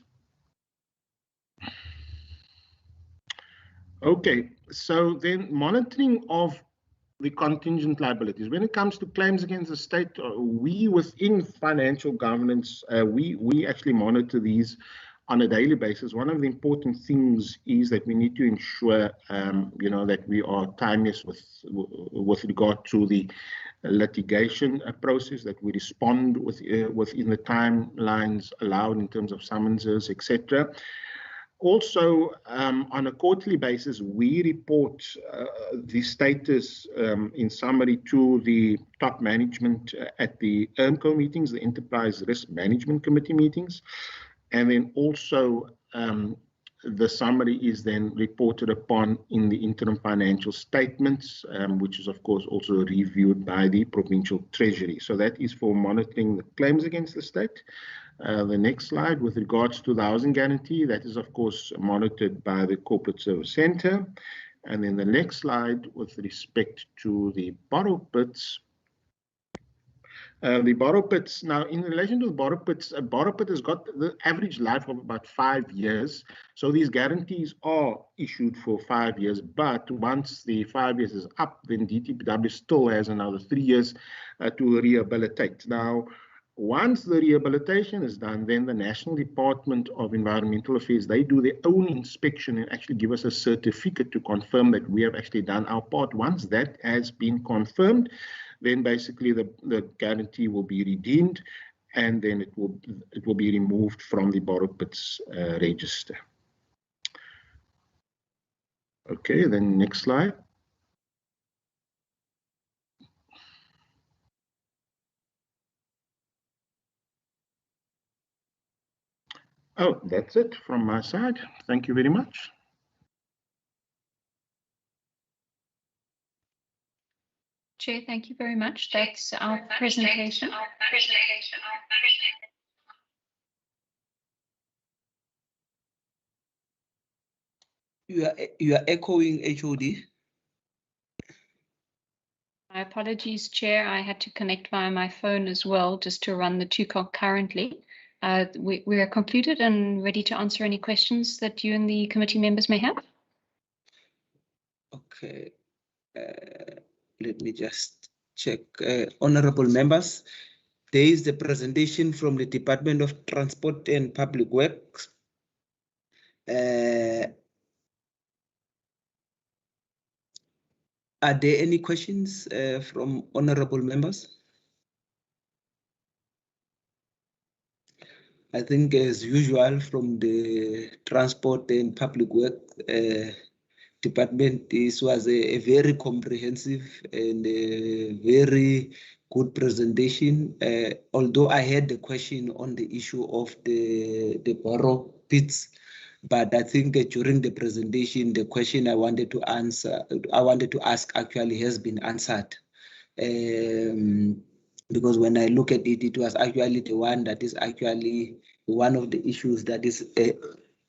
Okay, so then monitoring of the contingent liabilities. When it comes to claims against the state, we within financial governance, we actually monitor these on a daily basis. One of the important things is that we need to ensure, you know, that we are timeless with regard to the litigation process, that we respond within the timelines allowed in terms of summonses, etc. Also, on a quarterly basis, we report the status in summary to the top management at the ERMCO meetings, the Enterprise Risk Management Committee meetings. And then also the summary is then reported upon in the interim financial statements, which is of course also reviewed by the Provincial Treasury. So that is for monitoring the claims against the state. The next slide, with regards to the housing guarantee, that is of course monitored by the Corporate Service Centre. And then the next slide, with respect to the borrow pits. The borrow pits, now in relation to the borrow pits, a borrow pit has got the average life of about 5 years. So these guarantees are issued for 5 years, but once the 5 years is up, then DTPW still has another 3 years to rehabilitate. Now, once the rehabilitation is done, then the National Department of Environmental Affairs, they do their own inspection and actually give us a certificate to confirm that we have actually done our part. Once that has been confirmed, then basically the guarantee will be redeemed, and then it will be removed from the borrow pits register. Okay, then next slide. Oh, that's it from my side. Thank you very much. Chair, thank you very much. That's our presentation. You are echoing, HOD. My apologies, Chair. I had to connect via my phone as well, just to run the two concurrently. We are concluded and ready to answer any questions that you and the committee members may have. Okay. Let me just check. Honorable members, there is the presentation from the Department of Transport and Public Works. Are there any questions from honorable members? I think as usual from the Transport and Public Work Department, this was a very comprehensive and a very good presentation. Although I had a question on the issue of the borrow pits, but I think during the presentation, the question I wanted to ask actually has been answered. Because when I look at it, it was actually the one that is actually one of the issues that is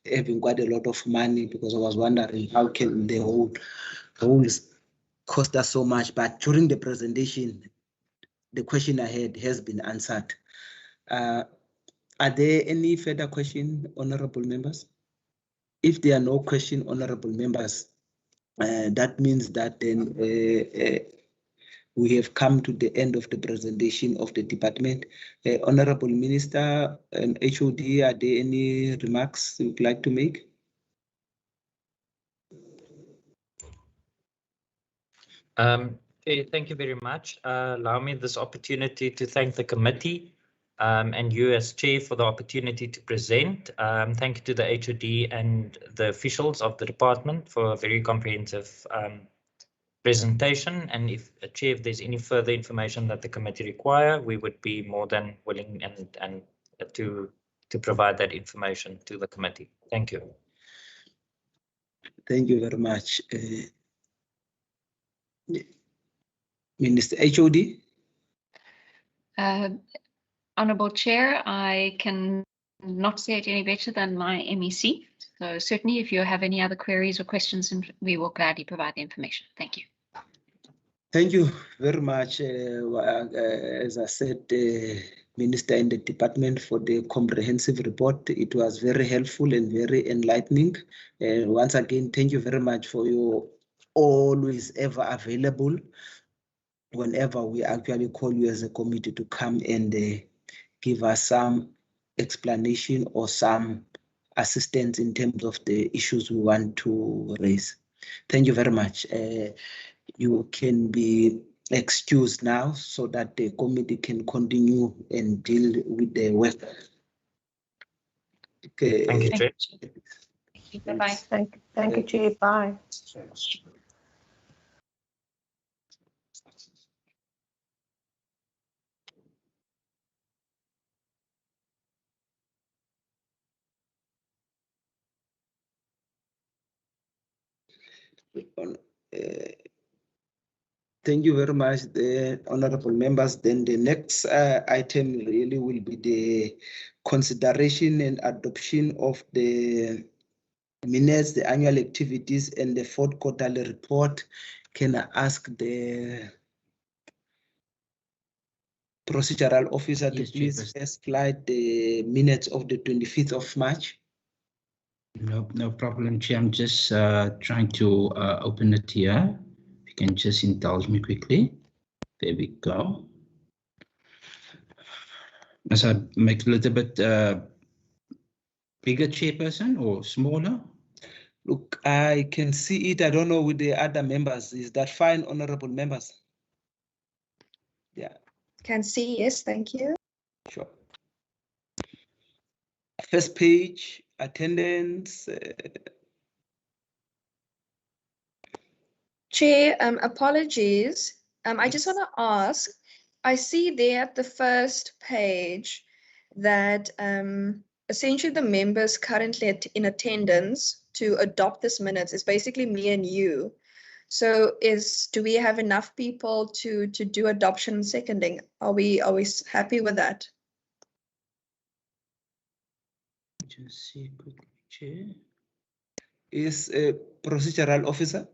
having quite a lot of money, because I was wondering how can the whole cost us so much. But during the presentation, the question I had has been answered. Are there any further questions, honorable members? If there are no questions, honorable members, that means that then we have come to the end of the presentation of the department. Honorable Minister and HOD, are there any remarks you would like to make? Thank you very much. Allow me this opportunity to thank the committee and you as chair for the opportunity to present. Thank you to the HOD and the officials of the department for a very comprehensive presentation. And if chair, if there's any further information that the committee require, we would be more than willing and to provide that information to the committee. Thank you. Thank you very much. Minister HOD. Honourable Chair, I can not say it any better than my MEC. So certainly if you have any other queries or questions, we will gladly provide the information. Thank you. Thank you very much. As I said, Minister and the department for the comprehensive report. It was very helpful and very enlightening. Once again, thank you very much for your always ever available whenever we actually call you as a committee to come and give us some explanation or some assistance in terms of the issues we want to raise. Thank you very much. You can be excused now so that the committee can continue and deal with the work. Okay. Thank you, Chair. Thank you. Bye-bye. Thank you, Chair. Bye. Thank you very much, the honorable members. Then the next item really will be the consideration and adoption of the minutes, the annual activities, and the fourth quarterly report. Can I ask the procedural officer to please first slide the minutes of the 25th of March? No problem, Chair. I'm just trying to open it here. If you can just indulge me quickly. There we go. Must I make it a little bit bigger, Chairperson, or smaller? Look, I can see it. I don't know with the other members. Is that fine, honorable members? Yeah. Can see, yes, thank you. Sure. First page, attendance. Chair, apologies. I just want to ask, I see there at the first page that essentially the members currently in attendance to adopt this minutes is basically me and you. So do we have enough people to do adoption and seconding? Are we happy with that? Just see quickly, Chair. Is a procedural officer?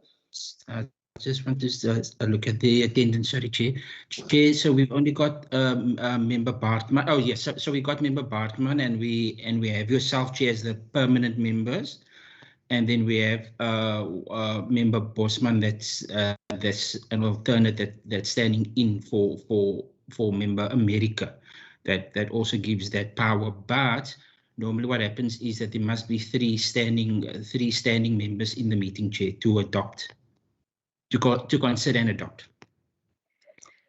I just want to look at the attendance, sorry, Chair. Chair, so we've only got Member Bartman. Oh yes, so we got Member Bartman, and we have yourself, Chair, as the permanent members, and then we have Member Bosman. That's an alternate that's standing in for Member America. That also gives that power, but normally what happens is that there must be three standing members in the meeting, Chair, to adopt. To consider and adopt.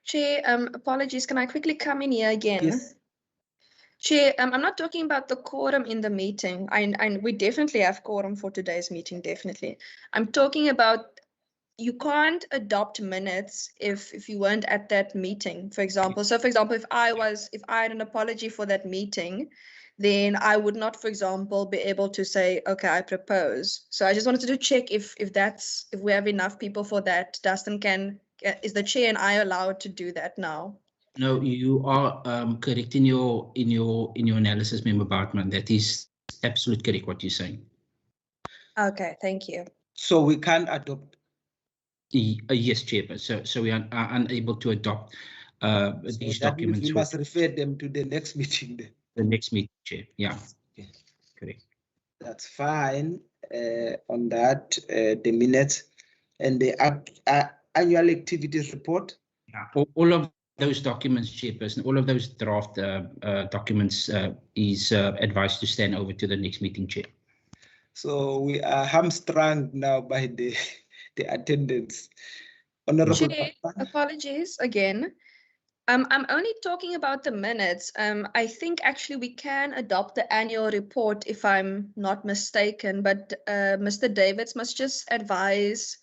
Chair, apologies, can I quickly come in here again? Yes. Chair, I'm not talking about the quorum in the meeting. We definitely have quorum for today's meeting, definitely. I'm talking about you can't adopt minutes if you weren't at that meeting, for example. So for example, if I had an apology for that meeting, then I would not, for example, be able to say, okay, I propose. So I just wanted to check if we have enough people for that. Dustin, is the chair and I allowed to do that now? No, you are correct in your analysis, Member Bartman. That is absolutely correct what you're saying. Okay, thank you. So we can't adopt. Yes, Chair. So we are unable to adopt these documents. We must refer them to the next meeting then. The next meeting, Chair. Yeah. Okay. Correct. That's fine. On that, the minutes and the annual activities report. Yeah. All of those documents, Chairperson, all of those draft documents is advised to stand over to the next meeting, Chair. So we are hamstrung now by the attendance. Honorable Chair, apologies again. I'm only talking about the minutes. I think actually we can adopt the annual report if I'm not mistaken, but Mr. Davids must just advise,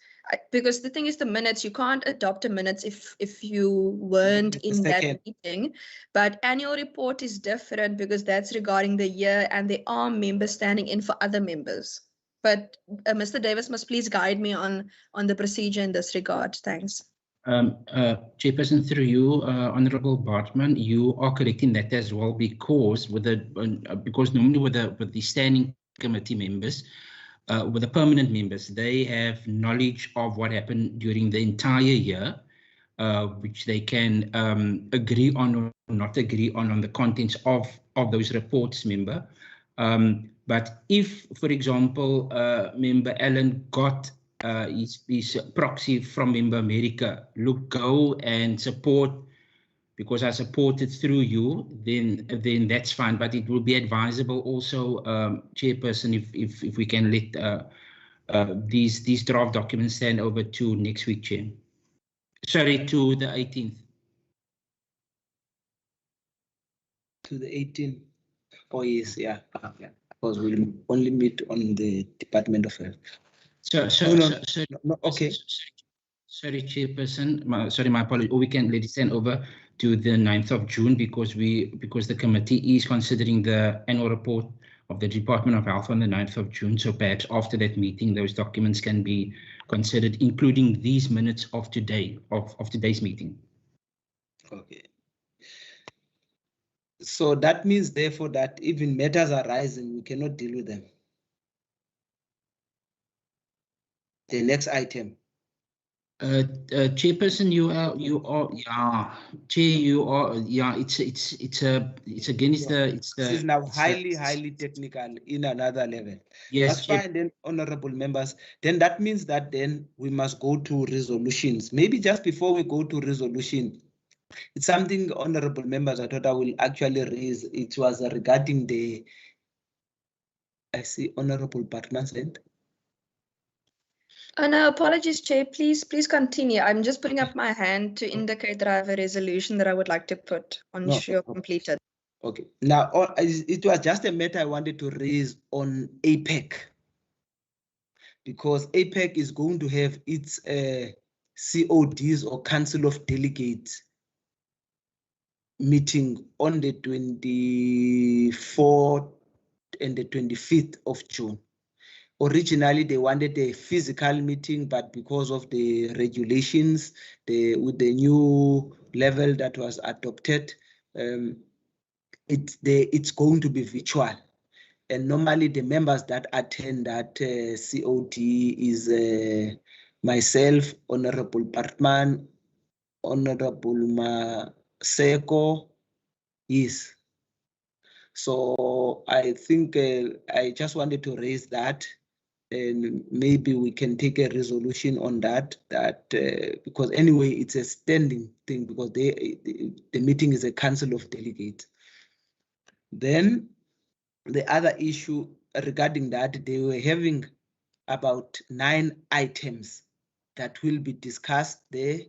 because the thing is the minutes, you can't adopt the minutes if you weren't in that meeting, but annual report is different because that's regarding the year and there are members standing in for other members. But Mr. Davis must please guide me on the procedure in this regard. Thanks. Chairperson, through you, Honourable Bartman, you are correct in that as well, because normally with the standing committee members, with the permanent members, they have knowledge of what happened during the entire year, which they can agree on or not agree on the contents of those reports, member. But if, for example, Member Allen got his proxy from Member America, go and support, because I supported through you, then that's fine. But it will be advisable also, Chairperson, if we can let these draft documents stand over to next week, Chair. Sorry, to the 18th. To the 18th. Oh yes, yeah. Because we'll only meet on the Department of Health. Okay. Sorry, Chairperson. My apologies. Or we can let it stand over to the 9th of June because the committee is considering the annual report of the Department of Health on the 9th of June. So perhaps after that meeting, those documents can be considered, including these minutes of today, of today's meeting. Okay. So that means, therefore, that even matters arising, we cannot deal with them. The next item. Chairperson, This is now highly technical in another level. Yes, that's fine then, honorable members. Then that means that then we must go to resolutions. Maybe just before we go to resolution, it's something, honorable members, I thought I will actually raise. It was regarding the, I see Honorable Bartman said. No, apologies, Chair. Please continue. I'm just putting up my hand to indicate that I have a resolution that I would like to put on issue completed. Okay. Now, it was just a matter I wanted to raise on APEC, because APEC is going to have its CODs or Council of Delegates meeting on the 24th and the 25th of June. Originally, they wanted a physical meeting, but because of the regulations, with the new level that was adopted, it's going to be virtual. And normally the members that attend that COT is myself, Honorable Bartman, Honorable Maseko, yes. So I think I just wanted to raise that, and maybe we can take a resolution on that, because anyway, it's a standing thing, because the meeting is a council of delegates. Then the other issue regarding that, they were having about 9 items that will be discussed there,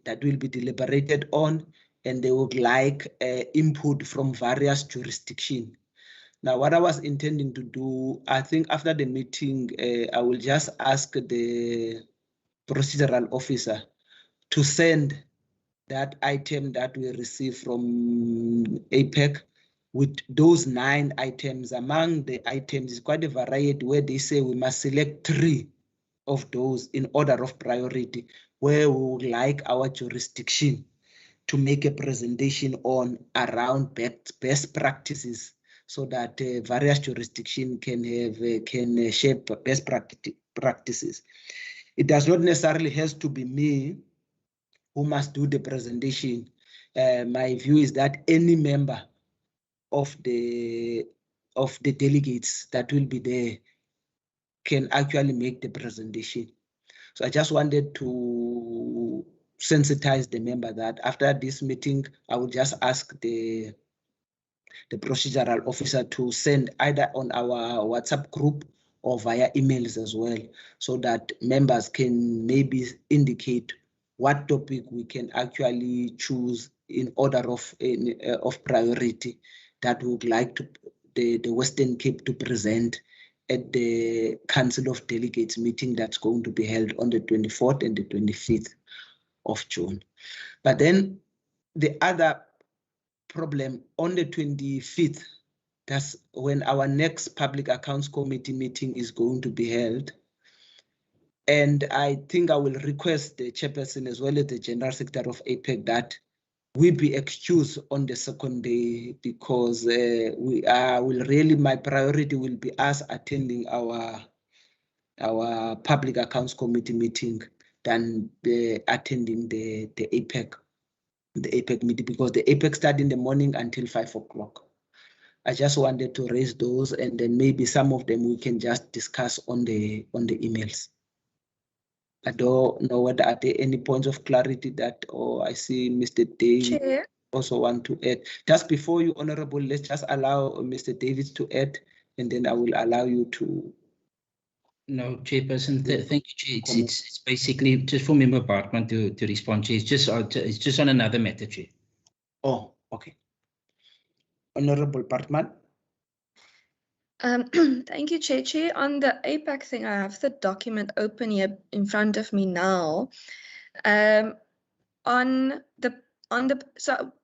that will be deliberated on, and they would like input from various jurisdictions. Now, what I was intending to do, I think after the meeting, I will just ask the procedural officer to send that item that we received from APEC with those 9 items. Among the items is quite a variety where they say we must select 3 of those in order of priority, where we would like our jurisdiction to make a presentation on around best practices, so that various jurisdictions can shape best practices. It does not necessarily have to be me who must do the presentation. My view is that any member of the delegates that will be there can actually make the presentation. So I just wanted to sensitize the member that after this meeting, I will just ask the procedural officer to send either on our WhatsApp group or via emails as well, so that members can maybe indicate what topic we can actually choose in order of priority that we would like to the Western Cape to present at the Council of Delegates meeting that's going to be held on the 24th and the 25th of June. But then the other problem, on the 25th, that's when our next Public Accounts Committee meeting is going to be held. And I think I will request the chairperson as well as the General Secretary of APEC that we be excused on the second day, because my priority will be us attending our Public Accounts Committee meeting than attending the APEC meeting, because the APEC start in the morning until 5 o'clock. I just wanted to raise those, and then maybe some of them we can just discuss on the emails. I don't know whether are there any points of clarity that, or I see Mr. David Chair. Also want to add. Just before you, Honorable, let's just allow Mr. Davids to add, and then I will allow you to. No, Chairperson, thank you, Chair. It's basically just for Member Bartman to respond, Chair. It's just on another matter, Chair. Oh, okay. Honorable Bartman. Thank you, Cheche. On the APAC thing, I have the document open here in front of me now. So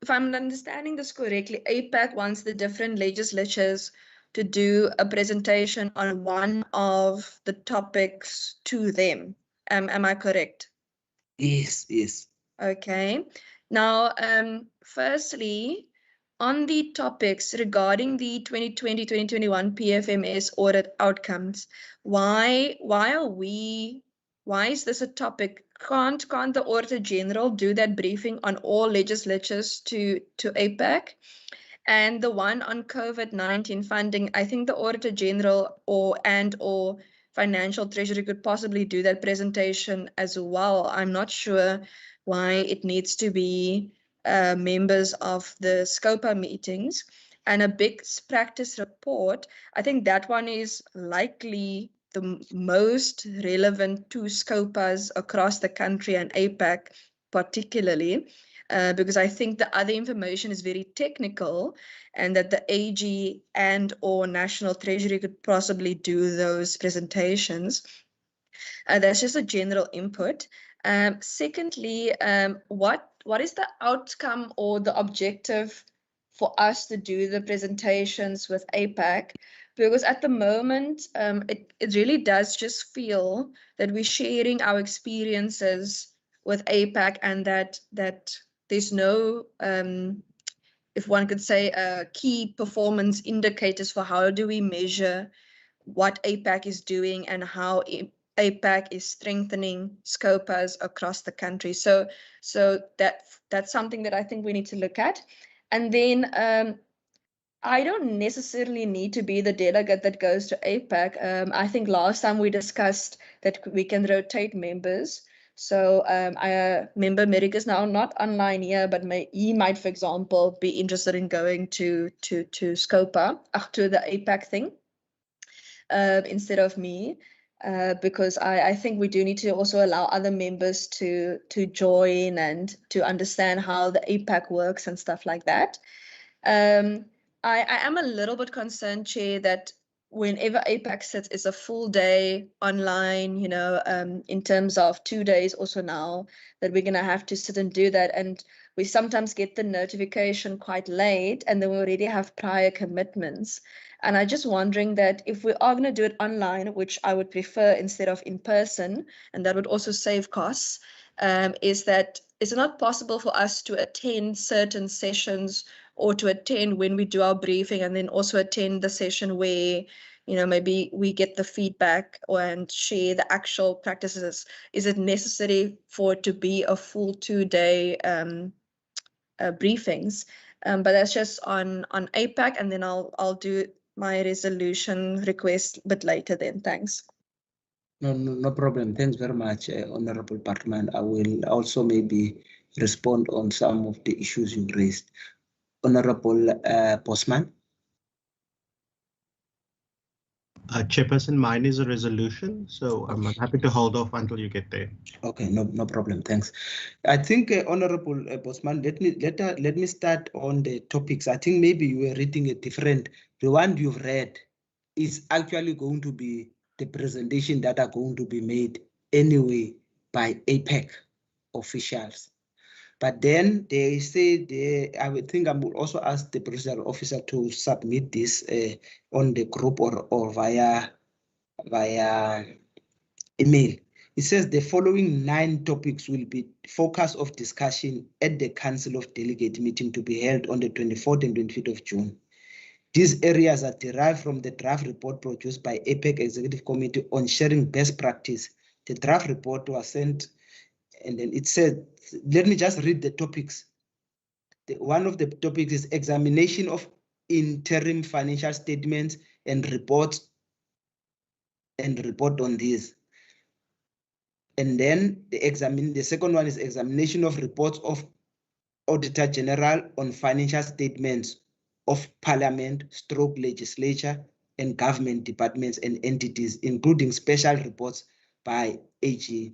if I'm understanding this correctly, APAC wants the different legislatures to do a presentation on one of the topics to them. Am I correct? Yes, yes. Okay. Now, firstly, on the topics regarding the 2020-2021 PFMS audit outcomes, why is this a topic? Can't the Auditor General do that briefing on all legislatures to APAC? And the one on COVID-19 funding, I think the Auditor General or Financial Treasury could possibly do that presentation as well. I'm not sure why it needs to be members of the SCOPA meetings. And a big practice report, I think that one is likely the most relevant to SCOPAs across the country and APAC particularly, because I think the other information is very technical, and that the AG and or National Treasury could possibly do those presentations. That's just a general input. Secondly, what is the outcome or the objective for us to do the presentations with APAC? because at the moment, it really does just feel that we're sharing our experiences with APAC, and that there's no, if one could say, key performance indicators for how do we measure what APAC is doing and how APAC is strengthening SCOPAs across the country. So that's something that I think we need to look at. And then I don't necessarily need to be the delegate that goes to APAC. I think last time we discussed that we can rotate members. So I member Merrick is now not online here, but he might, for example, be interested in going to SCOPA, to the APAC thing, instead of me. Because I think we do need to also allow other members to join and to understand how the APAC works and stuff like that. I am a little bit concerned, Chair, that whenever APAC sits, it's a full day online, you know, in terms of 2 days also now, that we're going to have to sit and do that. And we sometimes get the notification quite late, and then we already have prior commitments. And I'm just wondering that if we are going to do it online, which I would prefer instead of in person, and that would also save costs, is it not possible for us to attend certain sessions or to attend when we do our briefing, and then also attend the session where, you know, maybe we get the feedback and share the actual practices? Is it necessary for it to be a full 2-day briefings? But that's just on APAC, and then I'll do my resolution request a bit later then. Thanks. No problem. Thanks very much, Honorable Bartman. I will also maybe respond on some of the issues you raised. Honorable Postman. Chairperson, mine is a resolution, so I'm happy to hold off until you get there. Okay, no problem. Thanks. I think, Honorable Postman, let me start on the topics. I think maybe you were reading a different. The one you've read is actually going to be the presentation that are going to be made anyway by APAC officials. But then they say I would think I will also ask the provincial officer to submit this on the group or via email. It says the following 9 topics will be focus of discussion at the Council of Delegate meeting to be held on the 24th and 25th of June. These areas are derived from the draft report produced by APAC Executive Committee on sharing best practice. The draft report was sent, and then it said, let me just read the topics. One of the topics is examination of interim financial statements and reports, and report on these. And then the second one is examination of reports of Auditor General on financial statements of Parliament, legislature, and government departments and entities, including special reports by AG.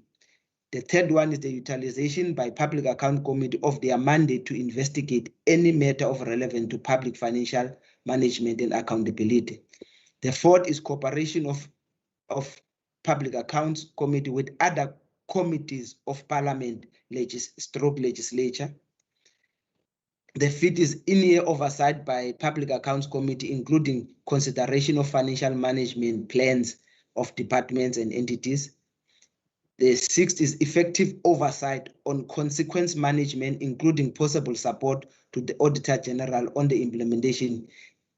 The third one is the utilization by Public Account Committee of their mandate to investigate any matter of relevance to public financial management and accountability. The fourth is cooperation of Public Accounts Committee with other committees of Parliament, legislature. The fifth is in-year oversight by Public Accounts Committee, including consideration of financial management plans of departments and entities. The sixth is effective oversight on consequence management, including possible support to the Auditor General on the implementation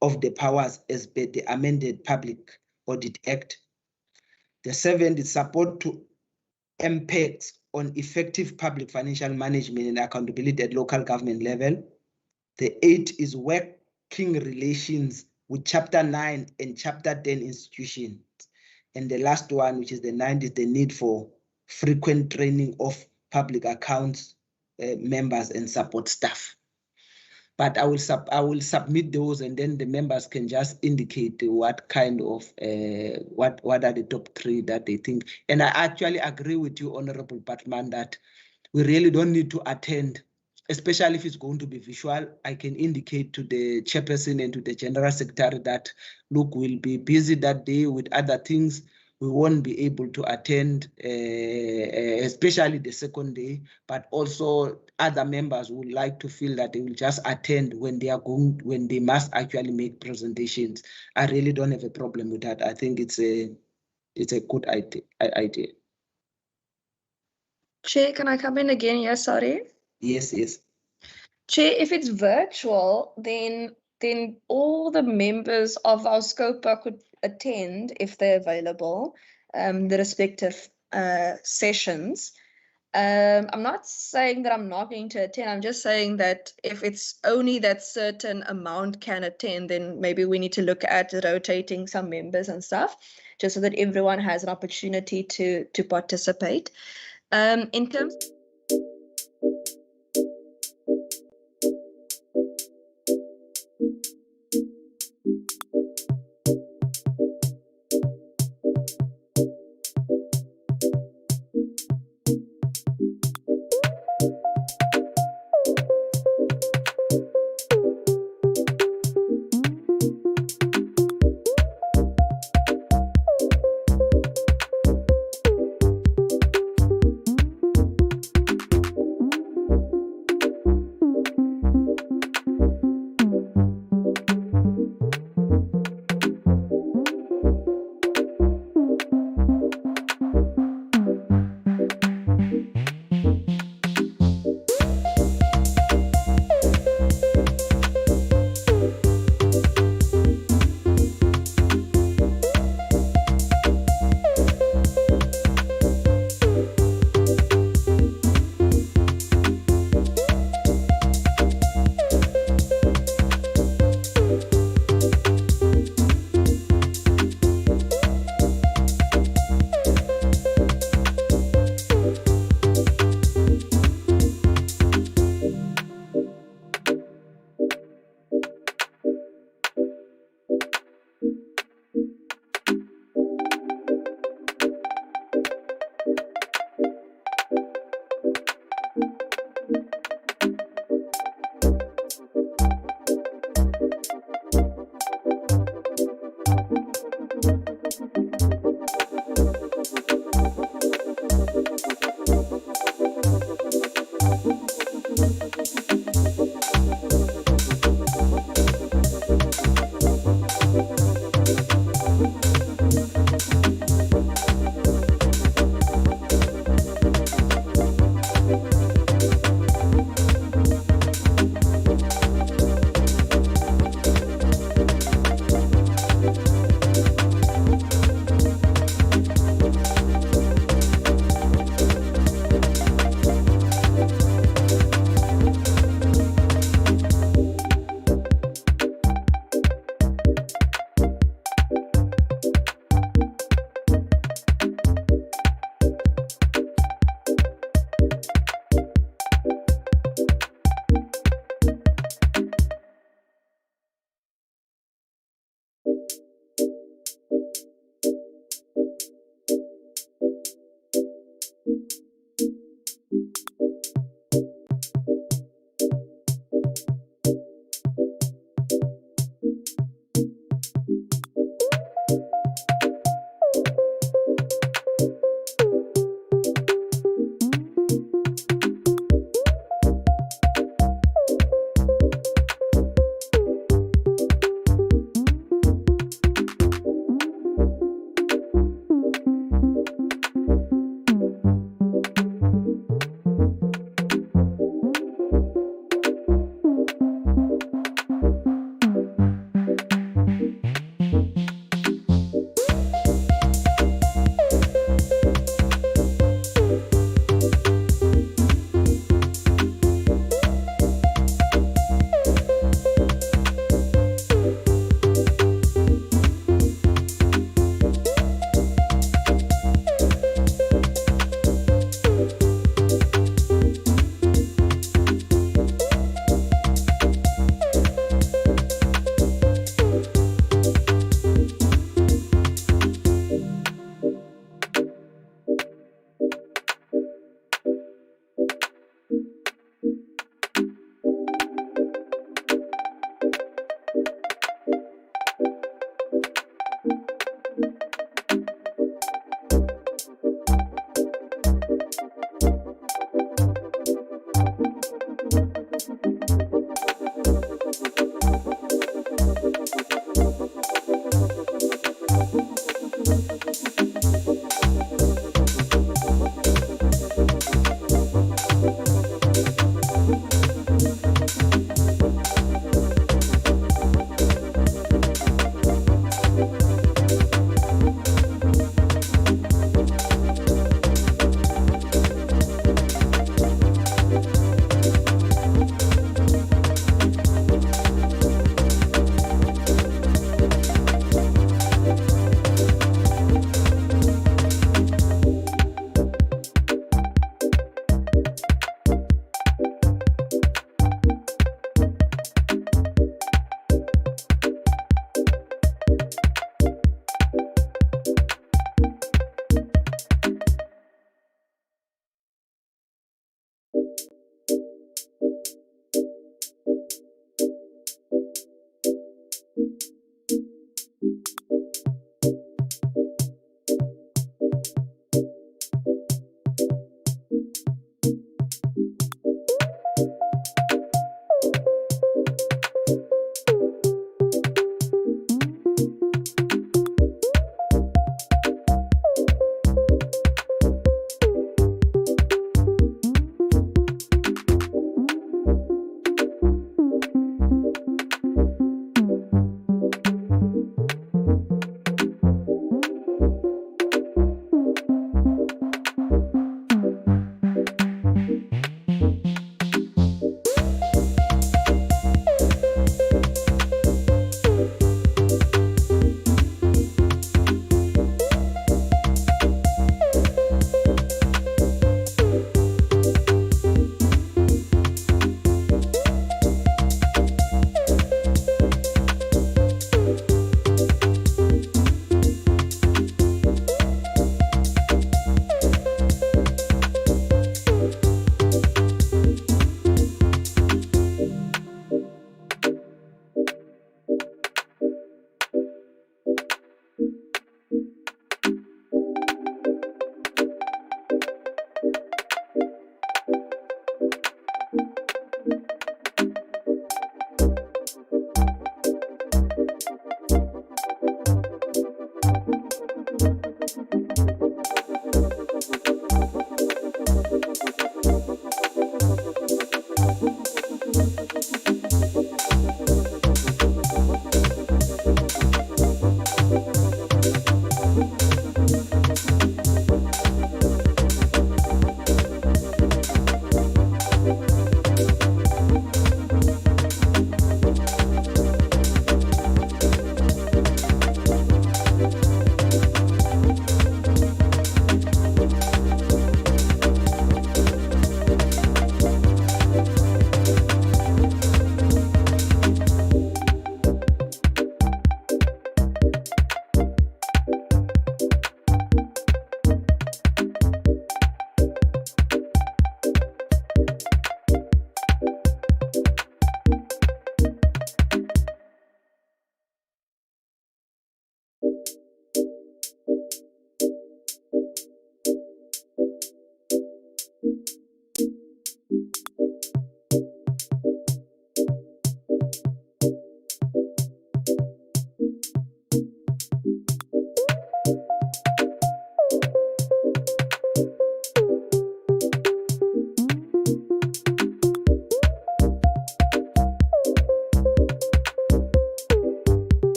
of the powers as per the amended Public Audit Act. The seventh is support to impacts on effective public financial management and accountability at local government level. The eighth is working relations with Chapter 9 and Chapter 10 institutions. And the last one, which is the ninth, is the need for frequent training of public accounts members and support staff. But I will submit those, and then the members can just indicate what kind of what are the top 3 that they think. And I actually agree with you, Honorable Bartman, that we really don't need to attend, especially if it's going to be visual. I can indicate to the chairperson and to the general secretary that, look, we'll be busy that day with other things. we won't be able to attend, especially the second day, but also other members would like to feel that they will just attend when they are going, when they must actually make presentations. I really don't have a problem with that. I think it's a good idea. Chair, can I come in again? Yes, sorry. Yes, yes. Chair, if it's virtual, then all the members of our SCOPA could attend if they're available, the respective sessions. I'm not saying that I'm not going to attend. I'm just saying that if it's only that certain amount can attend, then maybe we need to look at rotating some members and stuff, just so that everyone has an opportunity to participate. In terms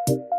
you.